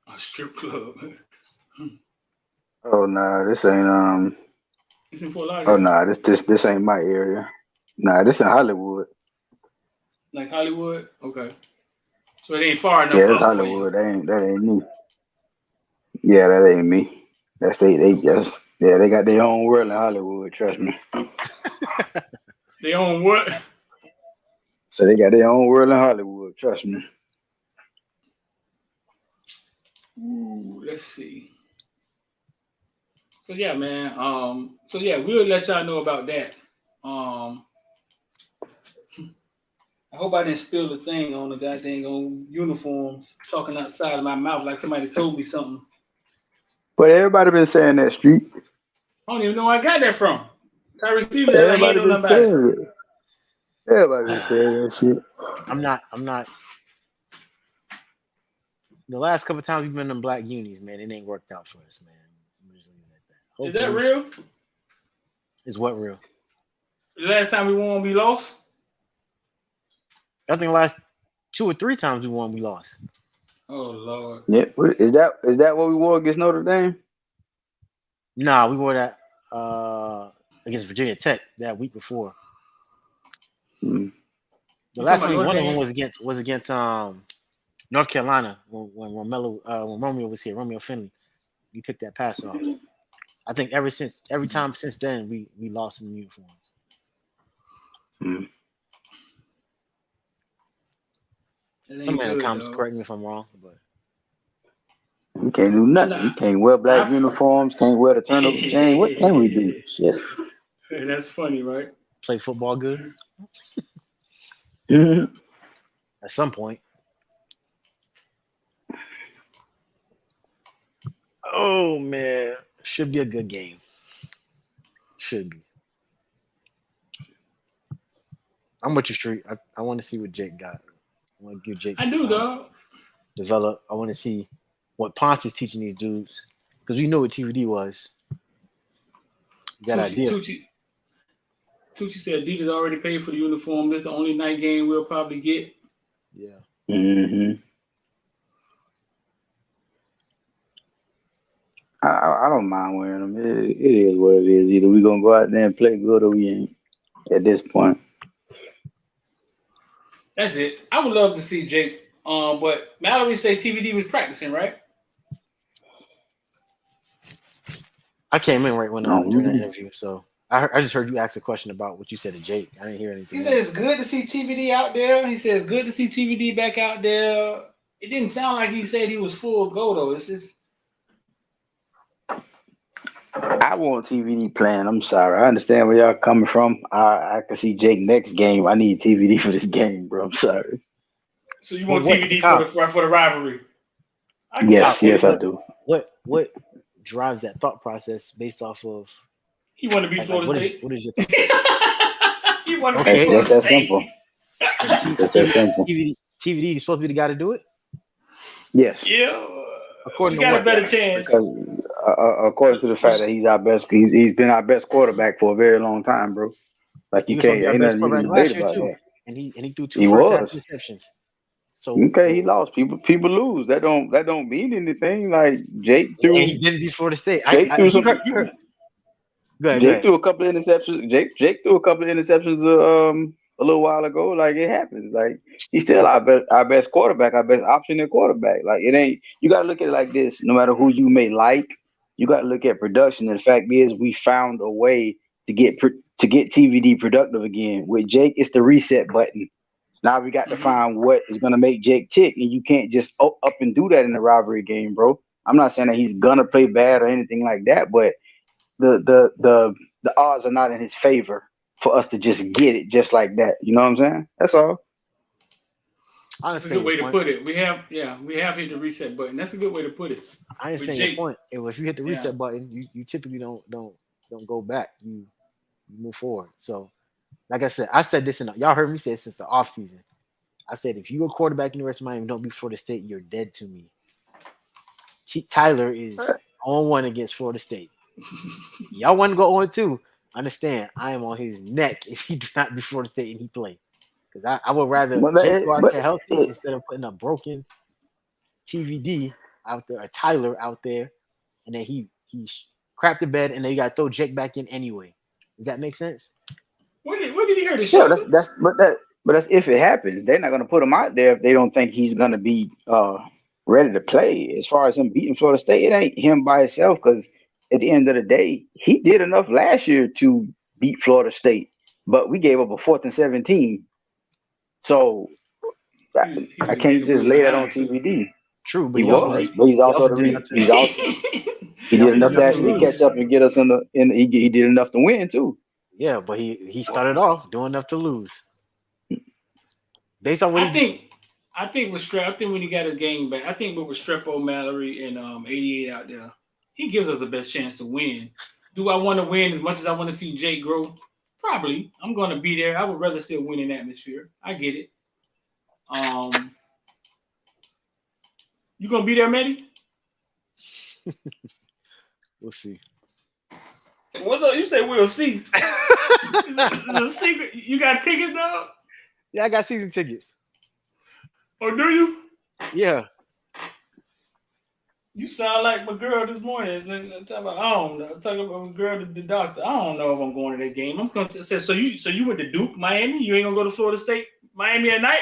A strip club.
Oh no, this ain't
It's in Fort Lauderdale.
Oh no, this ain't my area. Nah, this in Hollywood.
Like Hollywood? Okay. So it ain't far enough.
Yeah, it's Hollywood. That ain't me. Yeah, that ain't me. That's they got their own world in Hollywood, trust me.
They own what?
So they got their own world in Hollywood, trust me.
Ooh, let's see. So yeah, man. We'll let y'all know about that. I hope I didn't spill the thing on the goddamn uniforms, talking outside of my mouth like somebody told me something.
But everybody been saying that, Street.
I don't even know where I got that from. Tyrique Stevenson,
Everybody been saying it. Everybody been saying that shit.
I'm not. The last couple of times we've been in black unis, man, it ain't worked out for us, man.
Is that real?
Is what real?
The last time we won, we lost?
I think the last 2 or 3 times we won, we lost.
Oh Lord.
Yeah, is that what we wore against Notre Dame?
Nah, we wore that against Virginia Tech that week before.
Mm.
The last time one of them was against North Carolina when Romeo was here, Romeo Finley. We picked that pass off. I think every time since then we lost in the uniforms.
Mm.
Somebody in the comments correct me if I'm wrong, but
we can't do nothing. We can't wear black uniforms. Can't wear the turnover chain. What can we do? Shit.
Hey, that's funny, right?
Play football good.
Mm-hmm.
At some point. Oh man, should be a good game. Should be. I'm with you, Street. I want to see what Jake got. I want to give Jake some time.
Dog.
Develop. I want to see what Ponce is teaching these dudes because we know what TVD was. We got idea.
Tucci said Adidas already paid for the uniform. This is the only night game we'll probably get.
Yeah.
Mm-hmm. I don't mind wearing them. It is what it is. Either we gonna go out there and play good or we ain't. At this point.
That's it. I would love to see Jake. But Mallory said TVD was practicing, right?
I came in right when during the interview, so I just heard you ask a question about what you said to Jake. I didn't hear anything.
He said it's good to see TVD out there. He says good to see TVD back out there. It didn't sound like he said he was full go though. It's just.
I want TVD playing. I'm sorry. I understand where y'all coming from. I can see Jake next game. I need TVD for this game, bro. I'm sorry.
So you want TVD for the rivalry?
Yes, I do.
What drives that thought process based off of?
He want to be Florida State.
What is your thought?
He want to be Florida
That's
State.
simple. That's that simple.
TVD is supposed to be the guy to do it.
Yes.
Yeah.
According
to
got
a better chance.
Because according to the fact that he's our best, he's been our best quarterback for a very long time, bro. Like you can't, ain't nothing you can debate about that.
And he threw two first half interceptions. So
he lost. People lose. That don't mean anything. Like Jake threw.
And he didn't beat Florida State.
Jake threw some.
Go ahead.
Jake threw a couple of interceptions. Jake threw a couple of interceptions a little while ago. Like it happens. Like he's still our best quarterback, our best option at quarterback. Like it ain't. You gotta look at it like this. No matter who you may like, you gotta look at production. And the fact is, we found a way to get TVD productive again. With Jake, it's the reset button. Now we got to find what is gonna make Jake tick, and you can't just up and do that in a rivalry game, bro. I'm not saying that he's gonna play bad or anything like that, but the odds are not in his favor for us to just get it just like that. You know what I'm saying? That's all.
That's a good way to put it. We have hit the reset button. That's a good way to put it.
I ain't saying your point. If you hit the reset button, you typically don't go back. You move forward. So, like I said this y'all heard me say it since the offseason. I said if you're a quarterback in the University of Miami, don't beat Florida State, you're dead to me. Tyler is 0-1 against Florida State. Y'all want to go 0-2. Understand, I am on his neck if he do not beat Florida State and he play. Because I would rather Jake go out there healthy instead of putting a broken TVD out there, or Tyler out there, and then he crapped the bed, and then you got to throw Jake back in anyway. Does that make sense?
Where did he hear this?
Yeah, but that's if it happens. They're not going to put him out there if they don't think he's going to be ready to play. As far as him beating Florida State, it ain't him by himself. Because at the end of the day, he did enough last year to beat Florida State, but we gave up a 4th and 17. So I can't just lay that on TVD.
True, but
he did enough to actually catch up and get us he did enough to win too.
Yeah, but he started off doing enough to lose. Based on what
I think when he got his game back, I think with Restrepo, Mallory, and 88 out there, he gives us the best chance to win. Do I want to win as much as I want to see Jake grow? Probably. I'm going to be there. I would rather see a winning atmosphere. I get it. You going to be there, Matty?
We'll see.
What's up? You say we'll see. It's a secret. You got tickets, dog?
Yeah, I got season tickets.
Oh, do you?
Yeah.
You sound like my girl this morning. I don't know. Talking about my girl, the doctor. I don't know if I'm going to that game. I'm going to say, so you went to Duke, Miami? You ain't gonna go to Florida State, Miami at night?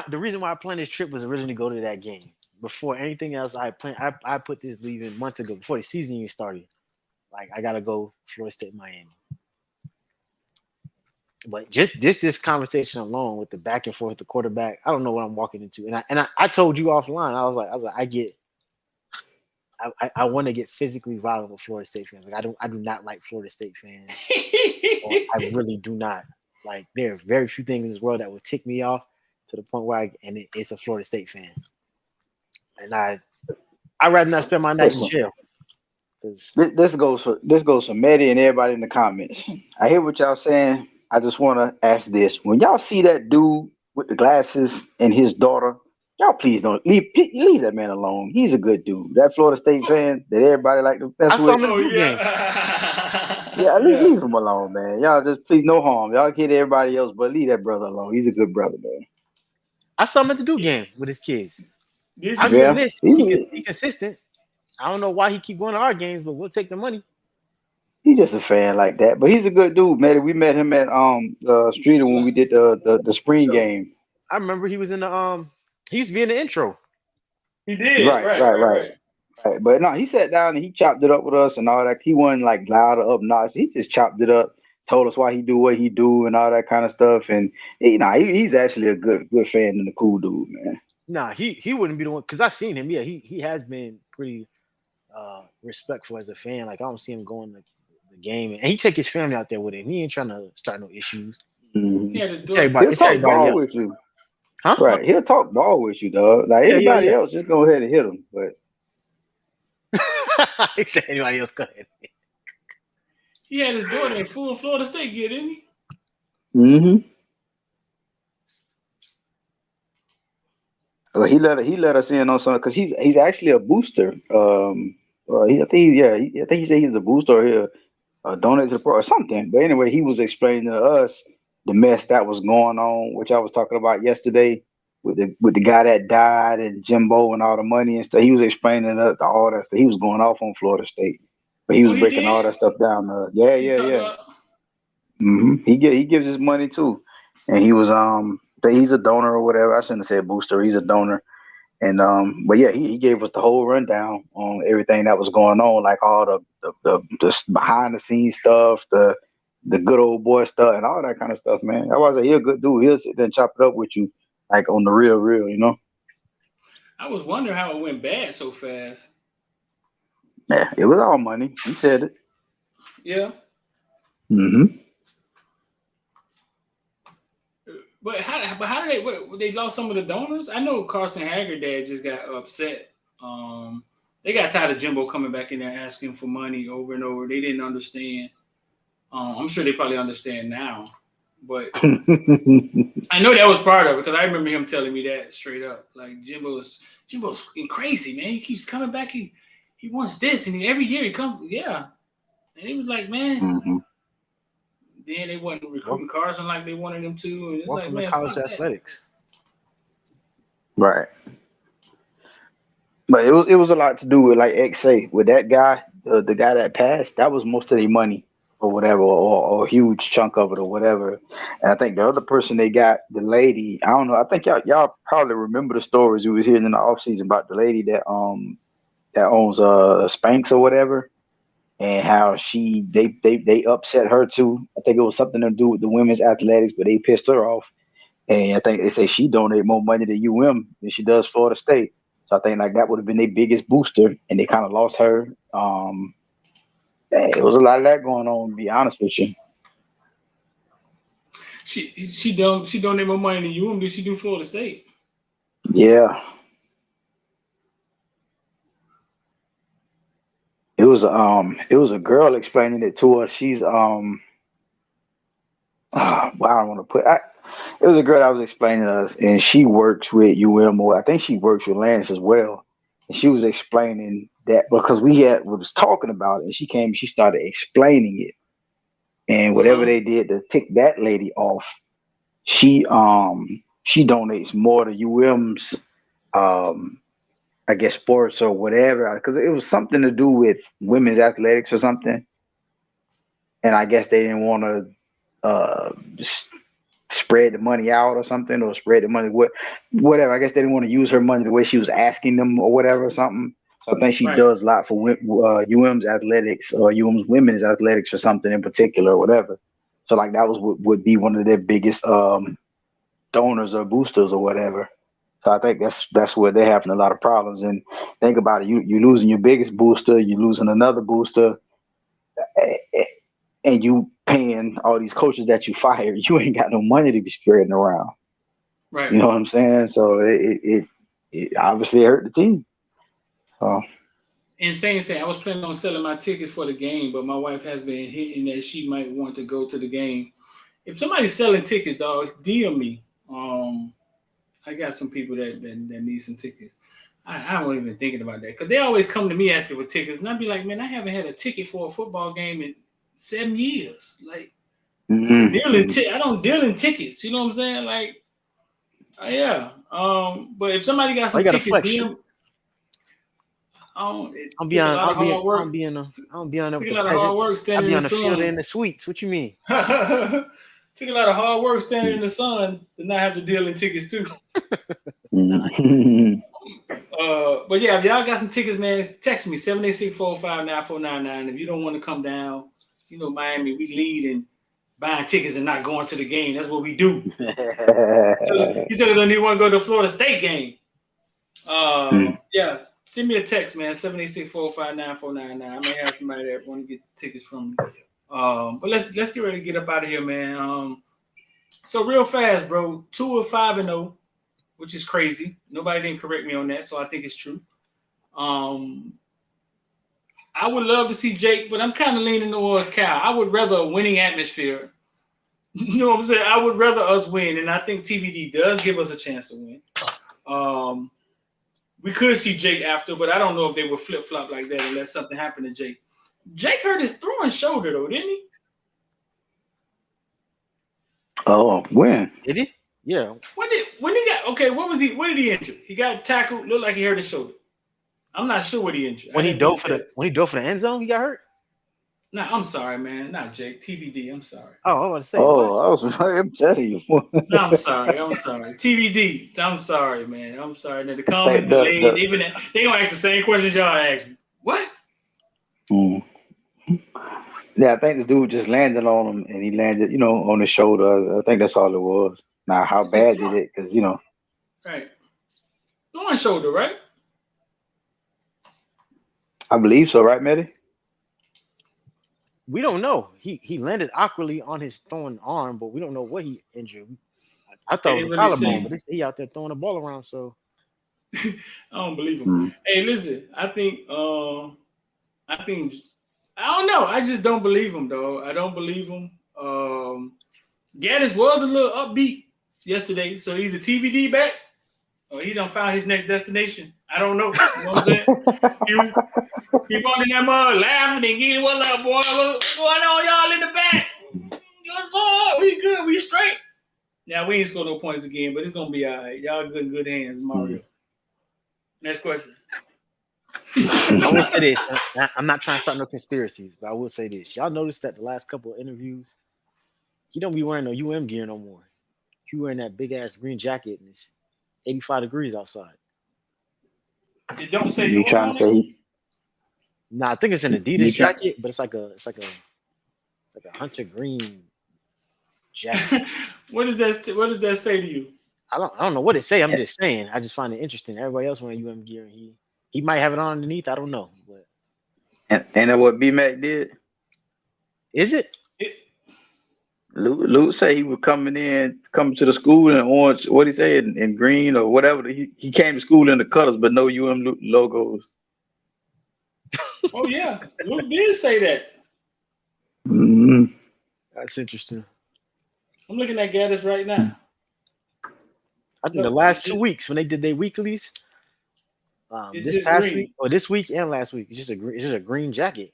The reason why I planned this trip was originally to go to that game. Before anything else, I put this leave in months ago, before the season even started. Like, I gotta go Florida State, Miami. But just this conversation alone with the back and forth, the quarterback, I don't know what I'm walking into. And I told you offline, I was like, I want to get physically violent with Florida State fans. Like, I do not like Florida State fans. I really do not. Like, there are very few things in this world that would tick me off to the point where it's a Florida State fan. And I'd rather not spend my night in jail.
This goes for Medi and everybody in the comments. I hear what y'all saying. I just want to ask this: when y'all see that dude with the glasses and his daughter, y'all please don't leave that man alone. He's a good dude. That Florida State fan that everybody like to mess with.
I saw him in the Duke game.
Yeah, leave him alone, man. Y'all just please no harm. Y'all kid everybody else, but leave that brother alone. He's a good brother, man.
I saw him at the Duke game with his kids.
I
mean, he's consistent. I don't know why he keep going to our games, but we'll take the money.
He's just a fan like that, but he's a good dude, man. We met him at Streeter when we did the spring game.
I remember he was in the he used to be in the intro.
He did.
Right. But no, he sat down and he chopped it up with us and all that. He wasn't like loud or obnoxious. He just chopped it up, told us why he do what he do and all that kind of stuff. And he's actually a good fan and a cool dude, man.
Nah, he wouldn't be the one, because I've seen him. Yeah, he has been pretty respectful as a fan. Like, I don't see him going to the game, and he take his family out there with him. He ain't trying to start no issues.
Mm-hmm.
He'll
talk ball with you,
huh?
Right? He'll talk ball with you, dog. Like anybody else, just go ahead and hit him. But
he said anybody else, go ahead.
He had his daughter in full Florida State gear, didn't he?
Mm-hmm. Well, he let us in on something because he's actually a booster. I think he said he's a booster or he'll donate to the pro or something. But anyway, he was explaining to us the mess that was going on, which I was talking about yesterday with the guy that died and Jimbo and all the money and stuff. He was explaining all that stuff. He was going off on Florida State, but he was breaking all that stuff down. Yeah. Mm-hmm. He gives his money too, and he was he's a donor or whatever. I shouldn't have said booster. He's a donor. And but yeah, he gave us the whole rundown on everything that was going on, like all the behind the scenes stuff, the good old boy stuff, and all that kind of stuff, man. I was like, he's a good dude. He'll sit there and chop it up with you, like on the real, you know.
I was wondering how it went bad so fast.
Yeah, it was all money. He said it.
Yeah.
Mm-hmm.
But how did they lost some of the donors? I know Carson Haggard dad just got upset. They got tired of Jimbo coming back in there asking for money over and over. They didn't understand. I'm sure they probably understand now, but I know that was part of it because I remember him telling me that straight up. Like Jimbo's crazy, man. He keeps coming back. He wants this, and every year he comes. Yeah, and he was like, man.
Mm-hmm.
Then they wasn't recruiting Carson like they wanted them to. And it's
Welcome
like, man,
to college athletics.
Right. But it was a lot to do with, like X say, with that guy, the guy that passed. That was most of their money or whatever, or a huge chunk of it or whatever. And I think the other person they got, the lady, I don't know. I think y'all probably remember the stories we was hearing in the offseason about the lady that owns Spanx or whatever. And how they upset her too. I think it was something to do with the women's athletics, but they pissed her off. And I think they say she donated more money to UM than she does Florida State. So I think like that would have been their biggest booster, and they kind of lost her. It was a lot of that going on, to be honest with you.
She donated more money to UM than she do Florida State.
Yeah. It was a girl explaining it to us. She's it was a girl that was explaining to us, and she works with UM, or I think she works with Lance as well. And she was explaining that because we was talking about it, and she came and she started explaining it. And whatever they did to tick that lady off, she donates more to UM's I guess sports or whatever, because it was something to do with women's athletics or something, and I guess they didn't want to just spread the money out or something, or spread the money whatever. I guess they didn't want to use her money the way she was asking them or whatever or something. So I think she does a lot for UM's athletics or UM's women's athletics or something in particular or whatever. So like that would be one of their biggest donors or boosters or whatever. So I think that's where they're having a lot of problems. And think about it, you losing your biggest booster, you losing another booster, and you paying all these coaches that you fired. You ain't got no money to be spreading around.
Right.
You know what I'm saying? So it obviously hurt the team. So.
Insane saying, I was planning on selling my tickets for the game, but my wife has been hinting that she might want to go to the game. If somebody's selling tickets, dog, DM me. I got some people that need some tickets. I wasn't even thinking about that because they always come to me asking for tickets, and I'd be like, man, I haven't had a ticket for a football game in 7 years. Like, I don't deal in tickets. You know what I'm saying? Like, yeah. But if somebody got some tickets, DM. I'll be on the
field in the suites. What you mean?
Took a lot of hard work standing in the sun to not have to deal in tickets too. But yeah, if y'all got some tickets, man, text me 786-405-9499. If you don't want to come down, you know Miami, we lead in buying tickets and not going to the game. That's what we do. You don't even want to go to the Florida State game. Yeah, send me a text, man. 786-405-9499. I may have somebody that want to get tickets from me. But let's get ready to get up out of here, man. So real fast, bro. 2 5-0, which is crazy. Nobody didn't correct me on that, so I think it's true. I would love to see Jake, but I'm kind of leaning towards Cal. I would rather a winning atmosphere. You know what I'm saying? I would rather us win, and I think TBD does give us a chance to win. We could see Jake after, but I don't know if they would flip-flop like that unless something happened to Jake. Jake hurt his throwing shoulder, though, didn't he?
Oh, when?
Did he? Yeah.
When he got what did he injure? He got tackled, looked like he hurt his shoulder. I'm not sure what he injured.
When he dove for the end zone, he got hurt?
Nah, I'm sorry, man. Not Jake. TBD, I'm sorry.
Oh, I was say.
I'm telling you.
No, I'm sorry. TBD. I'm sorry, man. I'm sorry. Now the comment delayed. Even that, they gonna ask the same questions y'all asked me. What?
Yeah, I think the dude just landed on him, and he landed, on his shoulder. I think that's all it was. Now, how bad did it? Because
right, throwing shoulder, right?
I believe so, right, Mehdi?
We don't know. He landed awkwardly on his throwing arm, but we don't know what he injured. I thought it was a collarbone, but he out there throwing the ball around. So
I don't believe him. Hey, listen, I don't know. I just don't believe him, though. I don't believe him. Gaddis was a little upbeat yesterday, so he's a TBD back, or he done found his next destination. I don't know. You know what I'm saying? Keep on in that mud, laughing and getting what up, boy? What's going on, y'all in the back? What's up? We good. We straight. Now we ain't scored no points again, but it's gonna be all right. Y'all good hands, Mario. Next question.
I will say this. I'm not trying to start no conspiracies, but I will say this. Y'all noticed that the last couple of interviews, he don't be wearing no UM gear no more. He wearing that big ass green jacket and it's 85 degrees outside.
It don't say
you trying to say?
Nah, I think it's an Adidas jacket, but it's like a hunter green jacket.
What does that say to you?
I don't know what it say. I'm just saying. I just find it interesting. Everybody else wearing UM gear, and he might have it on underneath. I don't know, but
and that what B-Mac did?
Is it?
Luke said he was coming to the school in orange. What he say in green or whatever. He came to school in the colors, but no UM logos.
Oh yeah, Luke did say that.
Mm-hmm.
That's interesting.
I'm looking at Gaddis right now.
I think the last 2 weeks when they did their weeklies, this past week or this week and last week, it's just a green jacket.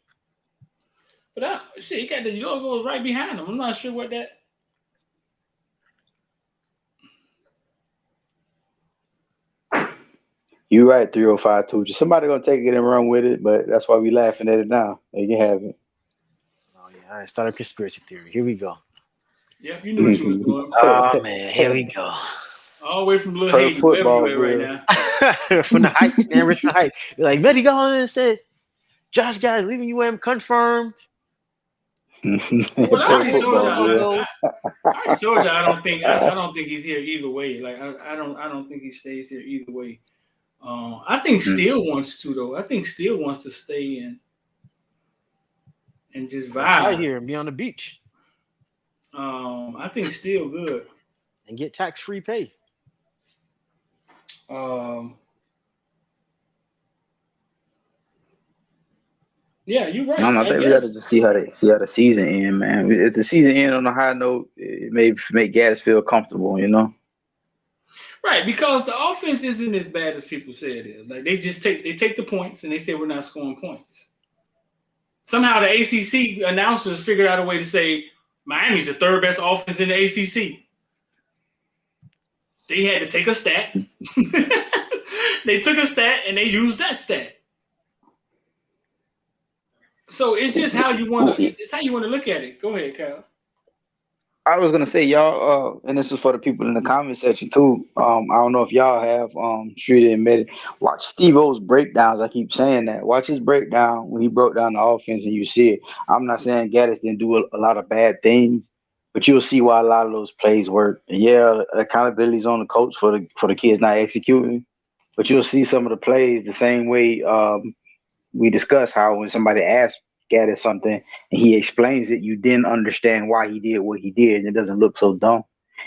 But he got the logos right behind him. I'm not sure what that.
You're right, 305 too. Just somebody gonna take it and run with it, but that's why we laughing at it now. They can have it.
Oh yeah, all right, start a conspiracy theory. Here we go.
Yeah, you knew what you was doing.
Oh man, here we go.
All the way from Little
Per
Haiti,
football,
everywhere
bro.
right now.
From the Heights, man, Richmond Heights. You're like, Medi got on and said, Josh guys leaving UM confirmed.
Well, I already told
football,
y'all. I already told y'all. I don't think he's here either way. Like I don't think he stays here either way. I think Steele wants to though. I think Steele wants to stay and just vibe
Right here and be on the beach.
I think Steele good
and get tax-free pay.
Yeah, you're right.
I think we got to just see how the season end, man. If the season end on a high note, it may make Gaddis feel comfortable, you know.
Right, because the offense isn't as bad as people say it is. Like they take the points and they say we're not scoring points. Somehow the ACC announcers figured out a way to say Miami's the third best offense in the ACC. They had to take a stat. They took a stat and they used that stat. So it's just how you want to. It's how you want to look at it. Go ahead, Kyle.
I was gonna say y'all, and this is for the people in the comment section too. I don't know if y'all have Street admitted. Watch Steve-O's breakdowns. I keep saying that. Watch his breakdown when he broke down the offense, and you see it. I'm not saying Gaddis didn't do a lot of bad things, but you'll see why a lot of those plays work. And yeah, accountability is on the coach for the kids not executing, but you'll see some of the plays the same way. We discussed how when somebody asks Gaddis something and he explains it, you didn't understand why he did what he did, and it doesn't look so dumb.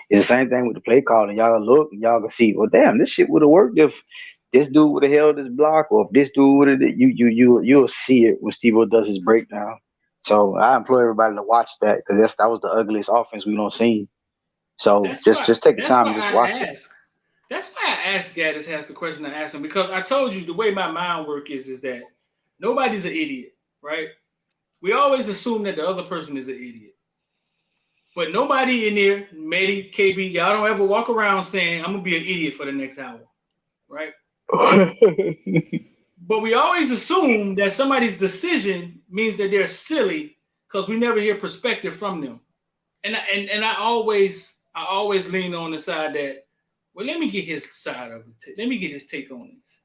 It's the same thing with the play call, and y'all look and y'all can see, well, damn, this shit would have worked if this dude would have held this block, or if this dude would have. You'll see it when Steve-O does his breakdown. So I implore everybody to watch that because that was the ugliest offense we don't see. So just take the time and just watch it.
That's why I asked Gaddis has the question I asked him, because I told you the way my mind work is that nobody's an idiot, right? We always assume that the other person is an idiot. But nobody in there, Medi, KB, y'all don't ever walk around saying, I'm going to be an idiot for the next hour, right? But we always assume that somebody's decision means that they're silly because we never hear perspective from them. And I always lean on the side that, well, let me get his side of it. Let me get his take on this.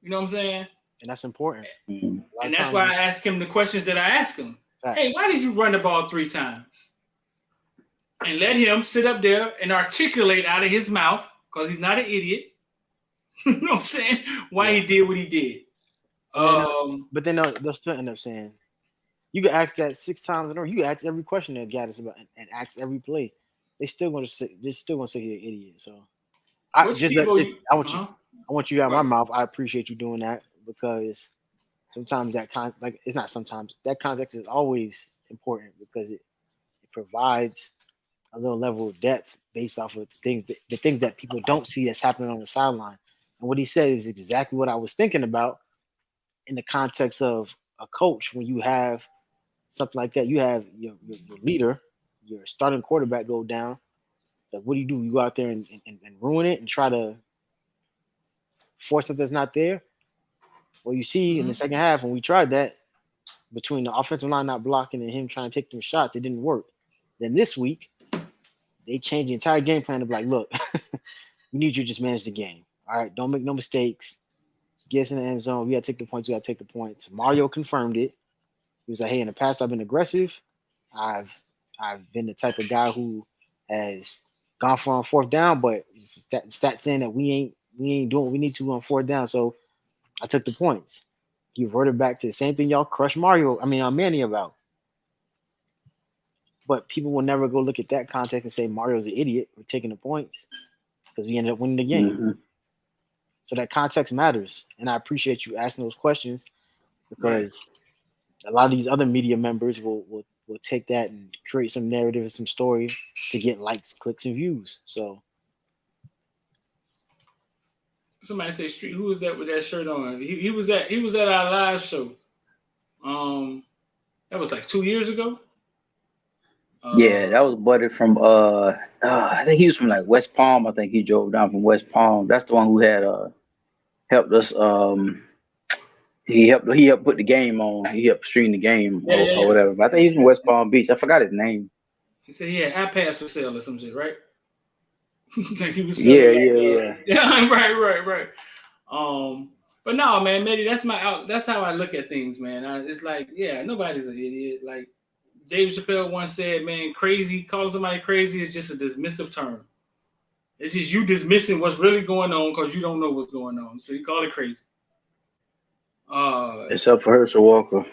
You know what I'm saying?
And that's important.
And that's why I ask him the questions that I ask him. Hey, why did you run the ball 3 times? And let him sit up there and articulate out of his mouth, because he's not an idiot. You know what I'm saying? Why he did what he did.
But then they'll still end up saying, you can ask that 6 times in a row. You can ask every question that Gaddis about and ask every play. They're still gonna say you're an idiot. So I want you out of my mouth. I appreciate you doing that, because sometimes that context is always important, because it provides a little level of depth based off of the things that people don't see that's happening on the sideline. And what he said is exactly what I was thinking about in the context of a coach. When you have something like that, you have your leader, your starting quarterback go down. So what do? You go out there and ruin it and try to force something that's not there? Well, you see in the second half when we tried that, between the offensive line not blocking and him trying to take them shots, it didn't work. Then this week, they changed the entire game plan to be like, look, we need you to just manage the game. All right, don't make no mistakes. Just get us in the end zone. We got to take the points. Mario confirmed it. He was like, hey, in the past, I've been aggressive. I've been the type of guy who has gone for on 4th down, but stats saying that we ain't doing what we need to on 4th down. So I took the points. He reverted back to the same thing y'all crushed Manny about. But people will never go look at that context and say Mario's an idiot for taking the points, because we ended up winning the game. Mm-hmm. So that context matters. And I appreciate you asking those questions, because a lot of these other media members will take that and create some narrative and some story to get likes, clicks, and views. So
somebody say, Street, who was that with that shirt on? He was at our live show. That was like 2 years ago.
Yeah, that was Buddy from I think he was from like West Palm. I think he drove down from West Palm. That's the one who had helped us. He helped put the game on. He helped stream the game or whatever. But I think he's from West Palm Beach. I forgot his name.
He said he had iPads for sale or some shit, right? Like he was selling yeah. Right. But no, man, maybe that's how I look at things, man. It's like, yeah, nobody's an idiot. Like Dave Chappelle once said, man, crazy, calling somebody crazy is just a dismissive term. It's just you dismissing what's really going on because you don't know what's going on. So you call it crazy.
Except for Herschel Walker.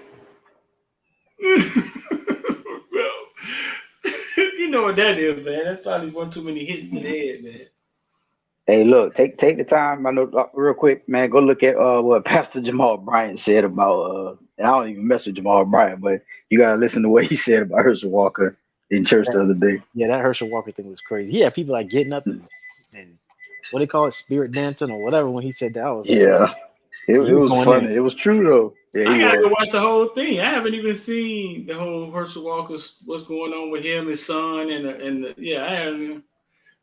You know what that is, man. That's probably one too many hits to the head, man.
Hey, look, take the time. I know, real quick, man. Go look at what Pastor Jamal Bryant said about. And I don't even mess with Jamal Bryant, but you gotta listen to what he said about Herschel Walker in church the other day.
Yeah, that Herschel Walker thing was crazy. Yeah, people like getting up and what they call it, spirit dancing or whatever. When he said that, I was like,
it was funny. It was true though. Yeah,
I gotta go watch the whole thing. I haven't even seen the whole Herschel Walker's what's going on with him, his son, and I haven't even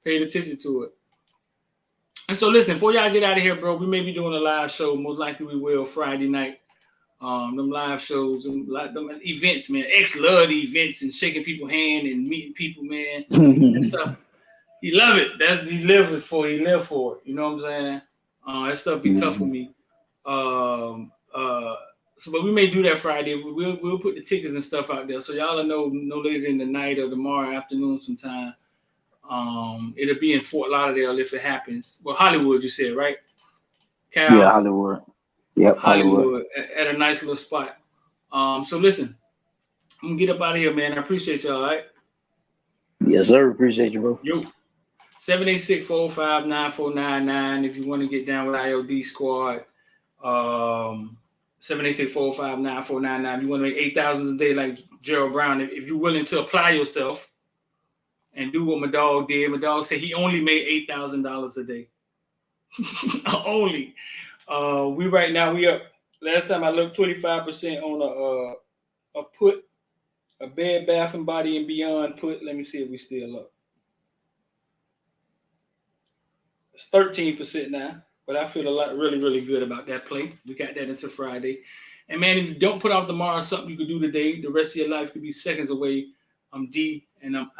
paid attention to it. And so listen, before y'all get out of here, bro, we may be doing a live show. Most likely we will Friday night. Them live shows and them events, man. X love the events and shaking people's hand and meeting people, man. And stuff. He love it. He live for it. You know what I'm saying? That stuff be tough for me. So, but we may do that Friday. We'll put the tickets and stuff out there, so y'all will know no later than the night or tomorrow afternoon sometime. It'll be in Fort Lauderdale if it happens. Well, Hollywood, you said, right? Cal?
Yeah, Hollywood. Yep, Hollywood.
At a nice little spot. So listen, I'm gonna get up out of here, man. I appreciate y'all. All right.
Yes, sir. Appreciate you, bro.
Yo. 786-405-9499 if you want to get down with IOD Squad. 786-405-9499. You want to make 8,000 a day like Gerald Brown. If you're willing to apply yourself and do what my dog did. My dog said he only made $8,000 a day. Only. We right now, we up. Last time I looked, 25% on a put, a Bed Bath and Body and Beyond put. Let me see if we still up. It's 13% now, but I feel really, really good about that play. We got that until Friday. And man, if you don't put off tomorrow, something you could do today, the rest of your life could be seconds away. I'm D, and I'm out.